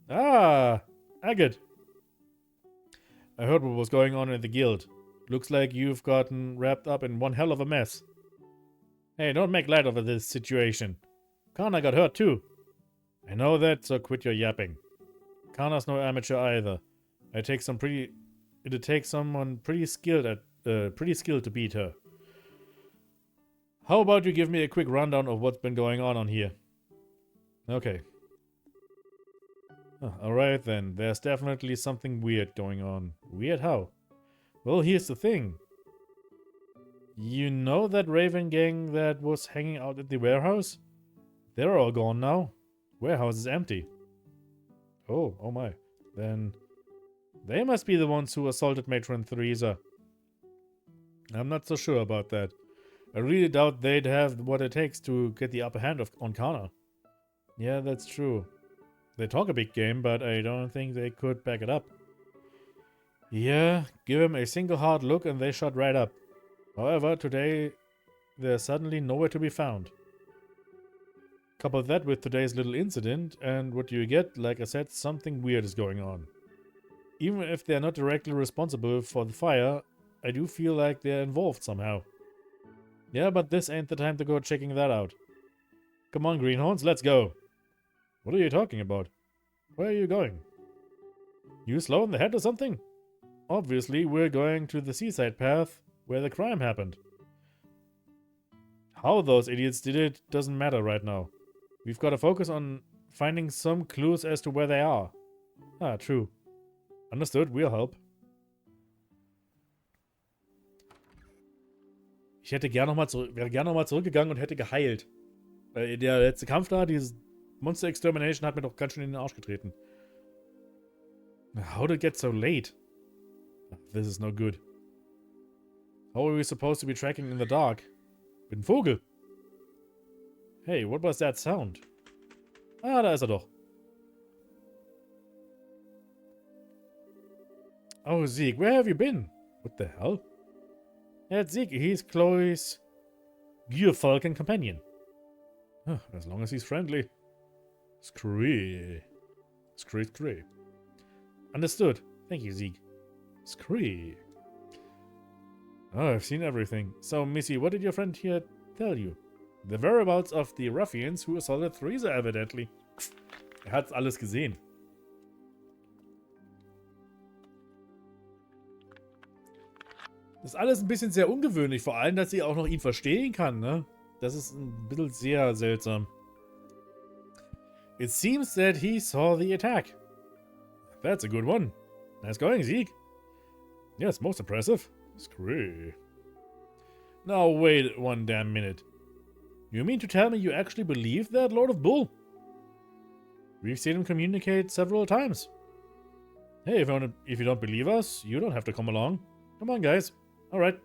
Ah, Agate. I heard what was going on in the guild. Looks like you've gotten wrapped up in one hell of a mess. Hey, don't make light of this situation. Kana got hurt too. I know that, so quit your yapping. Kana's no amateur either. It'd take someone pretty skilled to beat her. How about you give me a quick rundown of what's been going on here? Okay. Alright then, there's definitely something weird going on. Weird how? Well, here's the thing. You know that Raven gang that was hanging out at the warehouse? They're all gone now. Warehouse is empty. Oh my. Then they must be the ones who assaulted Matron Theresa. I'm not so sure about that. I really doubt they'd have what it takes to get the upper hand on Kana. Yeah, that's true. They talk a big game, but I don't think they could back it up. Yeah, give them a single hard look and they shut right up. However, today they're suddenly nowhere to be found. Couple that with today's little incident, and what do you get? Like I said, something weird is going on. Even if they're not directly responsible for the fire, I do feel like they're involved somehow. Yeah, but this ain't the time to go checking that out. Come on, greenhorns, let's go. What are you talking about? Where are you going? You slow in the head or something? Obviously, we're going to the seaside path where the crime happened. How those idiots did it doesn't matter right now. We've got to focus on finding some clues as to where they are. Ah, true. Understood, we'll help. Ich hätte wäre gern nochmal zurückgegangen und hätte geheilt. Weil der letzte Kampf da, dieses Monster Extermination, hat mir doch ganz schön in den Arsch getreten. How did it get so late? This is no good. How are we supposed to be tracking in the dark? Bin Vogel. Hey, what was that sound? Ah, da ist er doch. Oh, Zeke, where have you been? What the hell? That's Zeke. He's Chloe's Falcon companion. As long as he's friendly. Scree. Scree. Understood. Thank you, Zeke. Scree. Oh, I've seen everything. So, Missy, what did your friend here tell you? The whereabouts of the ruffians who assaulted Theresa, evidently. Hat's alles gesehen. Das ist alles ein bisschen sehr ungewöhnlich, vor allem, dass sie auch noch ihn verstehen kann, ne? Das ist ein bisschen sehr seltsam. It seems that he saw the attack. That's a good one. Nice going, Zeke. Yes, most impressive. Screw. Now wait one damn minute. You mean to tell me you actually believe that, Lord of Bull? We've seen him communicate several times. Hey, if you don't believe us, you don't have to come along. Come on, guys. Alright.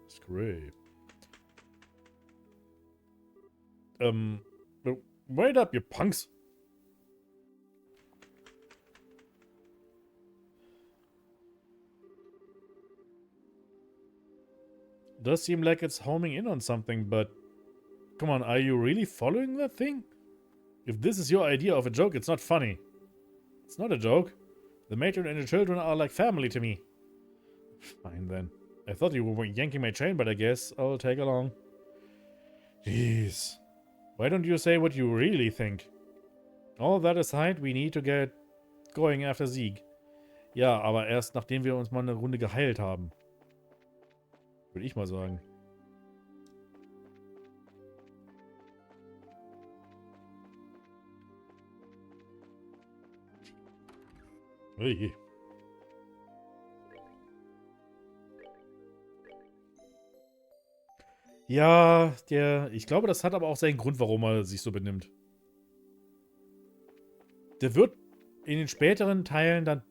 Screw. Wait up, you punks. Does seem like it's homing in on something, but come on, are you really following that thing? If this is your idea of a joke, it's not funny. It's not a joke. The matron and the children are like family to me. Fine then. I thought you were yanking my chain, but I guess I'll tag along. Jeez. Why don't you say what you really think? All that aside, we need to get going after Zeke. Ja, aber erst nachdem wir uns mal eine Runde geheilt haben. Würde ich mal sagen. Hey. Ja, ich glaube, das hat aber auch seinen Grund, warum er sich so benimmt. Der wird in den späteren Teilen dann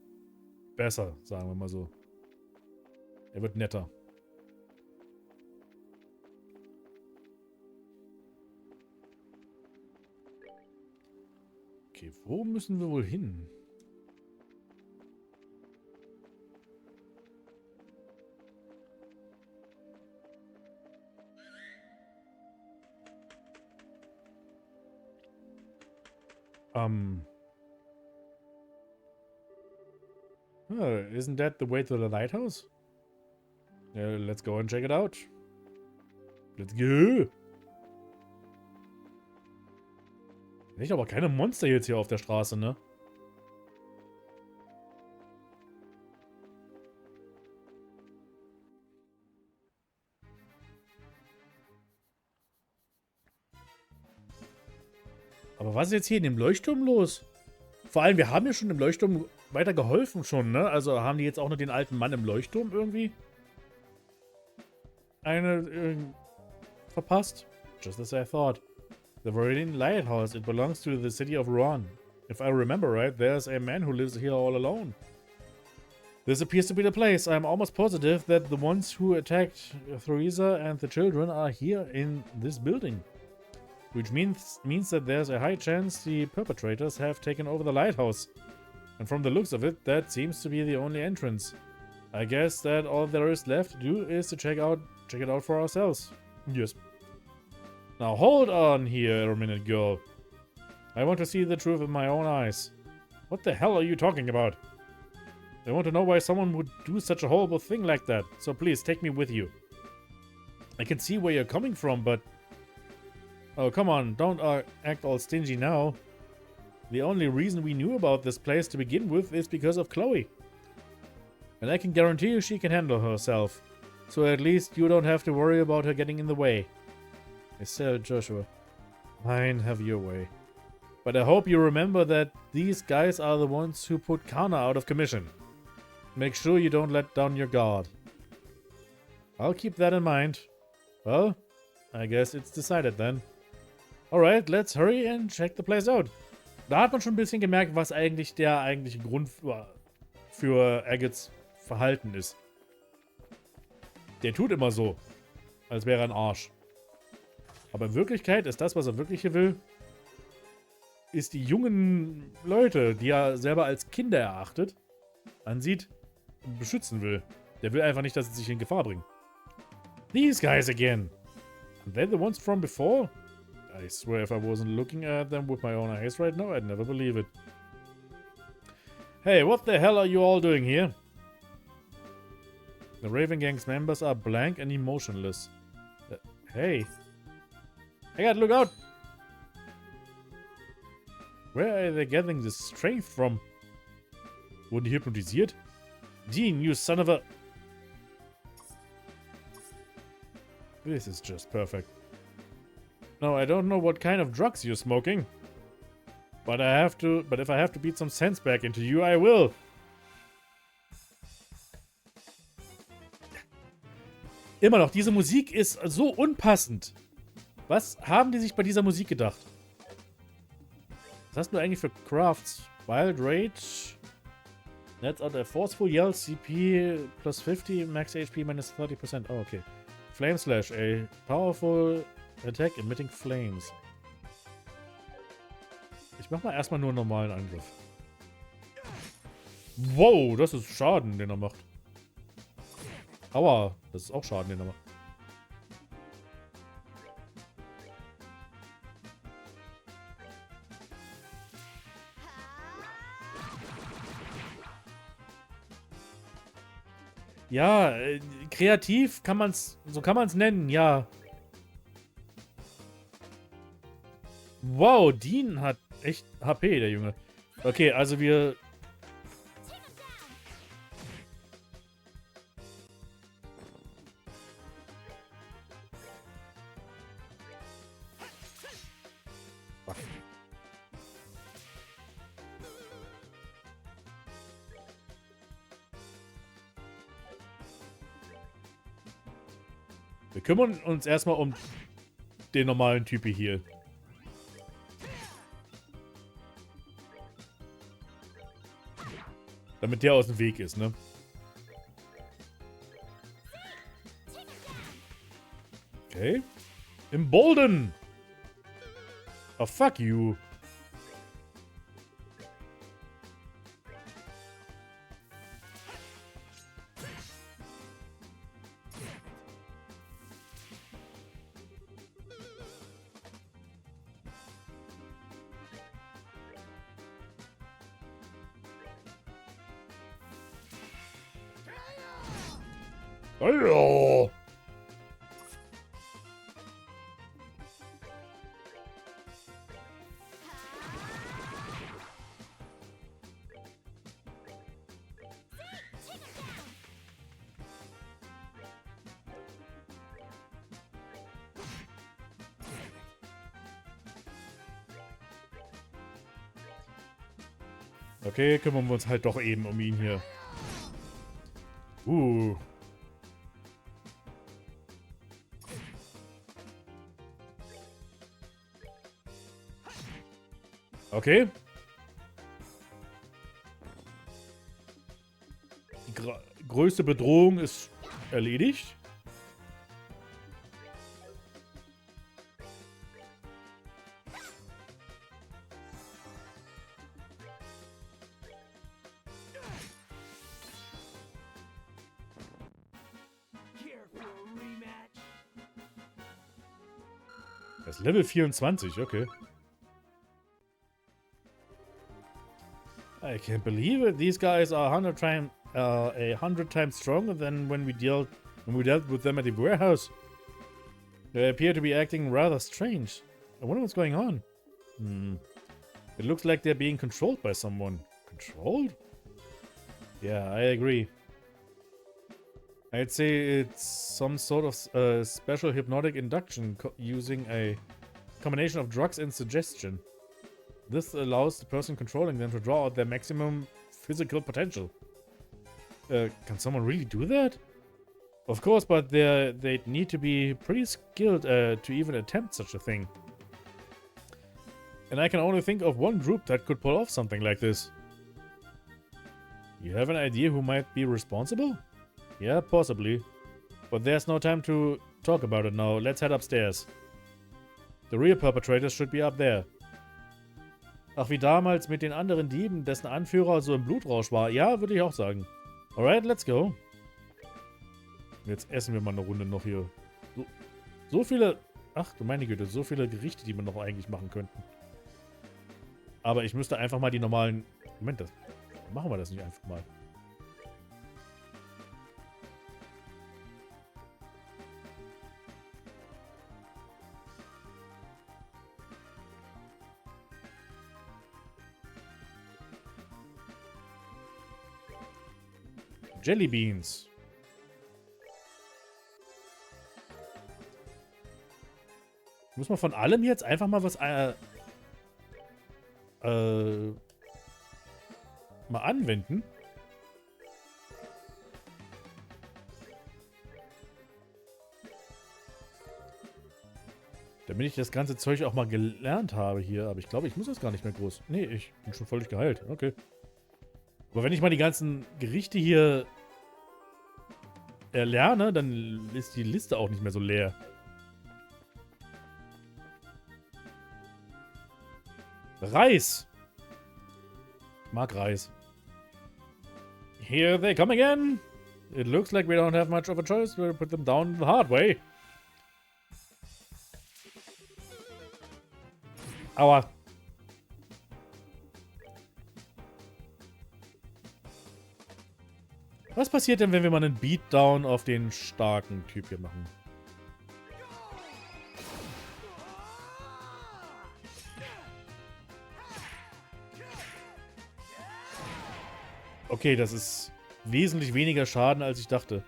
besser, sagen wir mal so. Er wird netter. Okay, wo müssen wir wohl hin? Isn't that the way to the lighthouse? Let's go and check it out. Let's go. Echt aber keine Monster jetzt hier auf der Straße, ne? Aber was ist jetzt hier in dem Leuchtturm los? Vor allem, wir haben ja schon im Leuchtturm weiter geholfen schon, ne? Also haben die jetzt auch nur den alten Mann im Leuchtturm irgendwie verpasst? Just as I thought. The Viridian Lighthouse, it belongs to the city of Rouen. If I remember right, there's a man who lives here all alone. This appears to be the place. I'm almost positive that the ones who attacked Theresa and the children are here in this building. Which means that there's a high chance the perpetrators have taken over the lighthouse. And from the looks of it, that seems to be the only entrance. I guess that all there is left to do is to check it out for ourselves. Yes. Now hold on here a minute, girl. I want to see the truth with my own eyes. What the hell are you talking about? I want to know why someone would do such a horrible thing like that. So please, take me with you. I can see where you're coming from, but... Oh, come on, don't act all stingy now. The only reason we knew about this place to begin with is because of Chloe. And I can guarantee you she can handle herself. So at least you don't have to worry about her getting in the way. I said, Joshua. Fine, have your way. But I hope you remember that these guys are the ones who put Kana out of commission. Make sure you don't let down your guard. I'll keep that in mind. Well, I guess it's decided then. Alright, let's hurry and check the place out. Da hat man schon ein bisschen gemerkt, was eigentlich der eigentliche Grund für Agats Verhalten ist. Der tut immer so, als wäre er ein Arsch. Aber in Wirklichkeit ist das, was er wirklich hier will, ist die jungen Leute, die er selber als Kinder erachtet, ansieht und beschützen will. Der will einfach nicht, dass sie sich in Gefahr bringen. These guys again. Are they the ones from before? I swear if I wasn't looking at them with my own eyes right now, I'd never believe it. Hey, what the hell are you all doing here? The Raven Gang's members are blank and emotionless. Hey. I gotta look out! Where are they getting this strength from? Wurden die hypnotisiert? Dean, you son of a... This is just perfect. No, I don't know what kind of drugs you're smoking. But if I have to beat some sense back into you, I will. Immer noch, diese Musik ist so unpassend. Was haben die sich bei dieser Musik gedacht? Was hast du eigentlich für Crafts? Wild Rage. That's out a forceful yell, CP plus 50, max HP minus 30%. Oh, okay. Flame Slash, a powerful attack emitting flames. Ich mach mal erstmal nur einen normalen Angriff. Wow, das ist Schaden, den er macht. Aua, das ist auch Schaden, den er macht. Ja, kreativ kann man's, so kann man's nennen, ja. Wow, Dean hat echt HP, der Junge. Okay, also wir... Wir kümmern uns erstmal um den normalen Typi hier. Damit der aus dem Weg ist, ne? Okay. Embolden! Oh, fuck you. Hallo! Okay, kümmern wir uns halt doch eben um ihn hier. Okay. Die größte Bedrohung ist erledigt. Das ist Level 24, okay. I can't believe it. These guys are 100 times stronger than when we dealt with them at the warehouse. They appear to be acting rather strange. I wonder what's going on. It looks like they're being controlled by someone. Controlled? Yeah, I agree. I'd say it's some sort of special hypnotic induction using a combination of drugs and suggestion. This allows the person controlling them to draw out their maximum physical potential. Can someone really do that? Of course, but they'd need to be pretty skilled to even attempt such a thing. And I can only think of one group that could pull off something like this. You have an idea who might be responsible? Yeah, possibly. But there's no time to talk about it now. Let's head upstairs. The real perpetrators should be up there. Ach, wie damals mit den anderen Dieben, dessen Anführer so im Blutrausch war. Ja, würde ich auch sagen. Alright, let's go. Jetzt essen wir mal eine Runde noch hier. So viele... Ach, du meine Güte, so viele Gerichte, die wir noch eigentlich machen könnten. Aber ich müsste einfach mal die normalen... Moment, machen wir das nicht einfach mal. Jelly Beans. Muss man von allem jetzt einfach mal was mal anwenden? Damit ich das ganze Zeug auch mal gelernt habe hier. Aber ich glaube, ich muss das gar nicht mehr groß. Nee, ich bin schon völlig geheilt. Okay. Aber wenn ich mal die ganzen Gerichte hier erlerne, dann ist die Liste auch nicht mehr so leer. Reis. Ich mag Reis. Here they come again. It looks like we don't have much of a choice. We'll put them down the hard way. Aua. Was passiert denn, wenn wir mal einen Beatdown auf den starken Typ hier machen? Okay, das ist wesentlich weniger Schaden, als ich dachte.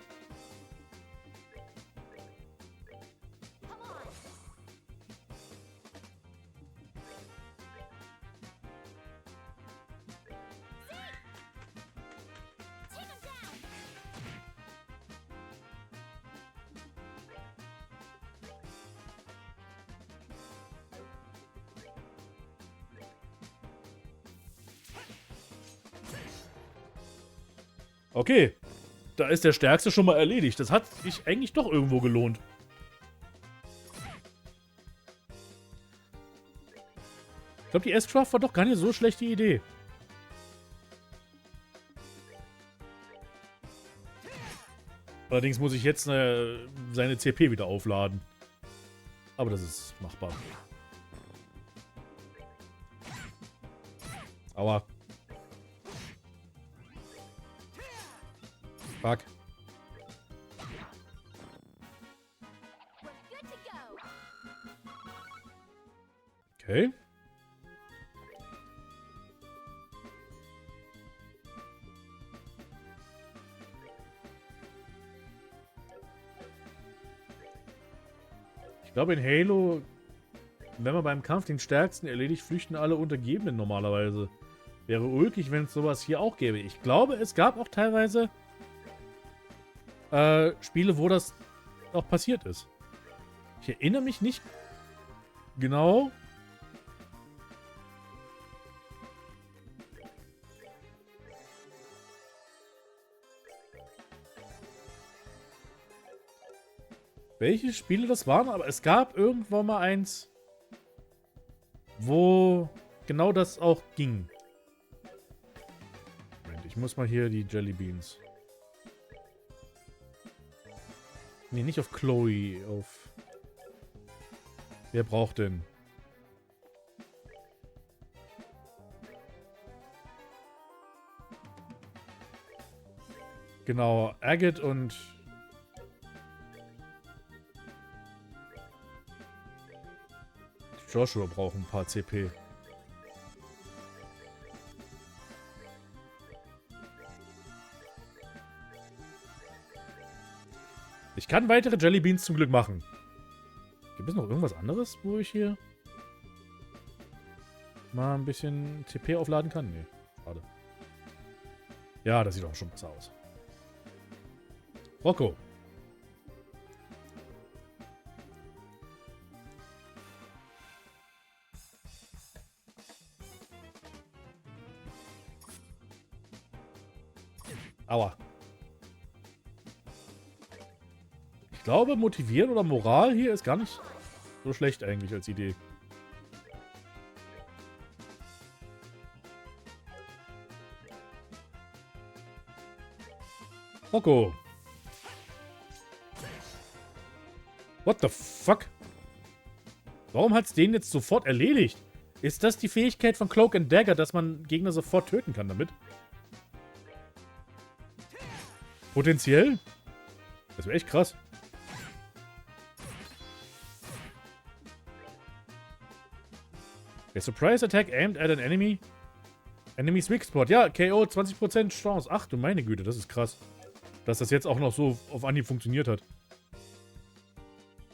Okay, da ist der Stärkste schon mal erledigt. Das hat sich eigentlich doch irgendwo gelohnt. Ich glaube, die S-Craft war doch gar nicht so schlechte Idee. Allerdings muss ich jetzt seine CP wieder aufladen. Aber das ist machbar. Aua. Fuck. Okay. Ich glaube, in Halo, wenn man beim Kampf den Stärksten erledigt, flüchten alle Untergebenen normalerweise. Wäre ulkig, wenn es sowas hier auch gäbe. Ich glaube, es gab auch teilweise Spiele, wo das auch passiert ist. Ich erinnere mich nicht genau. Welche Spiele das waren, aber es gab irgendwann mal eins, wo genau das auch ging. Moment, ich muss mal hier die Jelly Beans. Nee, nicht auf Chloe, auf... Wer braucht denn? Genau, Agate und... Joshua brauchen ein paar CP. Ich kann weitere Jellybeans zum Glück machen. Gibt es noch irgendwas anderes, wo ich hier mal ein bisschen CP aufladen kann? Nee, schade. Ja, das sieht doch schon besser aus. Rocco. Aua. Ich glaube, motivieren oder Moral hier ist gar nicht so schlecht eigentlich als Idee. Rocco. What the fuck? Warum hat's den jetzt sofort erledigt? Ist das die Fähigkeit von Cloak and Dagger, dass man Gegner sofort töten kann damit? Potenziell? Das wäre echt krass. A surprise attack aimed at an enemy. Enemy's weak spot. Ja, KO 20% Chance. Ach du meine Güte, das ist krass. Dass das jetzt auch noch so auf Anhieb funktioniert hat.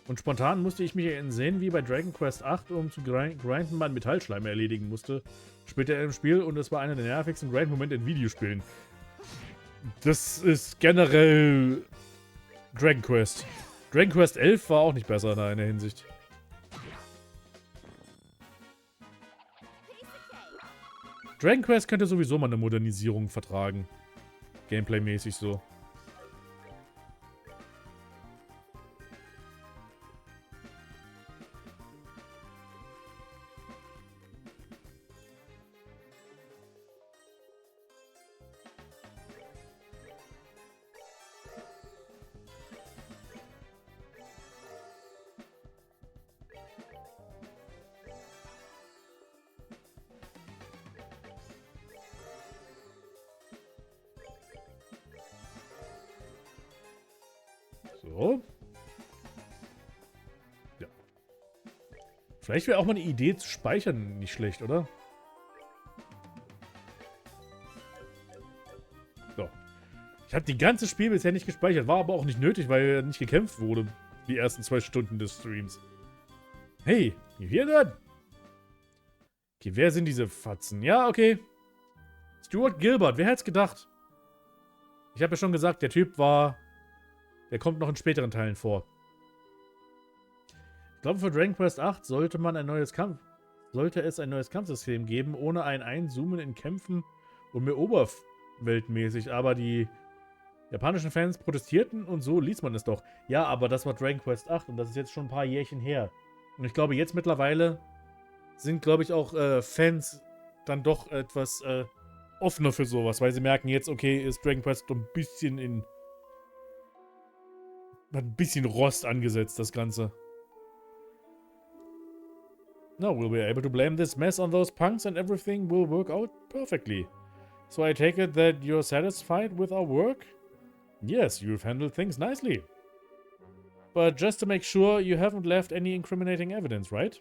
Und spontan musste ich mich sehen, wie bei Dragon Quest 8, um zu grinden, man Metallschleime erledigen musste. Später im Spiel und es war einer der nervigsten Grind-Momente in Videospielen. Das ist generell Dragon Quest. Dragon Quest 11 war auch nicht besser in der Hinsicht. Dragon Quest könnte sowieso mal eine Modernisierung vertragen. Gameplay-mäßig so. So. Ja. Vielleicht wäre auch mal eine Idee zu speichern nicht schlecht, oder? So. Ich habe die ganze Spiel bisher nicht gespeichert, war aber auch nicht nötig, weil nicht gekämpft wurde. Die ersten 2 Stunden des Streams. Hey, you hear that? Okay, wer sind diese Fatzen? Ja, okay. Stuart Gilbert, wer hätte es gedacht? Ich habe ja schon gesagt, der Typ war... Der kommt noch in späteren Teilen vor. Ich glaube, für Dragon Quest 8 sollte es ein neues Kampfsystem geben, ohne ein Einzoomen in Kämpfen und mehr oberweltmäßig. Aber die japanischen Fans protestierten und so ließ man es doch. Ja, aber das war Dragon Quest 8 und das ist jetzt schon ein paar Jährchen her. Und ich glaube, jetzt mittlerweile sind, glaube ich, auch Fans dann doch etwas offener für sowas, weil sie merken jetzt, okay, ist Dragon Quest so ein bisschen hat ein bisschen Rost angesetzt, das Ganze. No, we'll be able to blame this mess on those punks and everything will work out perfectly. So I take it that you're satisfied with our work? Yes, you've handled things nicely. But just to make sure, you haven't left any incriminating evidence, right?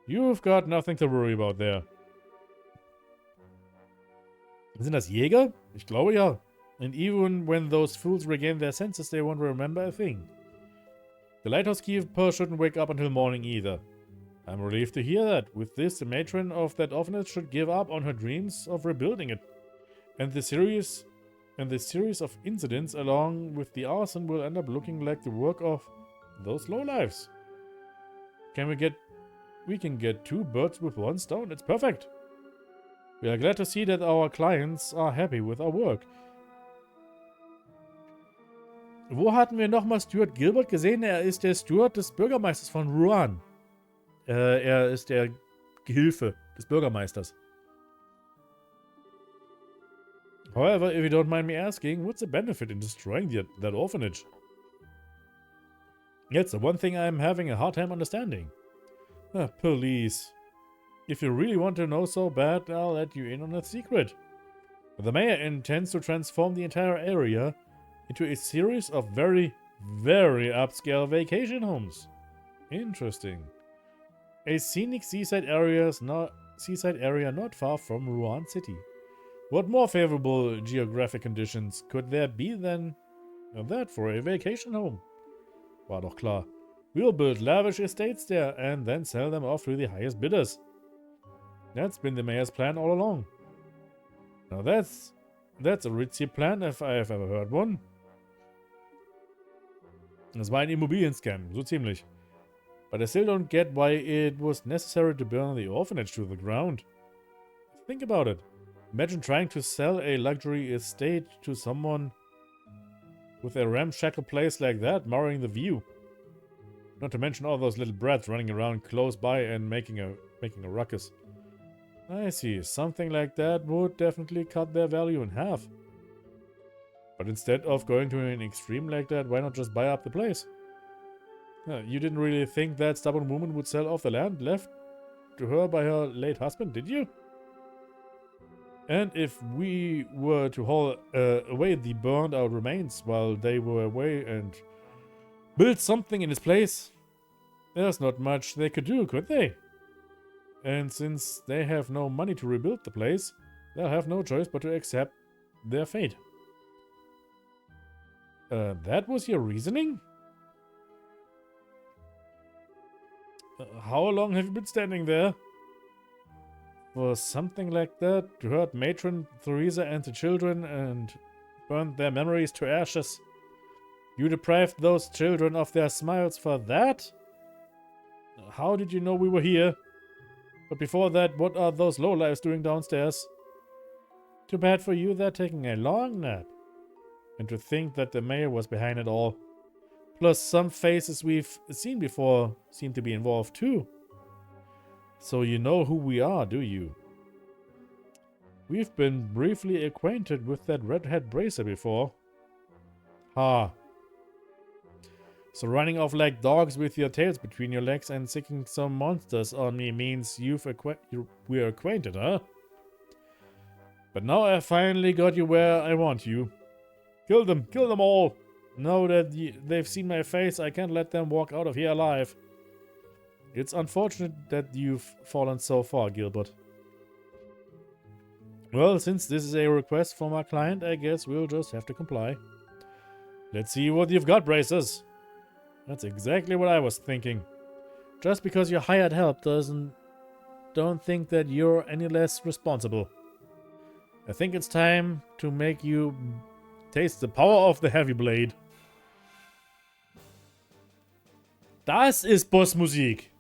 You've got nothing to worry about there. Sind das Jäger? Ich glaube ja. And even when those fools regain their senses, they won't remember a thing. The lighthouse keeper shouldn't wake up until morning either. I'm relieved to hear that. With this, the matron of that orphanage should give up on her dreams of rebuilding it. And the series of incidents along with the arson will end up looking like the work of those lowlifes. We can get 2 birds with 1 stone. It's perfect. We are glad to see that our clients are happy with our work. Wo hatten wir nochmal Stuart Gilbert gesehen? Er ist der Steward des Bürgermeisters von Rouen. Er ist der Gehilfe des Bürgermeisters. However, if you don't mind me asking, what's the benefit in destroying that orphanage? That's the one thing I'm having a hard time understanding. Police. If you really want to know so bad, I'll let you in on a secret. The mayor intends to transform the entire area into a series of very, very upscale vacation homes. Interesting. A scenic seaside area not far from Rouen City. What more favorable geographic conditions could there be than that for a vacation home? War doch klar. We'll build lavish estates there and then sell them off to the highest bidders. That's been the mayor's plan all along. Now that's a ritzy plan if I have ever heard one. Das war ein Immobilien-Scam, so ziemlich. But I still don't get why it was necessary to burn the orphanage to the ground. Think about it. Imagine trying to sell a luxury estate to someone with a ramshackle place like that, marring the view. Not to mention all those little brats running around close by and making a ruckus. I see. Something like that would definitely cut their value in half. But instead of going to an extreme like that, why not just buy up the place? You didn't really think that stubborn woman would sell off the land left to her by her late husband, did you? And if we were to haul away the burned out remains while they were away and build something in its place, there's not much they could do, could they? And since they have no money to rebuild the place, they'll have no choice but to accept their fate. That was your reasoning? How long have you been standing there? For something like that, to hurt Matron Theresa and the children and burn their memories to ashes? You deprived those children of their smiles for that? How did you know we were here? But before that, what are those lowlifes doing downstairs? Too bad for you, they're taking a long nap. And to think that the mayor was behind it all. Plus, some faces we've seen before seem to be involved too. So you know who we are, do you? We've been briefly acquainted with that redhead bracer before. Ha. So running off like dogs with your tails between your legs and sicking some monsters on me means we're acquainted, huh? But now I finally got you where I want you. Kill them all! Now that they've seen my face, I can't let them walk out of here alive. It's unfortunate that you've fallen so far, Gilbert. Well, since this is a request from our client, I guess we'll just have to comply. Let's see what you've got, Bracers. That's exactly what I was thinking. Just because you hired help don't think that you're any less responsible. I think it's time to make you taste the power of the heavy blade. Das ist Bossmusik.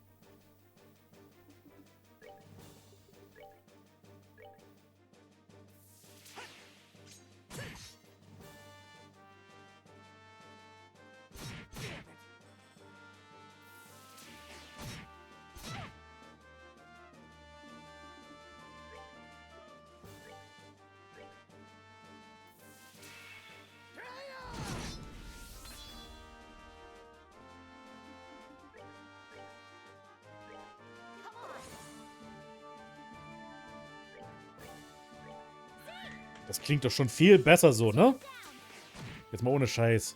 Das klingt doch schon viel besser so, ne? Jetzt mal ohne Scheiß.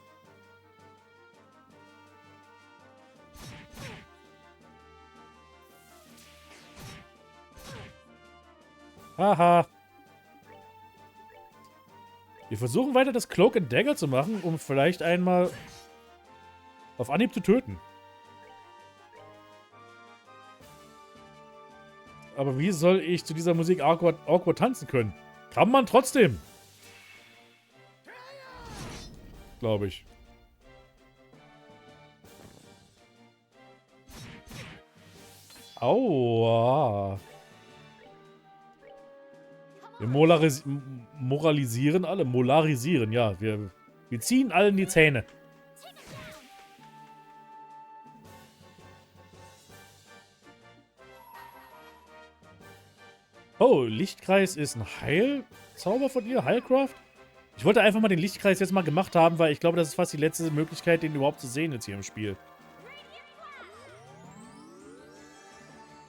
Haha. Wir versuchen weiter das Cloak and Dagger zu machen, um vielleicht einmal auf Anhieb zu töten. Aber wie soll ich zu dieser Musik awkward tanzen können? Kann man trotzdem. Glaube ich. Aua. Wir moralisieren alle. Molarisieren, ja. Wir ziehen allen die Zähne. Oh, Lichtkreis ist ein Heilzauber von ihr? Heilcraft? Ich wollte einfach mal den Lichtkreis jetzt mal gemacht haben, weil ich glaube, das ist fast die letzte Möglichkeit, den überhaupt zu sehen jetzt hier im Spiel.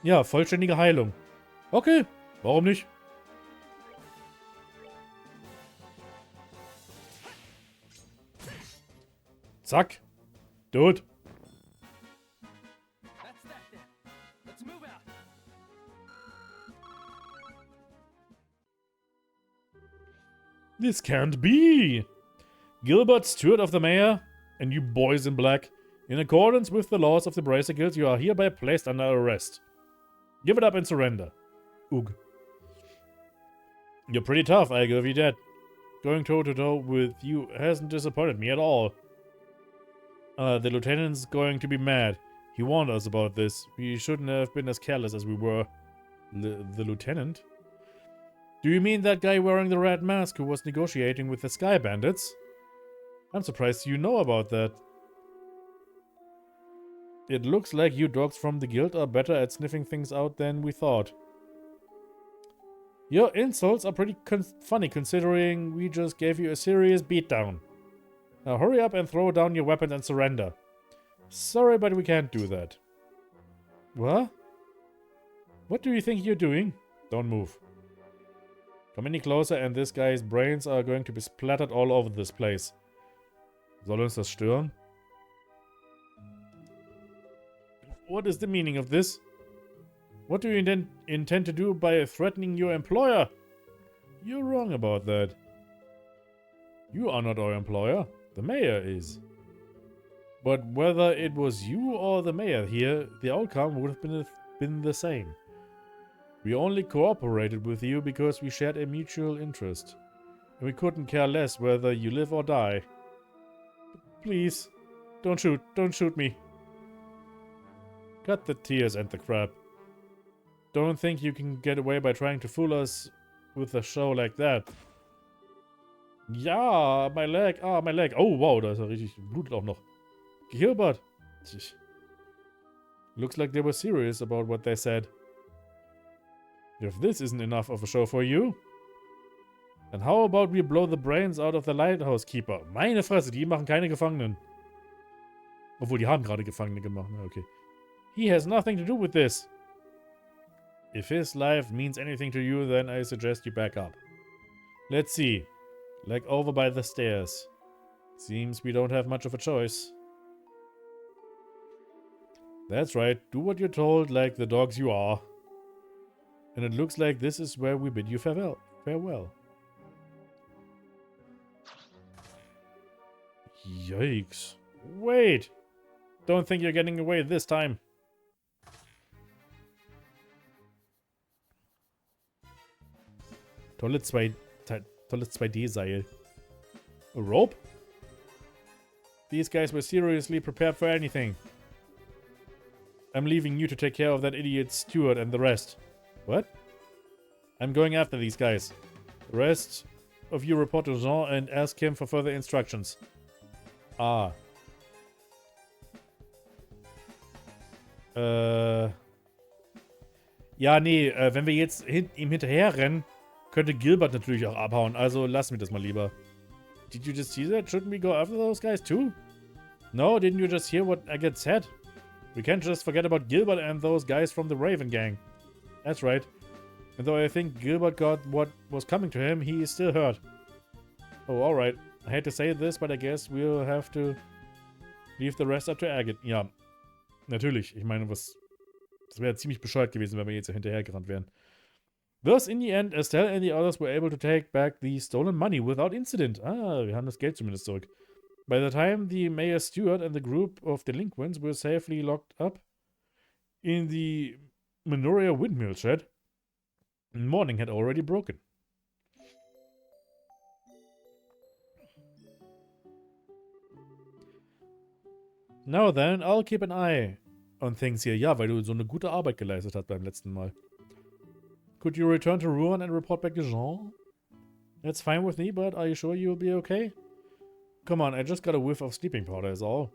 Ja, vollständige Heilung. Okay, warum nicht? Zack. Dude. This can't be! Gilbert, steward of the mayor, and you boys in black, in accordance with the laws of the Bracer Guild, you are hereby placed under arrest. Give it up and surrender. Oog. You're pretty tough, I give you that. Going toe-to-toe with you hasn't disappointed me at all. The lieutenant's going to be mad. He warned us about this. We shouldn't have been as careless as we were. The lieutenant? Do you mean that guy wearing the red mask who was negotiating with the Sky Bandits? I'm surprised you know about that. It looks like you dogs from the guild are better at sniffing things out than we thought. Your insults are pretty funny considering we just gave you a serious beatdown. Now hurry up and throw down your weapons and surrender. Sorry, but we can't do that. What? What do you think you're doing? Don't move. Come any closer and this guy's brains are going to be splattered all over this place. Soll uns das stören? What is the meaning of this? What do you intend to do by threatening your employer? You're wrong about that. You are not our employer. The mayor is. But whether it was you or the mayor here, the outcome would have been the same. We only cooperated with you because we shared a mutual interest. And we couldn't care less whether you live or die. Please, don't shoot me. Cut the tears and the crap. Don't think you can get away by trying to fool us with a show like that. Ja, my leg. Ah, my leg. Oh, wow, da ist er richtig. Blutet auch noch. Gilbert. Looks like they were serious about what they said. If this isn't enough of a show for you, then how about we blow the brains out of the Lighthouse Keeper? Meine Fresse, die machen keine Gefangenen. Obwohl, die haben gerade Gefangene gemacht. Okay. He has nothing to do with this. If his life means anything to you, then I suggest you back up. Let's see. Like over by the stairs. Seems we don't have much of a choice. That's right. Do what you're told, like the dogs you are. And it looks like this is where we bid you farewell. Yikes. Wait! Don't think you're getting away this time. Tolles 2D-Seil. A rope? These guys were seriously prepared for anything. I'm leaving you to take care of that idiot steward and the rest. What? I'm going after these guys. The rest of you report to Jean and ask him for further instructions. Ah. Ja, nee, wenn wir jetzt ihm hinterher rennen, könnte Gilbert natürlich auch abhauen. Also lassen wir das mal lieber. Did you just see that? Shouldn't we go after those guys too? No, didn't you just hear what Agate said? We can't just forget about Gilbert and those guys from the Raven gang. That's right. And though I think Gilbert got what was coming to him, he is still hurt. Oh, alright. I hate to say this, but I guess we'll have to leave the rest up to Agate. Ja, natürlich. Ich meine, das wäre ziemlich bescheuert gewesen, wenn wir jetzt hinterhergerannt wären. Thus, in the end, Estelle and the others were able to take back the stolen money without incident. Ah, wir haben das Geld zumindest zurück. By the time the mayor steward and the group of delinquents were safely locked up in the Menoria windmill shed, Morning had already broken. Now then, I'll keep an eye on things here. Ja, weil du so eine gute Arbeit geleistet hast beim letzten Mal. Could you return to Rouen and report back to Jean? That's fine with me, but are you sure you'll be okay? Come on, I just got a whiff of sleeping powder is all.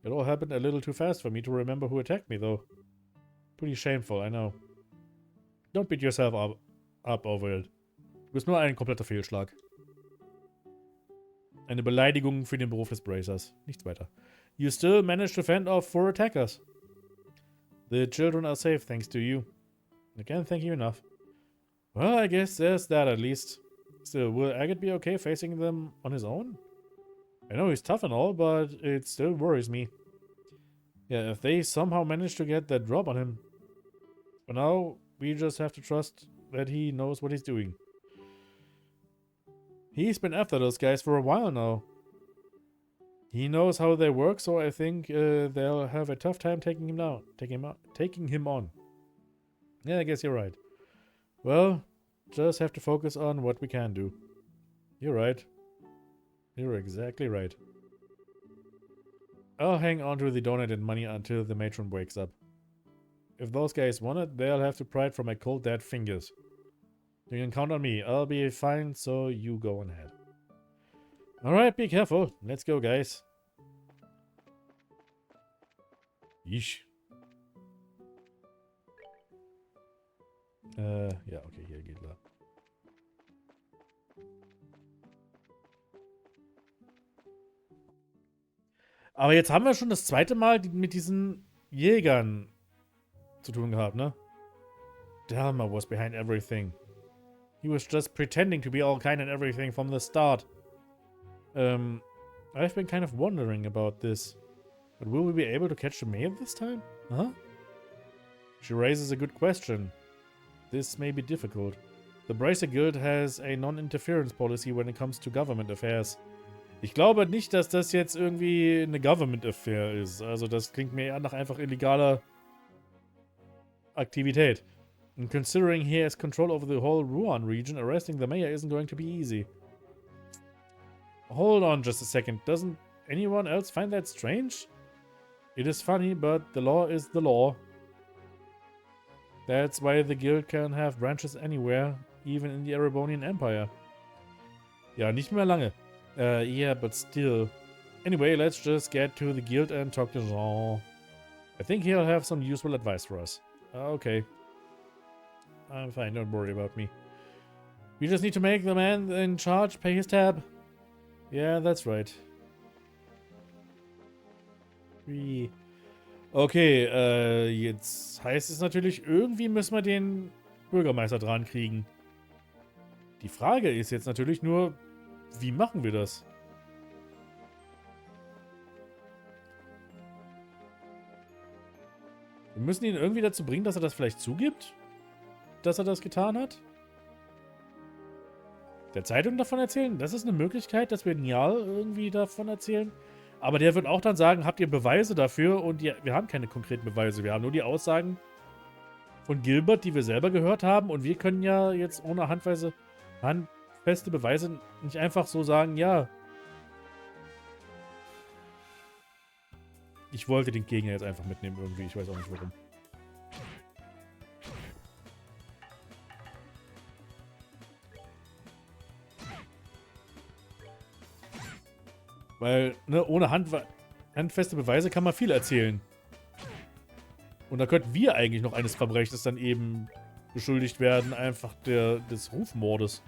It all happened a little too fast for me to remember who attacked me, though. Pretty shameful, I know. Don't beat yourself up over it. Du bist nur ein kompletter Fehlschlag. Eine Beleidigung für den Beruf des Bracers. Nichts weiter. You still managed to fend off 4 attackers. The children are safe thanks to you. I can't thank you enough. Well, I guess there's that at least. Still, will Agate be okay facing them on his own? I know he's tough and all, but it still worries me. Yeah, if they somehow manage to get that drop on him. For now, we just have to trust that he knows what he's doing. He's been after those guys for a while now. He knows how they work, so I think they'll have a tough time taking him on. Yeah, I guess you're right. Well, just have to focus on what we can do. You're right. You're exactly right. I'll hang on to the donated money until the matron wakes up. If those guys want it, they'll have to pry it from my cold dead fingers. You can count on me. I'll be fine, so you go on ahead. Alright, be careful. Let's go, guys. Yeesh. Ja, okay, hier geht klar. Aber jetzt haben wir schon das zweite Mal mit diesen Jägern zu tun gehabt, ne? Delma was behind everything. He was just pretending to be all kind and everything from the start. I've been kind of wondering about this. But will we be able to catch the mayor this time? Huh? She raises a good question. This may be difficult. The Bracer Guild has a non-interference policy when it comes to government affairs. Ich glaube nicht, dass das jetzt irgendwie eine Government Affair ist. Also das klingt mir eher nach einfach illegaler Aktivität. And considering he has control over the whole Rouen region, arresting the mayor isn't going to be easy. Hold on just a second. Doesn't anyone else find that strange? It is funny, but the law is the law. That's why the guild can have branches anywhere, even in the Erebonian Empire. Ja, nicht mehr lange. Yeah, but still. Anyway, let's just get to the guild and talk to Jean. I think he'll have some useful advice for us. Okay. I'm fine, don't worry about me. We just need to make the man in charge pay his tab. Yeah, that's right. Okay, jetzt heißt es natürlich, irgendwie müssen wir den Bürgermeister dran kriegen. Die Frage ist jetzt natürlich nur, wie machen wir das? Wir müssen ihn irgendwie dazu bringen, dass er das vielleicht zugibt, dass er das getan hat. Der Zeitung davon erzählen, das ist eine Möglichkeit, dass wir Nial irgendwie davon erzählen. Aber der wird auch dann sagen, habt ihr Beweise dafür? Und ja, wir haben keine konkreten Beweise. Wir haben nur die Aussagen von Gilbert, die wir selber gehört haben. Und wir können ja jetzt ohne handfeste Beweise nicht einfach so sagen, ja. Ich wollte den Gegner jetzt einfach mitnehmen irgendwie. Ich weiß auch nicht warum. Weil, ne, ohne handfeste Beweise kann man viel erzählen. Und da könnten wir eigentlich noch eines Verbrechens dann eben beschuldigt werden, einfach des Rufmordes.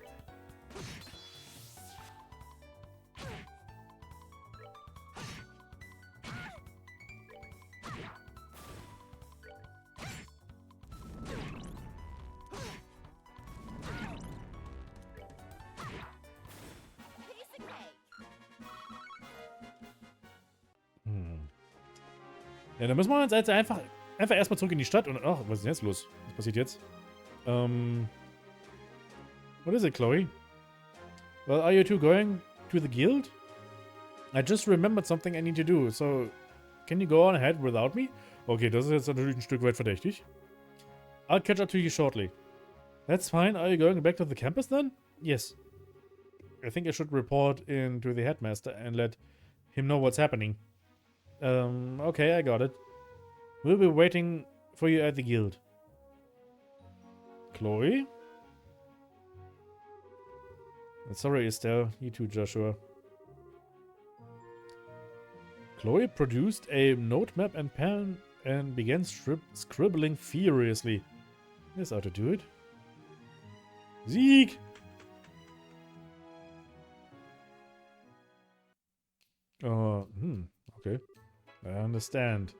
Ja, dann müssen wir uns jetzt einfach erstmal zurück in die Stadt und... Ach, was ist denn jetzt los? Was passiert jetzt? What is it, Chloe? Well, are you two going to the guild? I just remembered something I need to do, so... Can you go on ahead without me? Okay, das ist jetzt natürlich ein Stück weit verdächtig. I'll catch up to you shortly. That's fine. Are you going back to the campus then? Yes. I think I should report in to the headmaster and let him know what's happening. Okay, I got it. We'll be waiting for you at the guild. Chloe? Sorry, Estelle. You too, Joshua. Chloe produced a note map and pen and began scribbling furiously. This ought to do it. Sieg! Okay. I understand.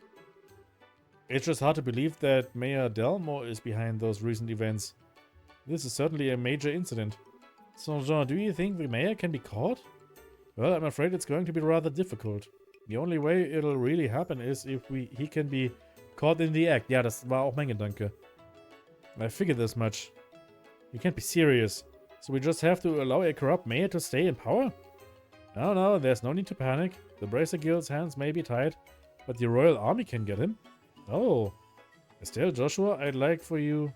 It's just hard to believe that Mayor Delmore is behind those recent events. This is certainly a major incident. So, Jean, do you think the mayor can be caught? Well, I'm afraid it's going to be rather difficult. The only way it'll really happen is if he can be caught in the act. Ja, das war auch mein Gedanke. I figured this much. You can't be serious. So we just have to allow a corrupt mayor to stay in power? No, there's no need to panic. The Bracer Guild's hands may be tied, but the Royal Army can get him. Oh. Estelle, Joshua, I'd like for you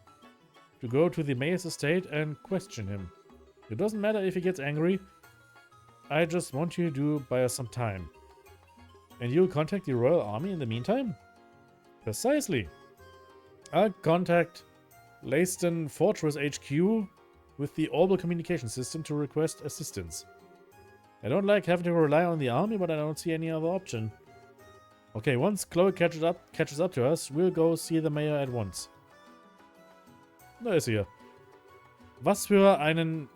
to go to the mayor's estate and question him. It doesn't matter if he gets angry. I just want you to buy us some time. And you'll contact the Royal Army in the meantime? Precisely. I'll contact Leyston Fortress HQ with the Orbital Communication System to request assistance. I don't like having to rely on the army, but I don't see any other option. Okay, once Chloe catches up to us, we'll go see the mayor at once. Da ist sie ja. Was für einen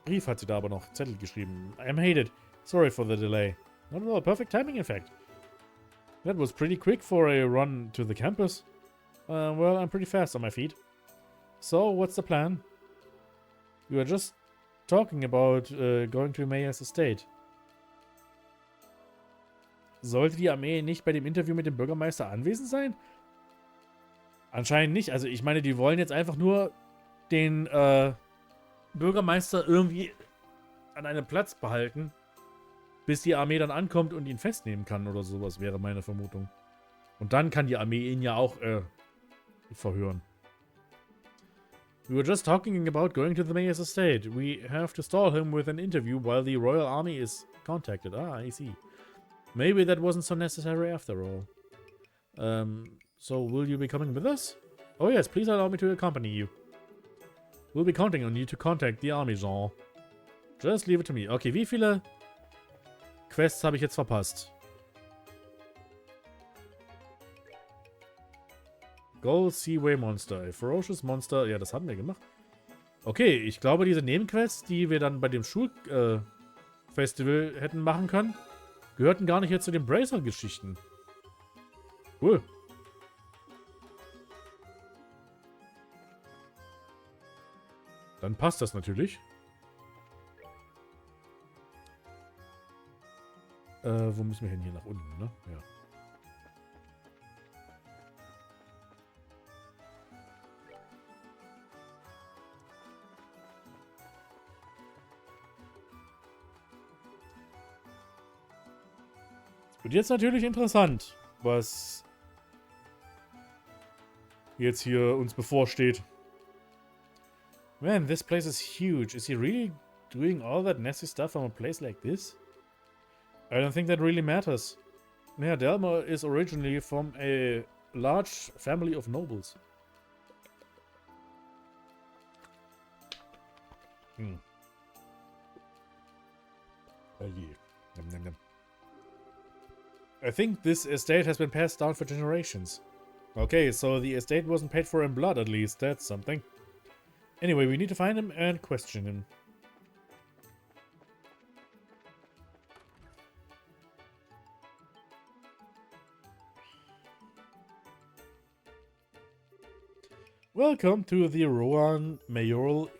Brief hat sie da aber noch? Zettel geschrieben. I'm hated. Sorry for the delay. Not at all. Perfect timing, in fact. That was pretty quick for a run to the campus. Well, I'm pretty fast on my feet. So, what's the plan? We were just talking about going to Mayor's estate. Sollte die Armee nicht bei dem Interview mit dem Bürgermeister anwesend sein? Anscheinend nicht. Also ich meine, die wollen jetzt einfach nur den Bürgermeister irgendwie an einem Platz behalten, bis die Armee dann ankommt und ihn festnehmen kann oder sowas, wäre meine Vermutung. Und dann kann die Armee ihn ja auch verhören. We were just talking about going to the mayor's estate. We have to stall him with an interview while the royal army is contacted. Ah, I see. Maybe that wasn't so necessary after all. So will you be coming with us? Oh yes, please allow me to accompany you. We'll be counting on you to contact the army, Jean. Just leave it to me. Okay, wie viele Quests habe ich jetzt verpasst? Go Seaway Monster. A ferocious Monster. Ja, das haben wir gemacht. Okay, ich glaube, diese Nebenquests, die wir dann bei dem Schulfestival hätten machen können, gehörten gar nicht jetzt zu den Bracer-Geschichten. Cool. Dann passt das natürlich. Wo müssen wir hin? Hier nach unten, ne? Ja. Und jetzt natürlich interessant, was jetzt hier uns bevorsteht. Man, this place is huge. Is he really doing all that nasty stuff from a place like this? I don't think that really matters. Mayor Delmore is originally from a large family of nobles. Oh yeah. Nom, nom, nom. I think this estate has been passed down for generations. Okay, so the estate wasn't paid for in blood at least. That's something. Anyway, we need to find him and question him. Welcome to the Rohan Mayoral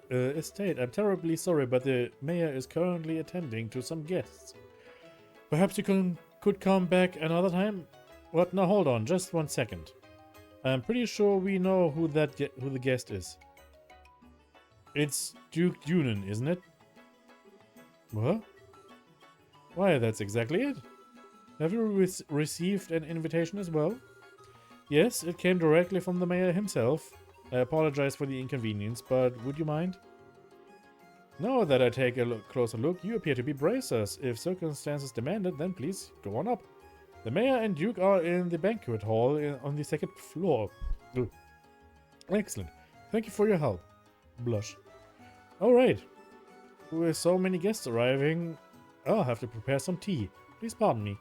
Estate. I'm terribly sorry, but the mayor is currently attending to some guests. Perhaps you could come back another time? What? No, hold on, just 1 second. I'm pretty sure we know who the guest is. It's Duke Dunan, isn't it? What? Why, that's exactly it. Have you received an invitation as well? Yes, it came directly from the mayor himself. I apologize for the inconvenience, but would you mind? Now that I take a closer look, you appear to be bracers. If circumstances demand it, then please go on up. The mayor and duke are in the banquet hall on the second floor. Ugh. Excellent. Thank you for your help. Blush. Alright. With so many guests arriving, I'll have to prepare some tea. Please pardon me.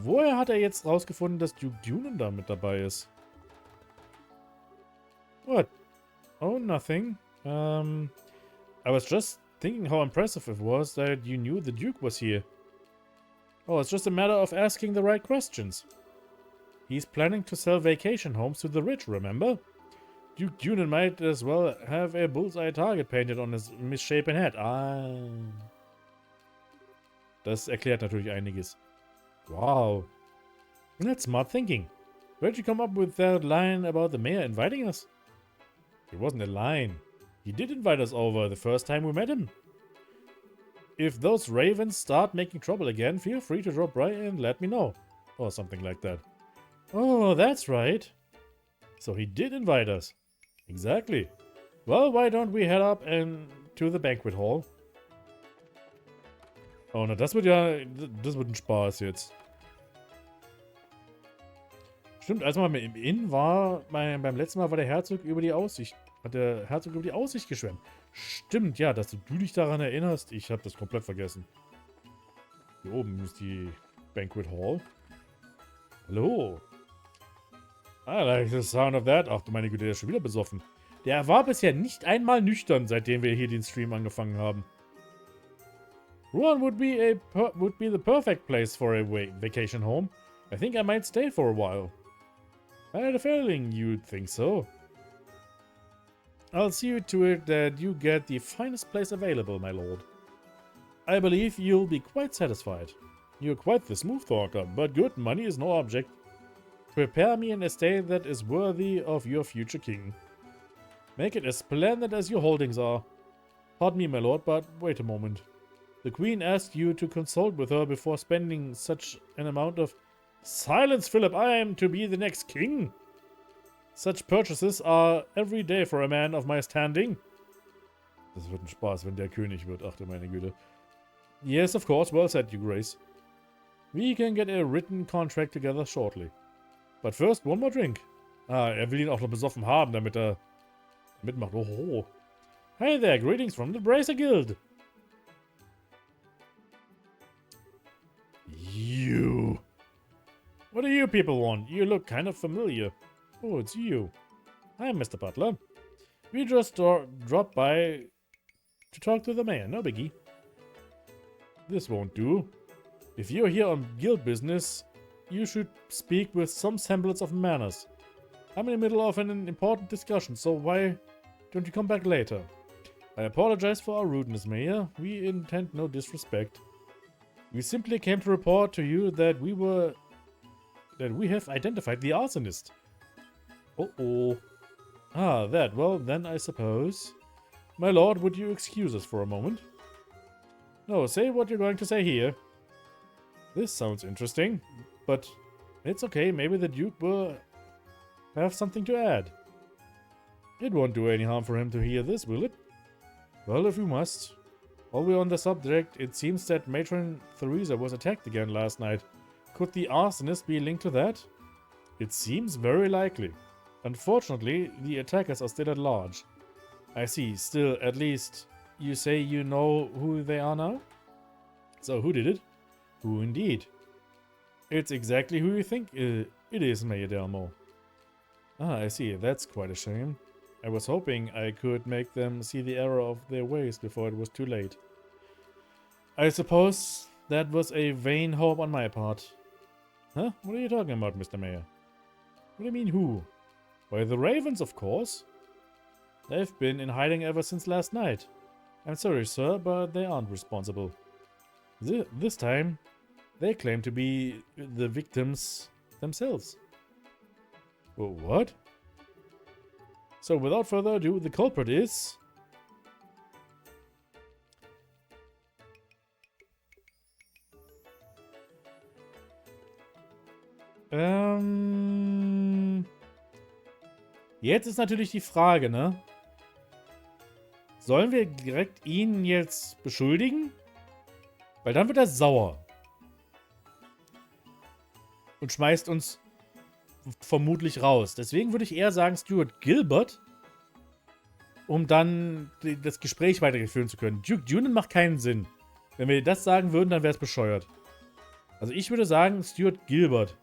Woher hat jetzt rausgefunden, dass Duke Dunan da mit dabei ist? What? Oh, nothing. I was just thinking how impressive it was that you knew the Duke was here. Oh, it's just a matter of asking the right questions. He's planning to sell vacation homes to the rich, remember? Duke Dunan might as well have a bullseye target painted on his misshapen head. Ah. Das erklärt natürlich einiges. Wow. That's smart thinking. Where'd you come up with that line about the mayor inviting us? It wasn't a line. He did invite us over the first time we met him. If those ravens start making trouble again, feel free to drop by and let me know. Or something like that. Oh, that's right. So he did invite us. Exactly. Well, why don't we head up and to the banquet hall? Oh, na, das wird ein Spaß jetzt. Stimmt, als man im Inn war, beim letzten Mal war der Herzog über die Aussicht. Hat der Herzog über die Aussicht geschwemmt. Stimmt, ja, dass du dich daran erinnerst. Ich habe das komplett vergessen. Hier oben ist die Banquet Hall. Hallo. I like the sound of that. Ach du meine Güte, der ist schon wieder besoffen. Der war bisher nicht einmal nüchtern, seitdem wir hier den Stream angefangen haben. Rouen would be the perfect place for a vacation home. I think I might stay for a while. I had a feeling you'd think so. I'll see to it that you get the finest place available, my lord. I believe you'll be quite satisfied. You're quite the smooth talker, but good money is no object. Prepare me an estate that is worthy of your future king. Make it as splendid as your holdings are. Pardon me, my lord, but wait a moment. The queen asked you to consult with her before spending such an amount of... Silence, Philip! I am to be the next king! Such purchases are every day for a man of my standing. Das wird ein Spaß, wenn der König wird. Ach du meine Güte. Yes, of course. Well said, your grace. We can get a written contract together shortly. But first, one more drink. Ah, er will ihn auch noch besoffen haben, damit er mitmacht. Oh. Hey there, greetings from the Bracer Guild. You. What do you people want? You look kind of familiar. Oh, it's you. Hi, Mr. Butler. We just dropped by to talk to the mayor. No biggie. This won't do. If you're here on guild business, you should speak with some semblance of manners. I'm in the middle of an important discussion, so why don't you come back later? I apologize for our rudeness, Mayor. We intend no disrespect. We simply came to report to you that we have identified the arsonist. Uh-oh. Ah, that. Well, then I suppose. My lord, would you excuse us for a moment? No, say what you're going to say here. This sounds interesting, but it's okay. Maybe the Duke will have something to add. It won't do any harm for him to hear this, will it? Well, if we must. While we're on the subject, it seems that Matron Theresa was attacked again last night. Could the arsonist be linked to that? It seems very likely. Unfortunately, the attackers are still at large. I see. Still, at least, you say you know who they are now? So who did it? Who indeed? It's exactly who you think it is, Mayor Delmo. Ah, I see. That's quite a shame. I was hoping I could make them see the error of their ways before it was too late. I suppose that was a vain hope on my part. Huh? What are you talking about, Mr. Mayor? What do you mean, who? Why, the ravens, of course. They've been in hiding ever since last night. I'm sorry, sir, but they aren't responsible. This time, they claim to be the victims themselves. Well, what? So, without further ado, the culprit is... Jetzt ist natürlich die Frage, ne? Sollen wir direkt ihn jetzt beschuldigen? Weil dann wird er sauer. Und schmeißt uns vermutlich raus. Deswegen würde ich eher sagen Stuart Gilbert, um dann das Gespräch weiterführen zu können. Duke Dunan macht keinen Sinn. Wenn wir das sagen würden, dann wäre es bescheuert. Also ich würde sagen Stuart Gilbert.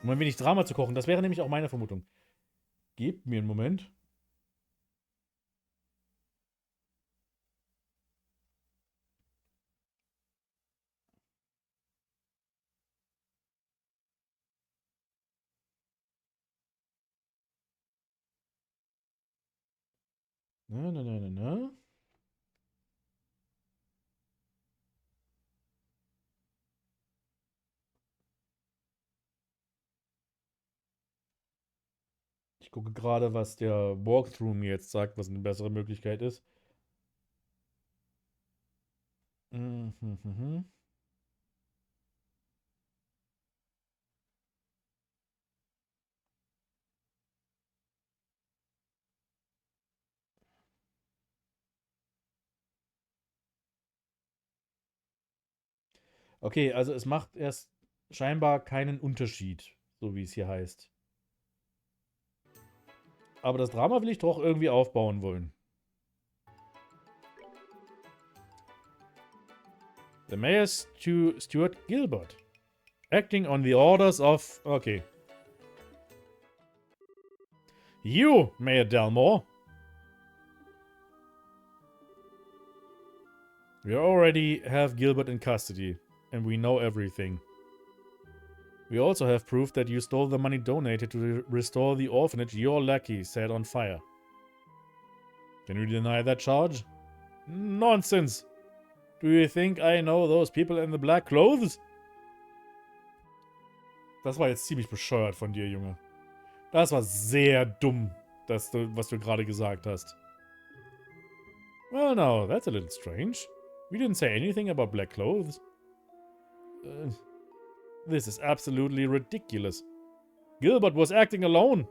Um ein wenig Drama zu kochen. Das wäre nämlich auch meine Vermutung. Gebt mir einen Moment. Na. Ich gucke gerade, was der Walkthrough mir jetzt sagt, was eine bessere Möglichkeit ist. Mhm. Okay, also es macht erst scheinbar keinen Unterschied, so wie es hier heißt. Aber das Drama will ich doch irgendwie aufbauen wollen. The Mayor Stuart Gilbert. Acting on the orders of... Okay. You, Mayor Delmore. We already have Gilbert in custody, and we know everything. We also have proof that you stole the money donated to restore the orphanage your lackey set on fire. Can you deny that charge? Nonsense! Do you think I know those people in the black clothes? Das war jetzt ziemlich bescheuert von dir, Junge. Das war sehr dumm, was du gerade gesagt hast. Well, no, that's a little strange. We didn't say anything about black clothes. This is absolutely ridiculous. Gilbert was acting alone.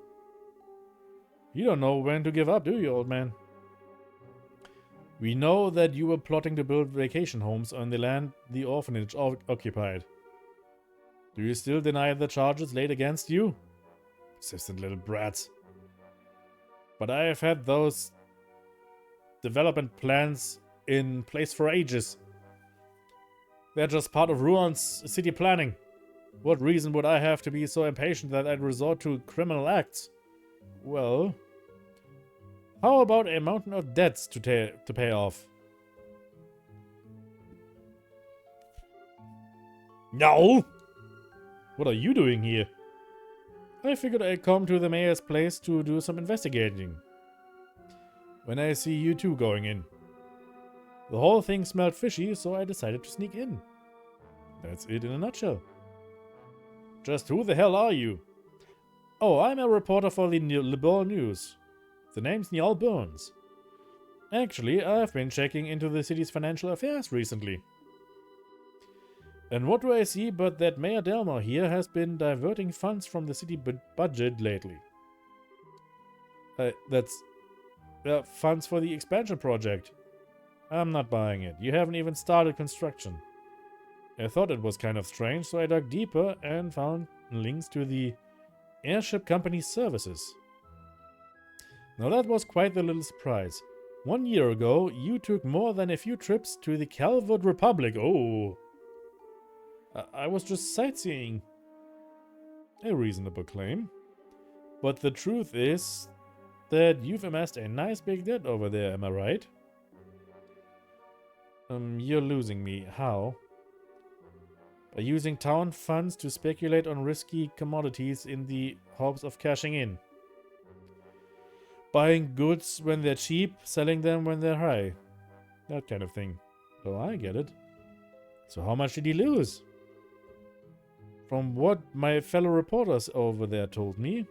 You don't know when to give up, do you, old man? We know that you were plotting to build vacation homes on the land the orphanage occupied. Do you still deny the charges laid against you? Persistent little brats. But I have had those development plans in place for ages. They're just part of Ruan's city planning. What reason would I have to be so impatient that I'd resort to criminal acts? Well, how about a mountain of debts to pay off? No! What are you doing here? I figured I'd come to the mayor's place to do some investigating. When I see you two going in. The whole thing smelled fishy, so I decided to sneak in. That's it in a nutshell. Just who the hell are you? Oh, I'm a reporter for the Liberal News. The name's Niall Burns. Actually, I've been checking into the city's financial affairs recently. And what do I see but that Mayor Delmore here has been diverting funds from the city budget lately. That's funds for the expansion project. I'm not buying it. You haven't even started construction. I thought it was kind of strange, so I dug deeper and found links to the airship company's services. Now that was quite the little surprise. 1 year ago, you took more than a few trips to the Calvert Republic. Oh! I was just sightseeing. A reasonable claim. But the truth is that you've amassed a nice big debt over there, am I right? You're losing me. How? By using town funds to speculate on risky commodities in the hopes of cashing in. Buying goods when they're cheap, selling them when they're high. That kind of thing. Oh, I get it. So how much did he lose? From what my fellow reporters over there told me,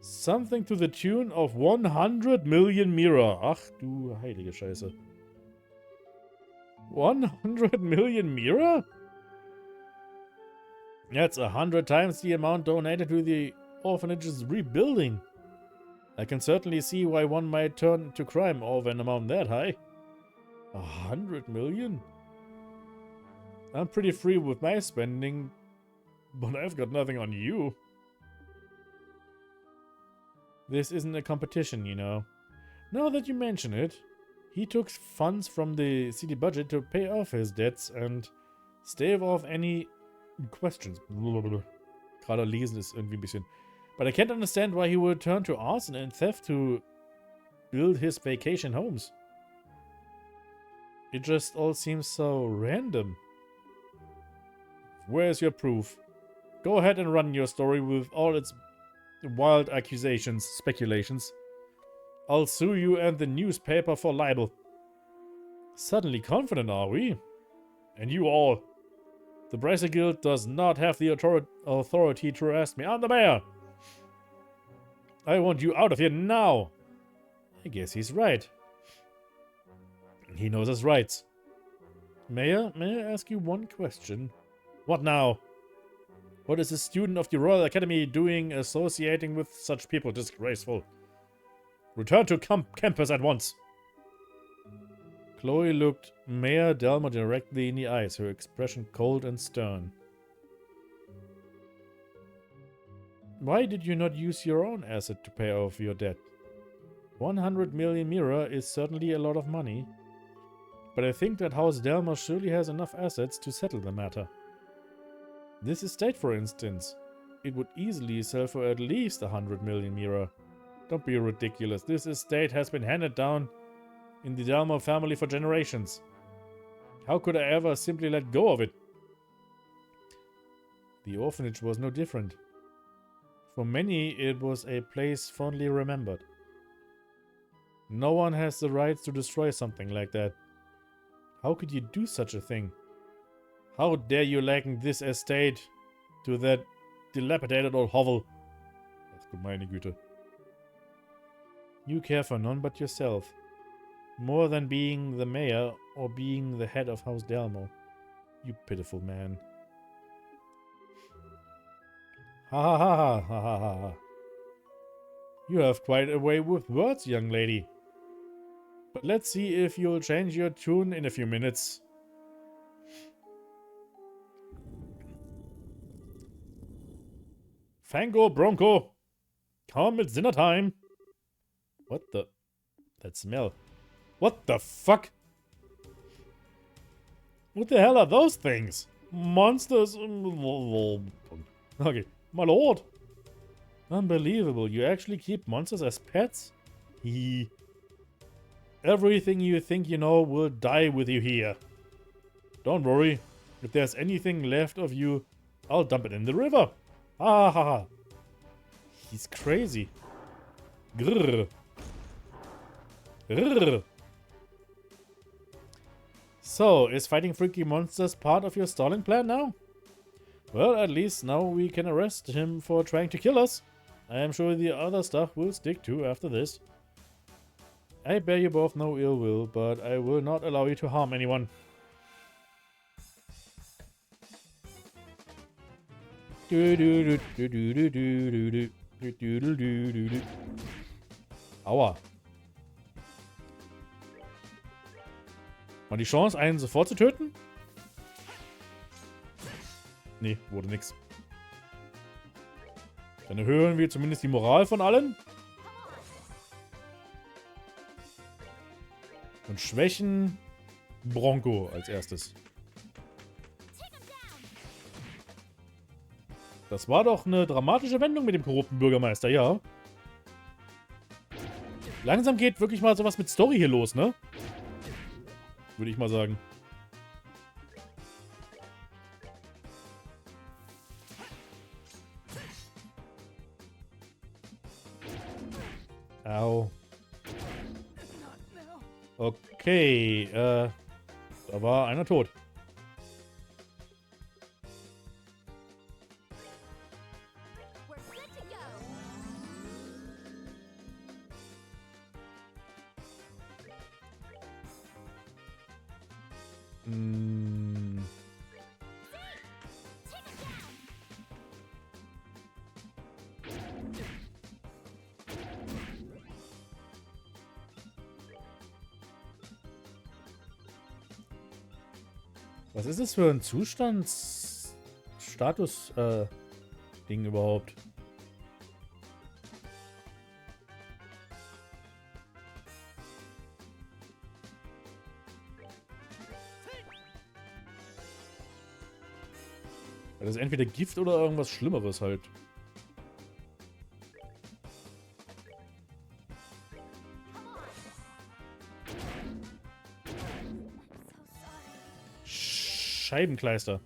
something to the tune of 100 million Mira. Ach du heilige Scheiße. 100 million Mira? That's 100 times the amount donated to the orphanage's rebuilding. I can certainly see why one might turn to crime over an amount that high. 100 million? I'm pretty free with my spending, but I've got nothing on you. This isn't a competition, you know. Now that you mention it, he took funds from the city budget to pay off his debts and stave off any questions. Gerade lesen ist irgendwie ein bisschen. But I can't understand why he would turn to arson and theft to build his vacation homes. It just all seems so random. Where's your proof? Go ahead and run your story with all its wild accusations, speculations. I'll sue you and the newspaper for libel. Suddenly confident, are we? And you all. The Bracer Guild does not have the authority to arrest me. I'm the mayor. I want you out of here now. I guess he's right. He knows his rights. Mayor, may I ask you one question? What now? What is a student of the Royal Academy doing associating with such people? Disgraceful. Return to campus at once. Chloe looked Mayor Delmo directly in the eyes, her expression cold and stern. Why did you not use your own asset to pay off your debt? 100 million Mira is certainly a lot of money, but I think that House Delmo surely has enough assets to settle the matter. This estate, for instance, it would easily sell for at least 100 million Mira. Don't be ridiculous. This estate has been handed down in the Delmo family for generations. How could I ever simply let go of it? The orphanage was no different. For many, it was a place fondly remembered. No one has the right to destroy something like that. How could you do such a thing? How dare you liken this estate to that dilapidated old hovel? Ach du meine Güte. You care for none but yourself. More than being the mayor or being the head of House Delmo. You pitiful man. Ha ha ha ha ha ha ha. You have quite a way with words, young lady. But let's see if you'll change your tune in a few minutes. Fango Bronco! Come, it's dinner time! What the... That smell. What the fuck? What the hell are those things? Monsters? Okay, my lord. Unbelievable, you actually keep monsters as pets? Hee. Everything you think you know will die with you here. Don't worry, if there's anything left of you, I'll dump it in the river. Ha ha ha. He's crazy. Grrr. Grrr. So, is fighting freaky monsters part of your stalling plan now? Well, at least now we can arrest him for trying to kill us. I am sure the other stuff will stick to after this. I bear you both no ill will, but I will not allow you to harm anyone. Aua. War die Chance, einen sofort zu töten? Nee, wurde nix. Dann erhöhen wir zumindest die Moral von allen. Und schwächen Bronco als erstes. Das war doch eine dramatische Wendung mit dem korrupten Bürgermeister, ja. Langsam geht wirklich mal sowas mit Story hier los, ne? Würde ich mal sagen. Au. Okay, da war einer tot. Was ist das für ein Status-Ding überhaupt? Das ist entweder Gift oder irgendwas Schlimmeres halt. Scheibenkleister.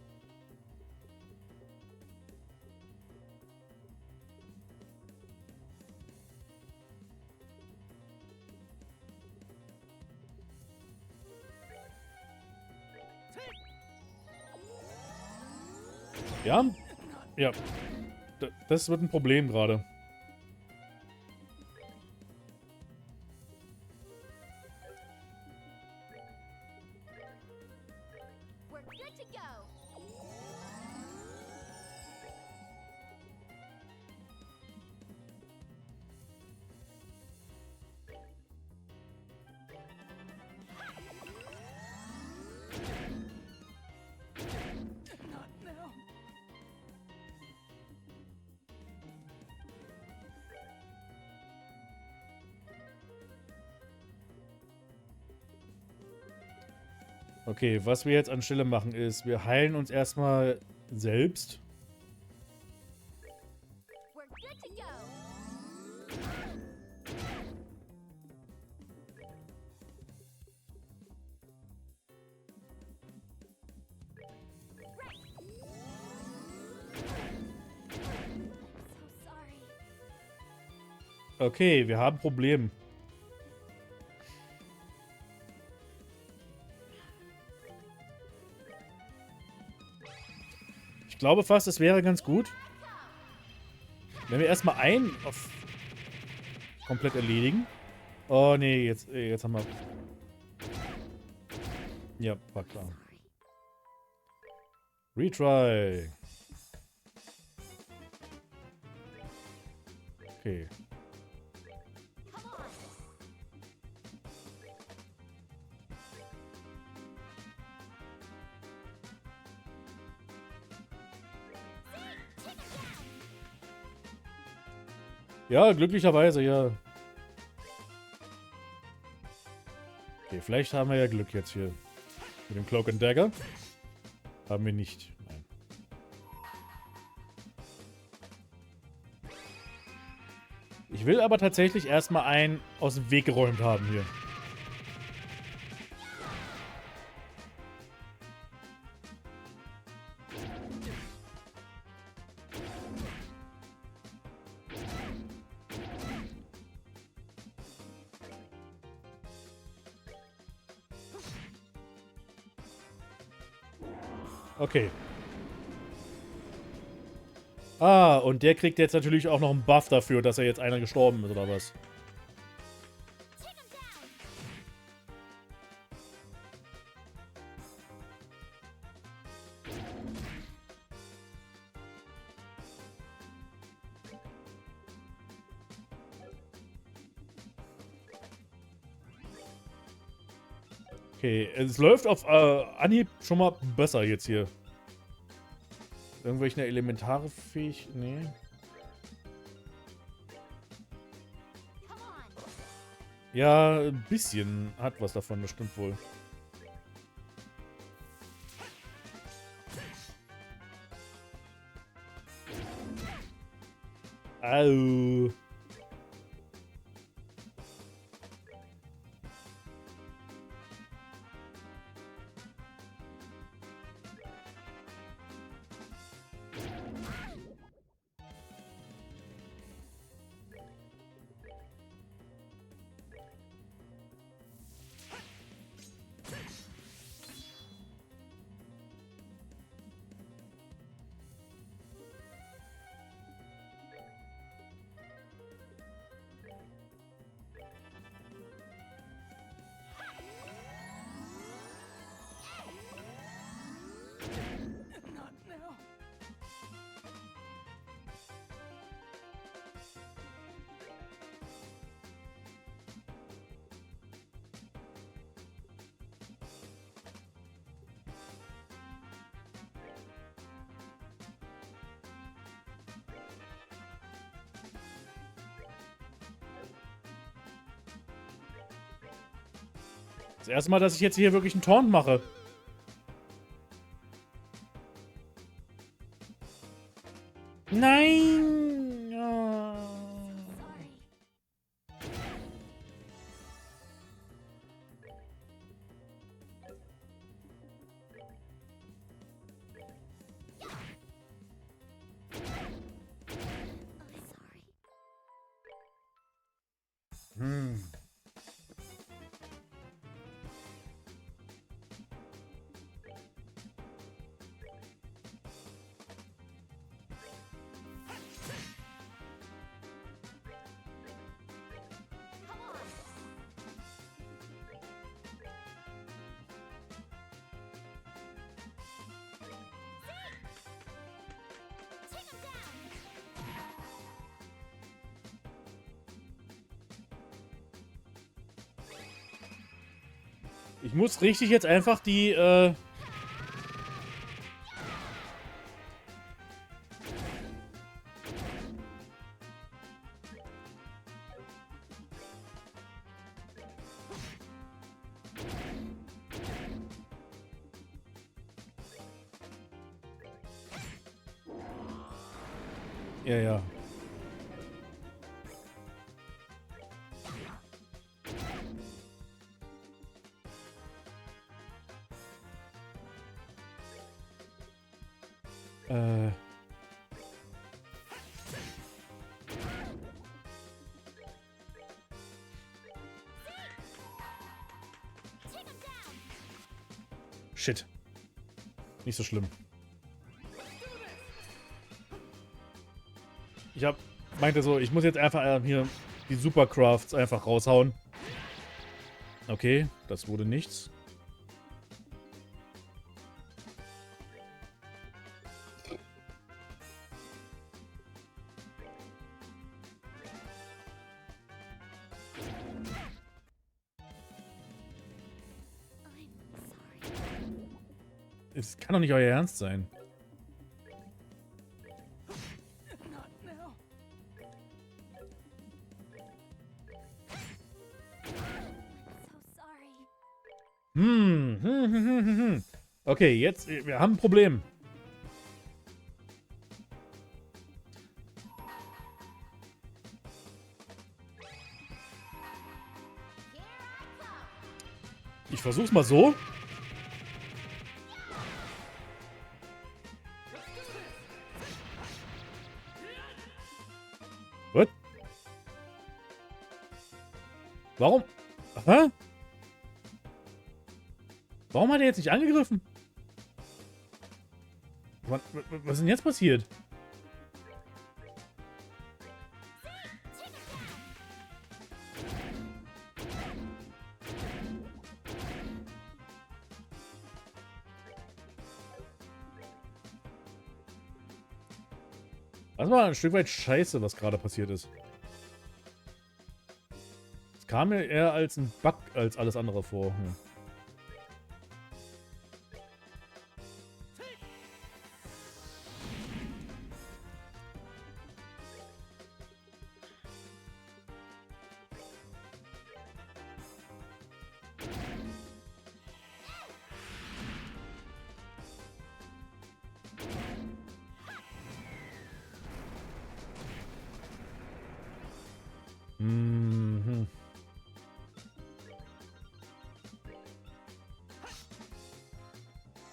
Ja? Ja. Das wird ein Problem gerade. We're good to go. Not now. Okay, was wir jetzt anstelle machen ist, wir heilen uns erstmal selbst. We're good to go. So sorry. Okay, wir haben ein Problem. Ich glaube fast, es wäre ganz gut, wenn wir erstmal einen auf komplett erledigen. Oh nee, jetzt haben wir... Ja, war klar. Retry. Okay. Come on. Take it down. Ja, glücklicherweise, ja. Okay, vielleicht haben wir ja Glück jetzt hier. Mit dem Cloak and Dagger. Haben wir nicht. Nein. Ich will aber tatsächlich erstmal einen aus dem Weg geräumt haben hier. Okay. Ah, und der kriegt jetzt natürlich auch noch einen Buff dafür, dass er jetzt einer gestorben ist, oder was? Take him down. Okay, es läuft auf Anhieb schon mal besser jetzt hier. Irgendwelche Elementare fähig? Nee. Come on. Ja, ein bisschen hat was davon, das stimmt wohl. Au. erste Mal, dass ich jetzt hier wirklich einen Taunt mache. Nein! Ja. Sorry. I'm sorry. Hm. Come on. Take him down. Ich muss richtig jetzt einfach die, Ja, ja. Äh. Take him down. Shit. Nicht so schlimm. Meinte so, ich muss jetzt einfach hier die Supercrafts einfach raushauen. Okay, das wurde nichts. I'm sorry. Es kann doch nicht euer Ernst sein. Not now. I'm so sorry. Okay, jetzt, wir haben ein Problem. Here I come. Ich versuch's mal so. What? Warum? Hä? Warum hat er jetzt nicht angegriffen? Was ist denn jetzt passiert? Das war ein Stück weit scheiße, was gerade passiert ist. Es kam mir eher als ein Bug als alles andere vor. Hm. Mhm.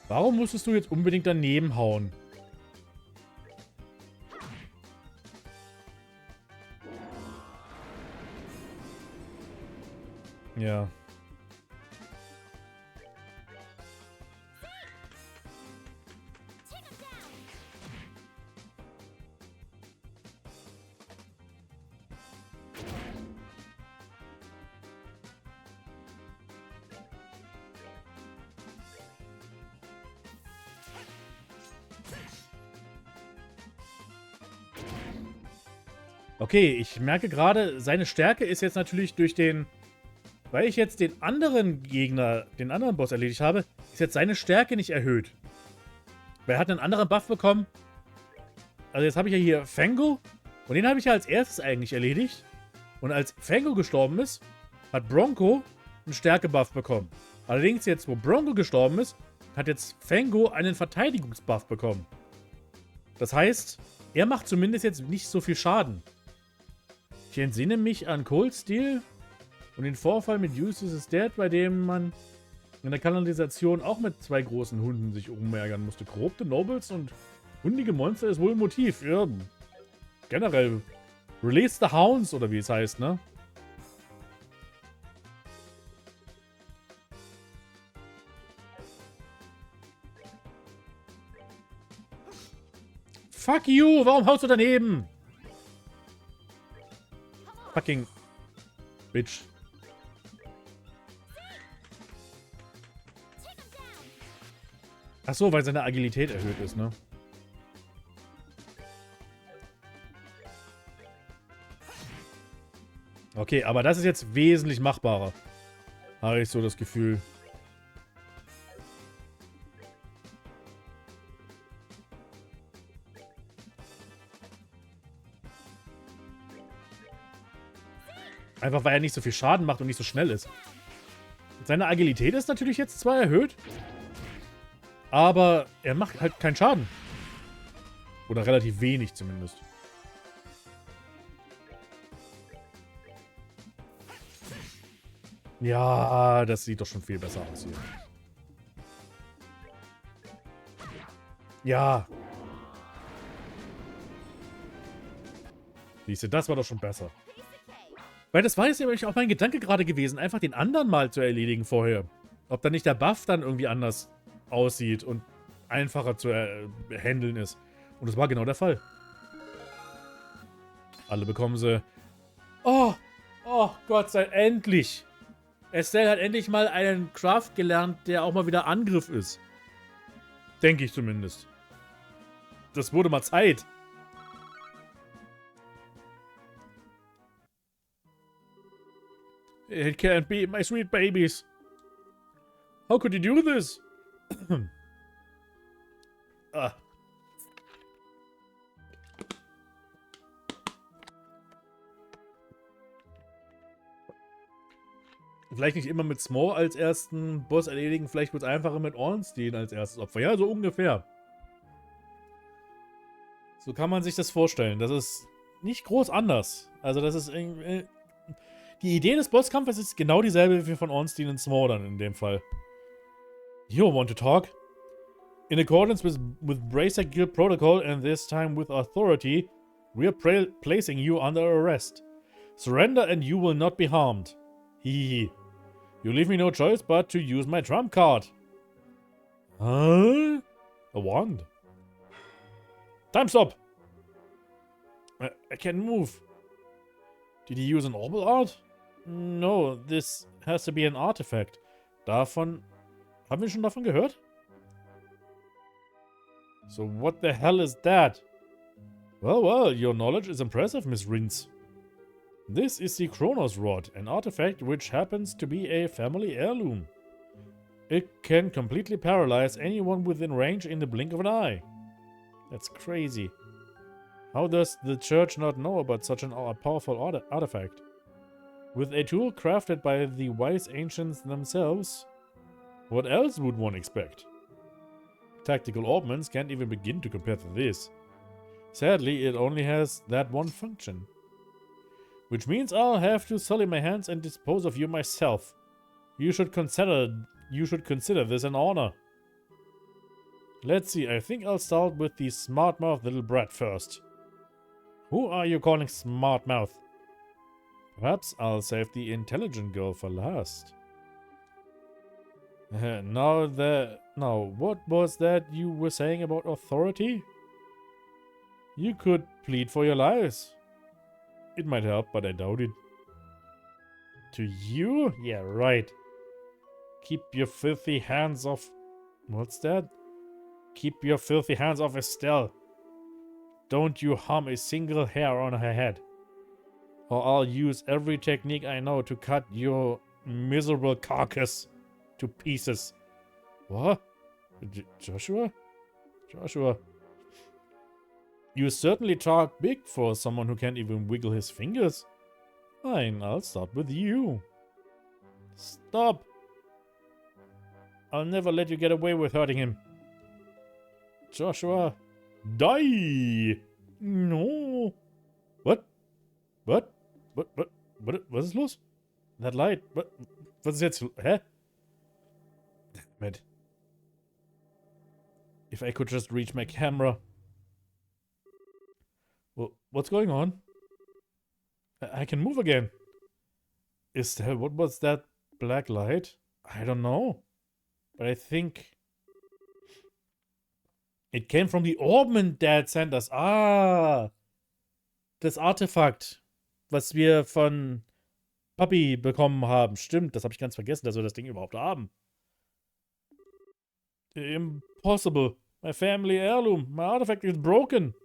Warum musstest du jetzt unbedingt daneben hauen? Ja. Take him down. Okay, ich merke gerade, seine Stärke ist jetzt natürlich durch den... Weil ich jetzt den anderen Gegner, den anderen Boss erledigt habe, ist jetzt seine Stärke nicht erhöht. Weil er hat einen anderen Buff bekommen. Also jetzt habe ich ja hier Fango. Und den habe ich ja als erstes eigentlich erledigt. Und als Fango gestorben ist, hat Bronco einen Stärke-Buff bekommen. Allerdings jetzt, wo Bronco gestorben ist, hat jetzt Fango einen Verteidigungsbuff bekommen. Das heißt, er macht zumindest jetzt nicht so viel Schaden. Ich entsinne mich an Cold Steel und den Vorfall mit Useless is Dead, bei dem man in der Kanalisation auch mit 2 großen Hunden sich umärgern musste. Korrupte Nobles und hundige Monster ist wohl ein Motiv. Ja, generell. Release the Hounds, oder wie es heißt, ne? Fuck you! Warum haust du daneben? Fucking Bitch. Ach so, weil seine Agilität erhöht ist, ne? Okay, aber das ist jetzt wesentlich machbarer. Habe ich so das Gefühl. Einfach weil er nicht so viel Schaden macht und nicht so schnell ist. Seine Agilität ist natürlich jetzt zwar erhöht, aber er macht halt keinen Schaden. Oder relativ wenig zumindest. Ja, das sieht doch schon viel besser aus hier. Ja. Siehst du, das war doch schon besser. Weil das war jetzt nämlich auch mein Gedanke gerade gewesen, einfach den anderen mal zu erledigen vorher. Ob dann nicht der Buff dann irgendwie anders aussieht und einfacher zu handeln ist. Und das war genau der Fall. Alle bekommen sie... Oh, oh Gott sei endlich. Estelle hat endlich mal einen Craft gelernt, der auch mal wieder Angriff ist. Denke ich zumindest. Das wurde mal Zeit. It can't be, my sweet babies. How could you do this? Ah. Vielleicht nicht immer mit Smo als ersten Boss erledigen, vielleicht wird es einfacher mit Ornstein als erstes Opfer. Ja, so ungefähr. So kann man sich das vorstellen. Das ist nicht groß anders. Also das ist irgendwie... Die Idee des Bosskampfes ist genau dieselbe wie von Ornstein und Smo dann in dem Fall. You want to talk? In accordance with Bracer Guild Protocol and this time with authority, we are placing you under arrest. Surrender and you will not be harmed. Hihihi. You leave me no choice but to use my trump card. Huh? A wand? Time stop! I can't move. Did he use an orbital art? No, this has to be an artifact. Davon... Haben wir schon davon gehört? So what the hell is that? Well, well, your knowledge is impressive, Miss Rins. This is the Chronos Rod, an artifact which happens to be a family heirloom. It can completely paralyze anyone within range in the blink of an eye. That's crazy. How does the church not know about such a powerful artifact? With a tool crafted by the wise ancients themselves, what else would one expect? Tactical orbments can't even begin to compare to this. Sadly, it only has that one function. Which means I'll have to sully my hands and dispose of you myself. You should consider this an honor. Let's see, I think I'll start with the smart-mouthed little brat first. Who are you calling smart-mouth? Perhaps I'll save the intelligent girl for last. Now, what was that you were saying about authority? You could plead for your lives. It might help, but I doubt it. To you? Yeah, right. Keep your filthy hands off... What's that? Keep your filthy hands off Estelle. Don't you harm a single hair on her head. Or I'll use every technique I know to cut your miserable carcass to pieces. What? Joshua? Joshua. You certainly talk big for someone who can't even wiggle his fingers. Fine, I'll start with you. Stop! I'll never let you get away with hurting him. Joshua, die! No! What? What? Was ist los? That light. Was ist jetzt? Hä? Damn it. If I could just reach my camera. Well, what's going on? I can move again. What was that black light? I don't know. But I think it came from the Orban Dad sent us. Ah! Das Artefakt, was wir von Papi bekommen haben. Stimmt, das habe ich ganz vergessen, dass wir das Ding überhaupt haben. Impossible. My family heirloom. My artifact is broken.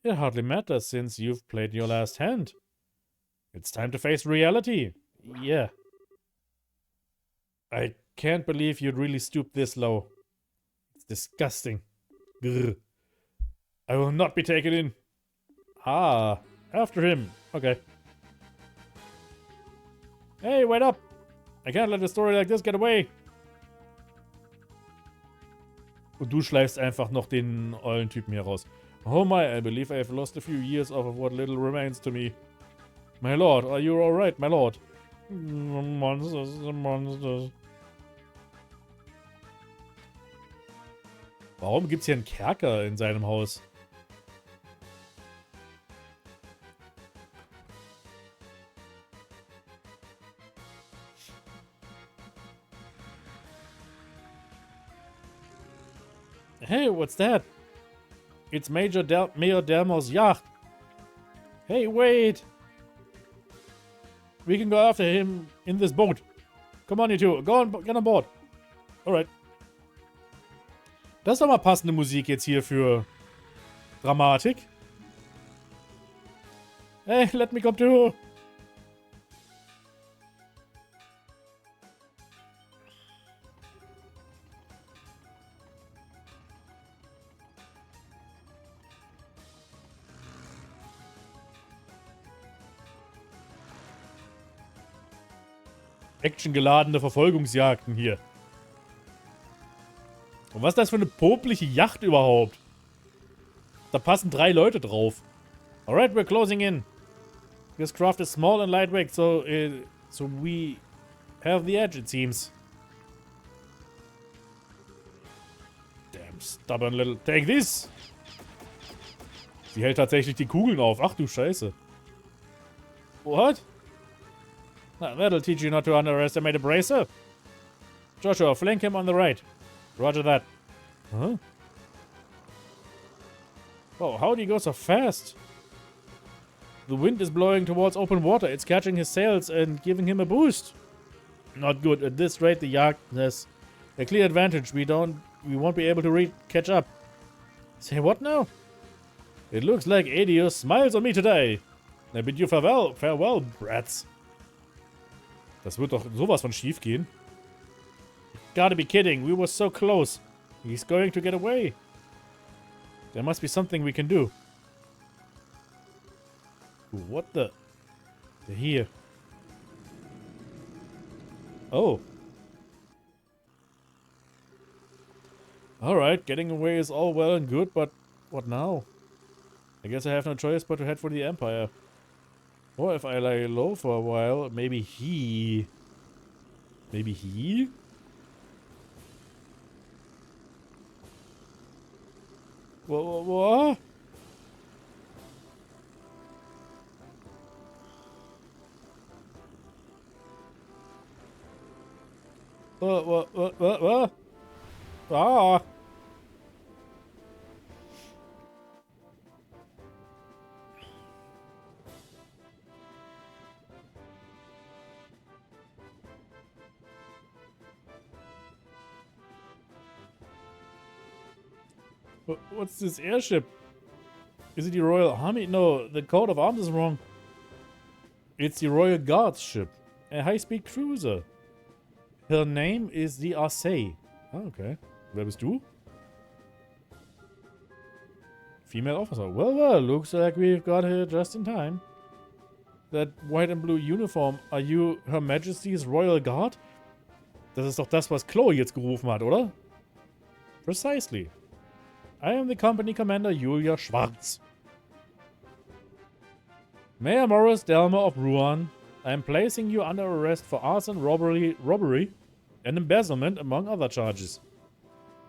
It hardly matters since you've played your last hand. It's time to face reality. Yeah. I can't believe you'd really stoop this low. It's disgusting. Grr. I will not be taken in. Ah, after him. Okay. Hey, wait up! I can't let a story like this get away. Und du schleifst einfach noch den ollen Typen hier raus. Oh my, I believe I have lost a few years of what little remains to me. My lord, are you alright, my lord? Monsters, monsters. Warum gibt's hier einen Kerker in seinem Haus? Hey, what's that? It's Mayor Delmo's yacht. Hey, wait! We can go after him in this boat. Come on, you two. Go on, get on board. Alright. Das ist doch mal passende Musik jetzt hier für Dramatik. Hey, let me come too. Actiongeladene Verfolgungsjagden hier. Und was ist das für eine popliche Yacht überhaupt? Da passen 3 Leute drauf. Alright, we're closing in. This craft is small and lightweight, so we have the edge, it seems. Damn stubborn little... Take this! Sie hält tatsächlich die Kugeln auf. Ach du Scheiße. What? That'll teach you not to underestimate a bracer. Joshua, flank him on the right. Roger that. Huh? Oh, how did he go so fast? The wind is blowing towards open water. It's catching his sails and giving him a boost. Not good. At this rate, the yacht has a clear advantage. We won't be able to catch up. Say what now? It looks like Adios smiles on me today. I bid you farewell, brats. Das wird doch sowas von schief gehen. Gotta be kidding. We were so close. He's going to get away. There must be something we can do. Ooh, what the? They're here. Oh. Alright, getting away is all well and good, but what now? I guess I have no choice but to head for the Empire. Or if I lie low for a while, maybe he... Maybe he? What? What? Ah! What's this airship? Is it the Royal Army? No, the coat of arms is wrong. It's the Royal Guards ship. A high-speed cruiser. Her name is the Arcey. Ah, okay. Wer bist du? Female officer. Well, looks like we've got here just in time. That white and blue uniform, are you Her Majesty's Royal Guard? Das ist doch das, was Chloe jetzt gerufen hat, oder? Precisely. I am the company commander Julia Schwarz. Mayor Morris Delmer of Ruan, I am placing you under arrest for arson, robbery, and embezzlement, among other charges.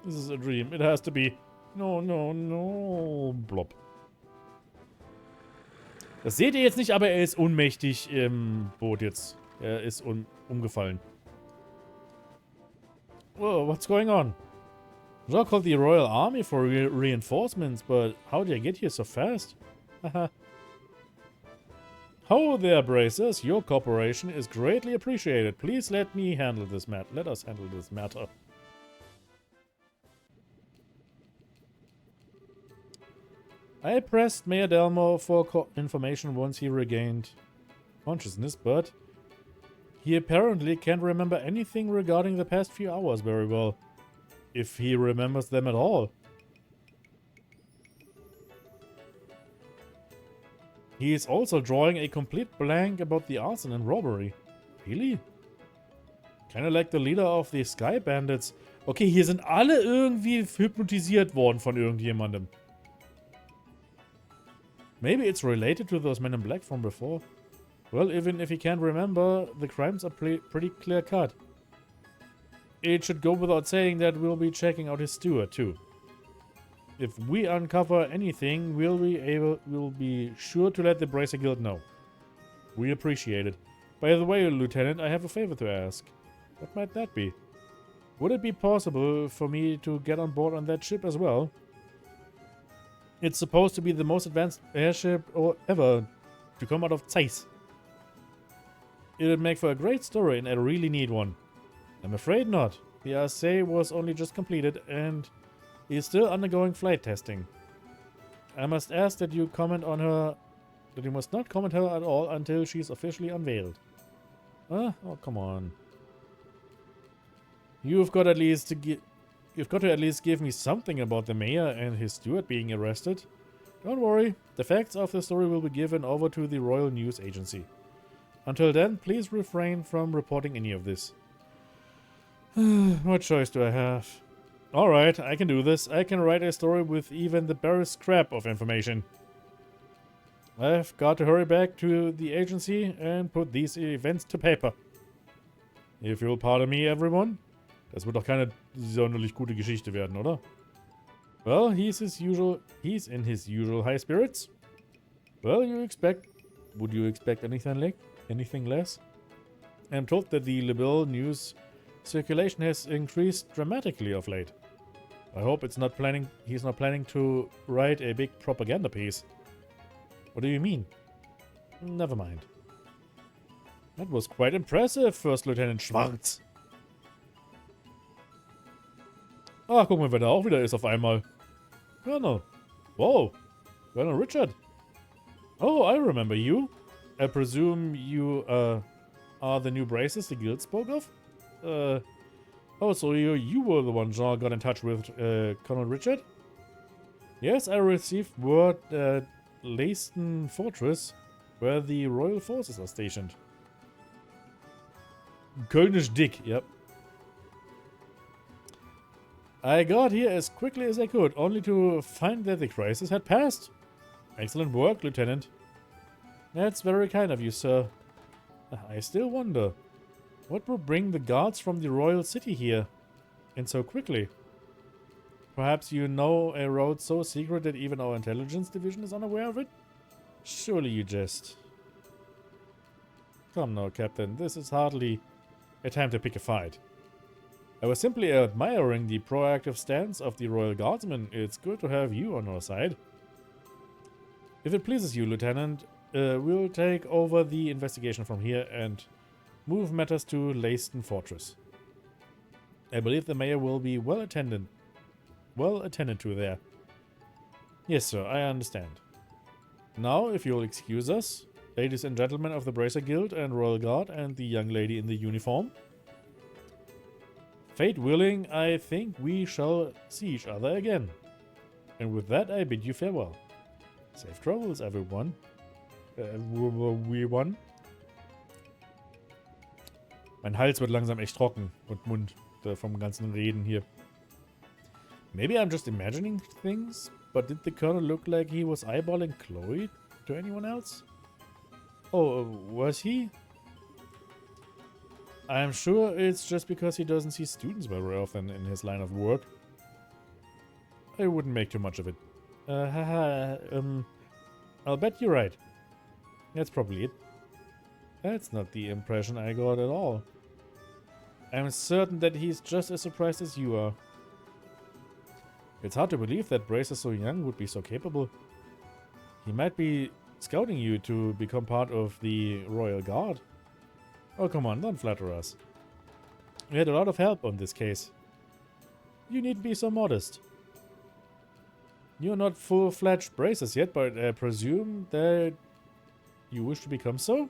This is a dream. It has to be. No, no, no. Blob. Das seht ihr jetzt nicht, aber er ist ohnmächtig im Boot jetzt. Er ist umgefallen. Whoa, what's going on? Jean called the Royal Army for reinforcements, but how did I get here so fast? Haha. Ho there, Bracers. Your cooperation is greatly appreciated. Please let me handle this matter. Let us handle this matter. I pressed Mayor Delmo for information once he regained consciousness, but he apparently can't remember anything regarding the past few hours very well. If he remembers them at all. He is also drawing a complete blank about the arson and robbery. Really? Kinda like the leader of the Sky Bandits. Okay, hier sind alle irgendwie hypnotisiert worden von irgendjemandem. Maybe it's related to those men in black from before. Well, even if he can't remember, the crimes are pretty clear-cut. It should go without saying that we'll be checking out his steward too. If we uncover anything, we'll be sure to let the Bracer Guild know. We appreciate it. By the way, Lieutenant, I have a favor to ask. What might that be? Would it be possible for me to get on board on that ship as well? It's supposed to be the most advanced airship ever to come out of Zeiss. It would make for a great story, and I really need one. I'm afraid not. The RSA was only just completed, and he is still undergoing flight testing. I must ask that you comment on her. That you must not comment her at all until she's officially unveiled. Oh, come on. You've got to at least give me something about the mayor and his steward being arrested. Don't worry, the facts of the story will be given over to the Royal News Agency. Until then, please refrain from reporting any of this. What choice do I have? Alright, I can do this. I can write a story with even the barest scrap of information. I've got to hurry back to the agency and put these events to paper. If you'll pardon me, everyone. Das wird doch keine sonderlich gute Geschichte werden, oder? Well, he's in his usual high spirits. Well, would you expect anything less? I'm told that the Libel news circulation has increased dramatically of late. I hope he's not planning to write a big propaganda piece. What do you mean? Never mind. That was quite impressive, First Lieutenant Schwarz. Ah, guck mal, wer da auch wieder ist auf einmal. Colonel. Whoa. Colonel Richard. Oh, I remember you. I presume you, are the new braces the guild spoke of? Oh, so you were the one Jean got in touch with, Colonel Richard? Yes, I received word at Leyston Fortress, where the royal forces are stationed. Kölnisch Dick, yep. I got here as quickly as I could, only to find that the crisis had passed. Excellent work, Lieutenant. That's very kind of you, sir. I still wonder, what will bring the guards from the royal city here, and so quickly? Perhaps you know a road so secret that even our intelligence division is unaware of it? Surely you jest. Come now, Captain, this is hardly a time to pick a fight. I was simply admiring the proactive stance of the Royal Guardsmen. It's good to have you on our side. If it pleases you, Lieutenant, we'll take over the investigation from here and move matters to Leyston Fortress. I believe the mayor will be well attended to there. Yes, sir, I understand. Now, if you'll excuse us, ladies and gentlemen of the Bracer Guild and Royal Guard and the young lady in the uniform. Fate willing, I think we shall see each other again. And with that, I bid you farewell. Safe travels, everyone. We won. Mein Hals wird langsam echt trocken und Mund vom ganzen Reden hier. Maybe I'm just imagining things, but did the Colonel look like he was eyeballing Chloe to anyone else? Oh, was he? I'm sure it's just because he doesn't see students very often in his line of work. I wouldn't make too much of it. I'll bet you're right. That's probably it. That's not the impression I got at all. I'm certain that he's just as surprised as you are. It's hard to believe that Bracer so young would be so capable. He might be scouting you to become part of the Royal Guard. Oh, come on, don't flatter us. We had a lot of help on this case. You needn't be so modest. You're not full-fledged bracers yet, but I presume that you wish to become so?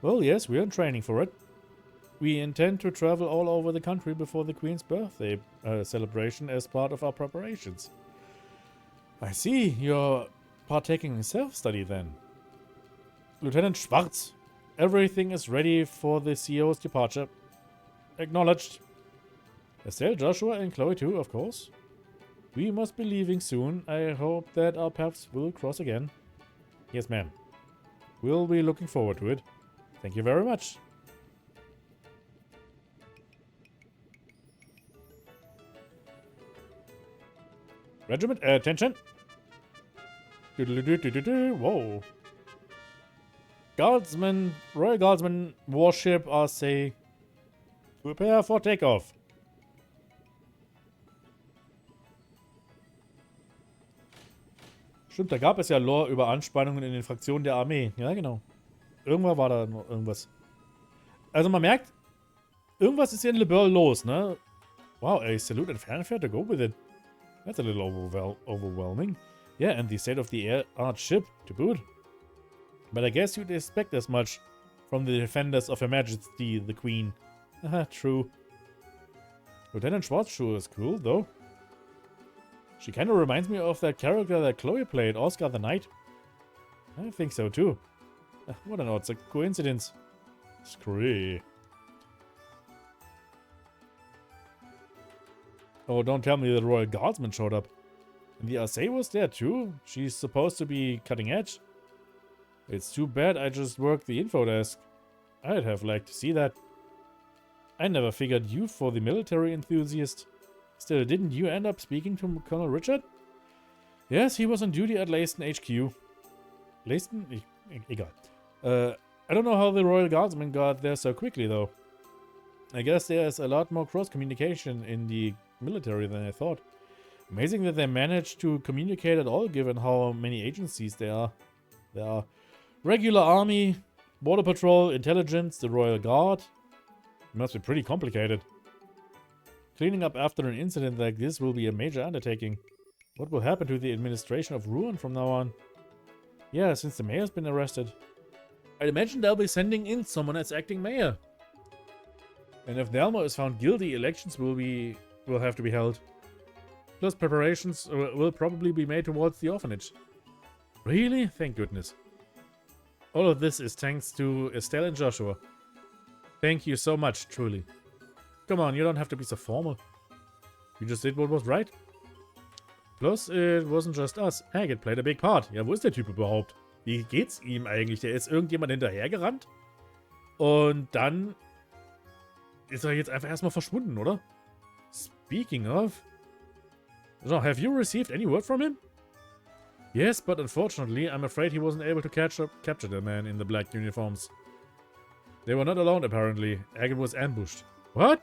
Well, yes, we're in training for it. We intend to travel all over the country before the Queen's birthday celebration as part of our preparations. I see, you're partaking in self-study then. Lieutenant Schwarz, everything is ready for the CEO's departure. Acknowledged. Estelle, Joshua, and Chloe too, of course. We must be leaving soon. I hope that our paths will cross again. Yes, ma'am. We'll be looking forward to it. Thank you very much. Regiment, attention. Whoa. Guardsmen, Royal Guardsmen warship RC. Prepare for takeoff. Stimmt, da gab es ja Lore über Anspannungen in den Fraktionen der Armee. Ja, genau. Irgendwann war da noch irgendwas. Also man merkt, irgendwas ist hier in Le Burl los, ne? Wow, a salute and fanfare to go with it. That's a little overwhelming. Yeah, and the state-of-the-art ship to boot. But I guess you'd expect as much from the defenders of Her Majesty, the Queen. Haha, true. Lieutenant Schwarz sure is cool, though. She kind of reminds me of that character that Chloe played, Oscar the Knight. I think so, too. What an odd coincidence. Screw. Oh, don't tell me the Royal Guardsman showed up. And the Arcee was there, too? She's supposed to be cutting edge. It's too bad I just worked the info desk. I'd have liked to see that. I never figured you for the military enthusiast. Still, didn't you end up speaking to Colonel Richard? Yes, he was on duty at Leyston HQ. Leyston? Egal. I don't know how the Royal Guardsmen got there so quickly, though. I guess there's a lot more cross-communication in the military than I thought. Amazing that they managed to communicate at all, given how many agencies there are. There are regular army, border patrol, intelligence, the Royal Guard. It must be pretty complicated. Cleaning up after an incident like this will be a major undertaking. What will happen to the administration of Ruan from now on? Yeah, since the mayor's been arrested. I'd imagine they'll be sending in someone as acting mayor. And if Nelmo is found guilty, elections will have to be held. Plus preparations will probably be made towards the orphanage. Really? Thank goodness. All of this is thanks to Estelle and Joshua. Thank you so much, truly. Come on, you don't have to be so formal. You just did what was right. Plus, it wasn't just us. Haggett played a big part. Ja, wo ist der Typ überhaupt? Wie geht's ihm eigentlich? Der ist irgendjemand hinterhergerannt? Und dann ist er jetzt einfach erstmal verschwunden, oder? Speaking of... So, have you received any word from him? Yes, but unfortunately, I'm afraid he wasn't able to capture the men in the black uniforms. They were not alone, apparently. Haggett was ambushed. What?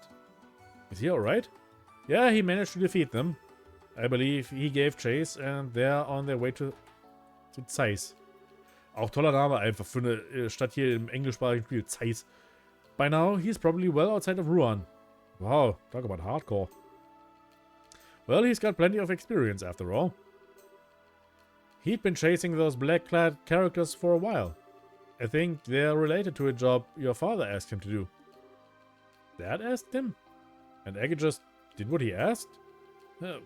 Is he alright? Yeah, he managed to defeat them. I believe he gave chase and they're on their way to Zeiss. Auch toller Name einfach für eine Stadt hier im englischsprachigen Spiel. Zeiss. By now, he's probably well outside of Ruan. Wow, talk about hardcore. Well, he's got plenty of experience after all. He'd been chasing those black-clad characters for a while. I think they're related to a job your father asked him to do. Dad asked him? And Agate just did what he asked?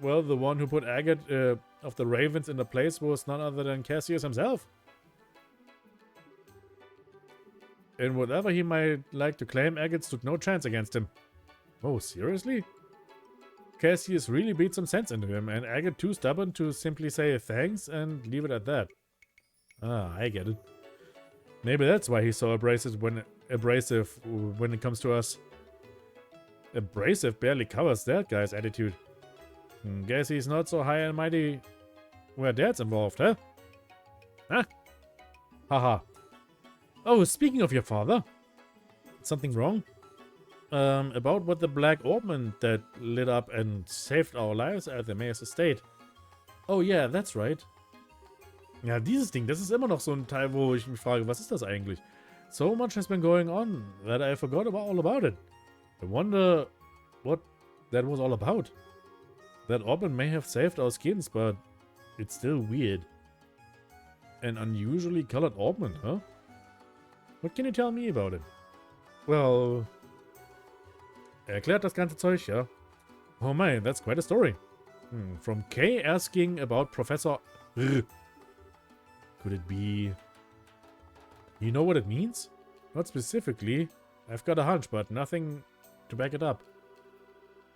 Well, the one who put Agate of the Ravens in the place was none other than Cassius himself. And whatever he might like to claim, Agate stood no chance against him. Oh, seriously? Cassius really beat some sense into him, and Agate too stubborn to simply say thanks and leave it at that. Ah, I get it. Maybe that's why he's so abrasive when it comes to us. Abrasive barely covers that guy's attitude. Guess he's not so high and mighty where Dad's involved, huh? Huh? Haha. Oh, speaking of your father. Something wrong? About what the Black Orbman that lit up and saved our lives at the Mayor's Estate. Oh yeah, that's right. Ja, dieses Ding, das ist immer noch so ein Teil, wo ich mich frage, was ist das eigentlich? So much has been going on that I forgot all about it. I wonder what that was all about. That Orbman may have saved our skins, but it's still weird. An unusually colored Orbman, huh? What can you tell me about it? Well, erklärt das ganze Zeug, ja. Oh man, that's quite a story. From Kay asking about Professor R. Could it be... You know what it means? Not specifically. I've got a hunch, but nothing to back it up.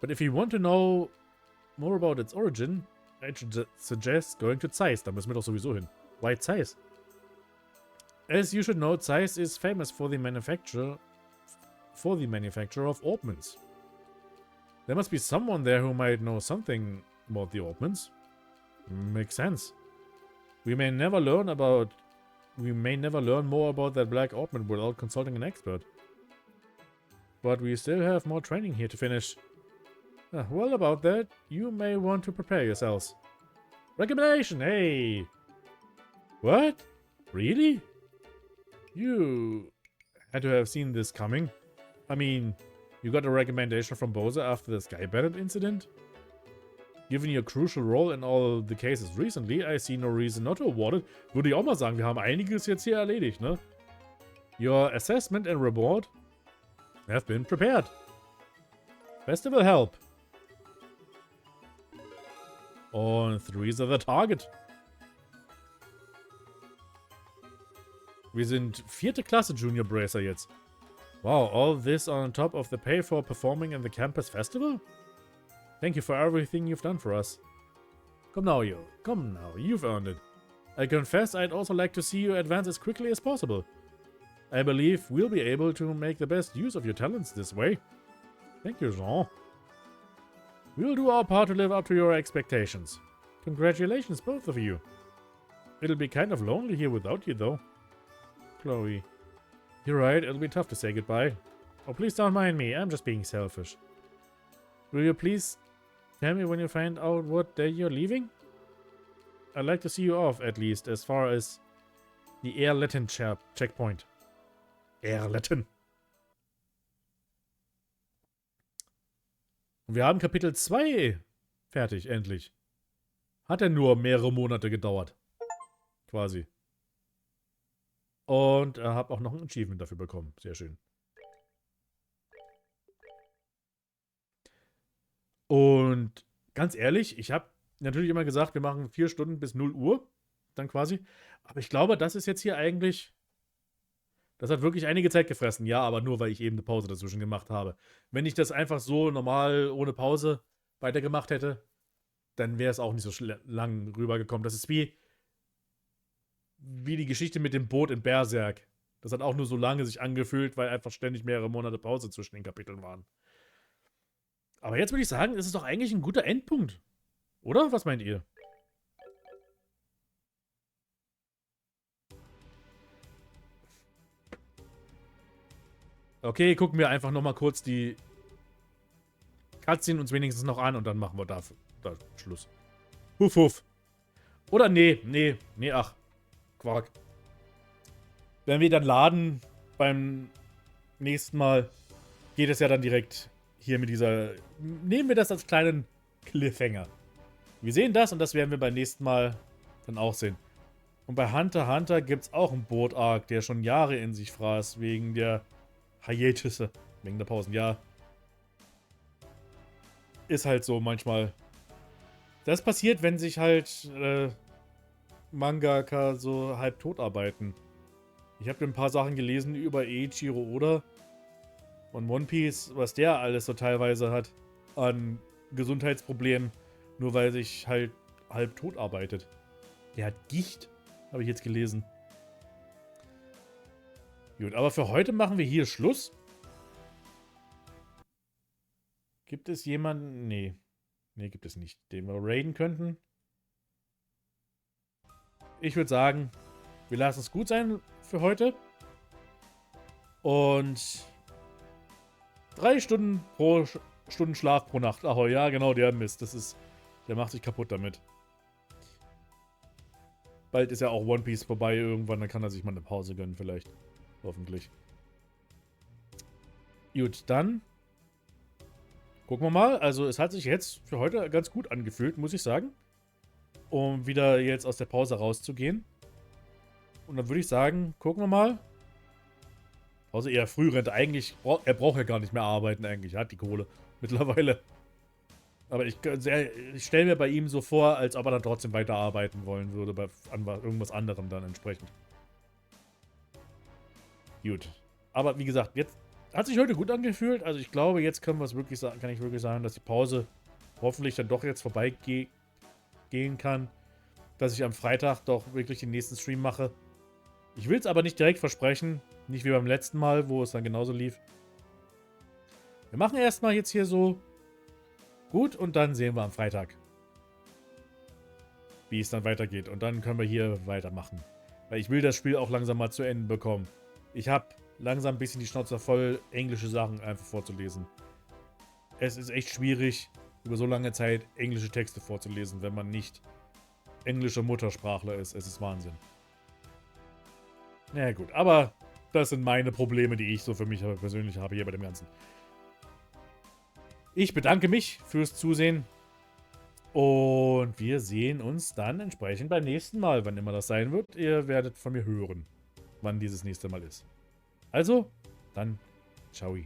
But if you want to know more about its origin, I should suggest going to Zeiss. Da müssen wir doch sowieso hin. Why Zeiss? As you should know, Zeiss is famous for the manufacture of Orbmans. There must be someone there who might know something about the Orbmans. Makes sense. We may never learn more about that Black Orbman without consulting an expert. But we still have more training here to finish. Well, about that, you may want to prepare yourselves. Recommendation, hey! What? Really? You had to have seen this coming. I mean, you got a recommendation from Bose after the Sky Bandit incident? Given your crucial role in all the cases recently, I see no reason not to award it. Würde ich auch mal sagen, wir haben einiges jetzt hier erledigt, ne? Your assessment and reward have been prepared. Festival help. Und three's are the target. Wir sind 4. Klasse Junior Bracer jetzt. Wow, all this on top of the pay for performing in the campus festival? Thank you for everything you've done for us. Come now, you've earned it. I confess I'd also like to see you advance as quickly as possible. I believe we'll be able to make the best use of your talents this way. Thank you, Jean. We'll do our part to live up to your expectations. Congratulations, both of you. It'll be kind of lonely here without you, though. Chloe. You're right, it'll be tough to say goodbye. Oh, please don't mind me, I'm just being selfish. Will you please tell me when you find out what day you're leaving? I'd like to see you off, at least, as far as the Air-Letten checkpoint. Air-Letten. Und wir haben Kapitel 2 fertig, endlich. Hat ja nur mehrere Monate gedauert. Quasi. Und habe auch noch ein Achievement dafür bekommen. Sehr schön. Und ganz ehrlich, ich habe natürlich immer gesagt, wir machen 4 Stunden bis 0 Uhr. Dann quasi. Aber ich glaube, das ist jetzt hier eigentlich... Das hat wirklich einige Zeit gefressen. Ja, aber nur, weil ich eben eine Pause dazwischen gemacht habe. Wenn ich das einfach so normal ohne Pause weitergemacht hätte, dann wäre es auch nicht so lang rübergekommen. Das ist wie die Geschichte mit dem Boot in Berserk. Das hat auch nur so lange sich angefühlt, weil einfach ständig mehrere Monate Pause zwischen den Kapiteln waren. Aber jetzt würde ich sagen, es ist doch eigentlich ein guter Endpunkt. Oder? Was meint ihr? Okay, gucken wir einfach nochmal kurz die Cutscene uns wenigstens noch an und dann machen wir da Schluss. Huff, huff. Oder nee, ach. Quark. Wenn wir dann laden beim nächsten Mal, geht es ja dann direkt hier mit dieser... Nehmen wir das als kleinen Cliffhanger. Wir sehen das und das werden wir beim nächsten Mal dann auch sehen. Und bei Hunter x Hunter gibt es auch einen Boot-Arc, der schon Jahre in sich fraß, wegen der Hiatisse, wegen der Pausen. Ja, ist halt so manchmal. Das passiert, wenn sich halt Mangaka so halb tot arbeiten. Ich habe ein paar Sachen gelesen über Eiichiro Oda und One Piece, was der alles so teilweise hat an Gesundheitsproblemen, nur weil sich halt halb tot arbeitet. Der hat Gicht, habe ich jetzt gelesen. Gut, aber für heute machen wir hier Schluss. Gibt es jemanden? Nee. Nee, gibt es nicht, den wir raiden könnten. Ich würde sagen, wir lassen es gut sein für heute. Und 3 Stunden Stunden Schlaf pro Nacht. Ach ja, genau, der Mist. Der macht sich kaputt damit. Bald ist ja auch One Piece vorbei irgendwann, dann kann er sich mal eine Pause gönnen vielleicht. Hoffentlich. Gut, dann gucken wir mal. Also es hat sich jetzt für heute ganz gut angefühlt, muss ich sagen. Um wieder jetzt aus der Pause rauszugehen. Und dann würde ich sagen, gucken wir mal. Pause eher Frührente. Eigentlich, er braucht ja gar nicht mehr arbeiten eigentlich. Er hat die Kohle mittlerweile. Aber ich stelle mir bei ihm so vor, als ob er dann trotzdem weiterarbeiten wollen würde. An irgendwas anderem dann entsprechend. Gut. Aber wie gesagt, jetzt hat sich heute gut angefühlt. Also ich glaube, jetzt können wir es wirklich sagen, kann ich wirklich sagen, dass die Pause hoffentlich dann doch jetzt vorbeigehen kann. Dass ich am Freitag doch wirklich den nächsten Stream mache. Ich will es aber nicht direkt versprechen. Nicht wie beim letzten Mal, wo es dann genauso lief. Wir machen erstmal jetzt hier so gut und dann sehen wir am Freitag, wie es dann weitergeht. Und dann können wir hier weitermachen. Weil ich will das Spiel auch langsam mal zu Ende bekommen. Ich habe langsam ein bisschen die Schnauze voll, englische Sachen einfach vorzulesen. Es ist echt schwierig, über so lange Zeit englische Texte vorzulesen, wenn man nicht englischer Muttersprachler ist. Es ist Wahnsinn. Na ja, gut, aber das sind meine Probleme, die ich so für mich persönlich habe hier bei dem Ganzen. Ich bedanke mich fürs Zusehen. Und wir sehen uns dann entsprechend beim nächsten Mal, wann immer das sein wird. Ihr werdet von mir hören, wann dieses nächste Mal ist. Also, dann, ciao.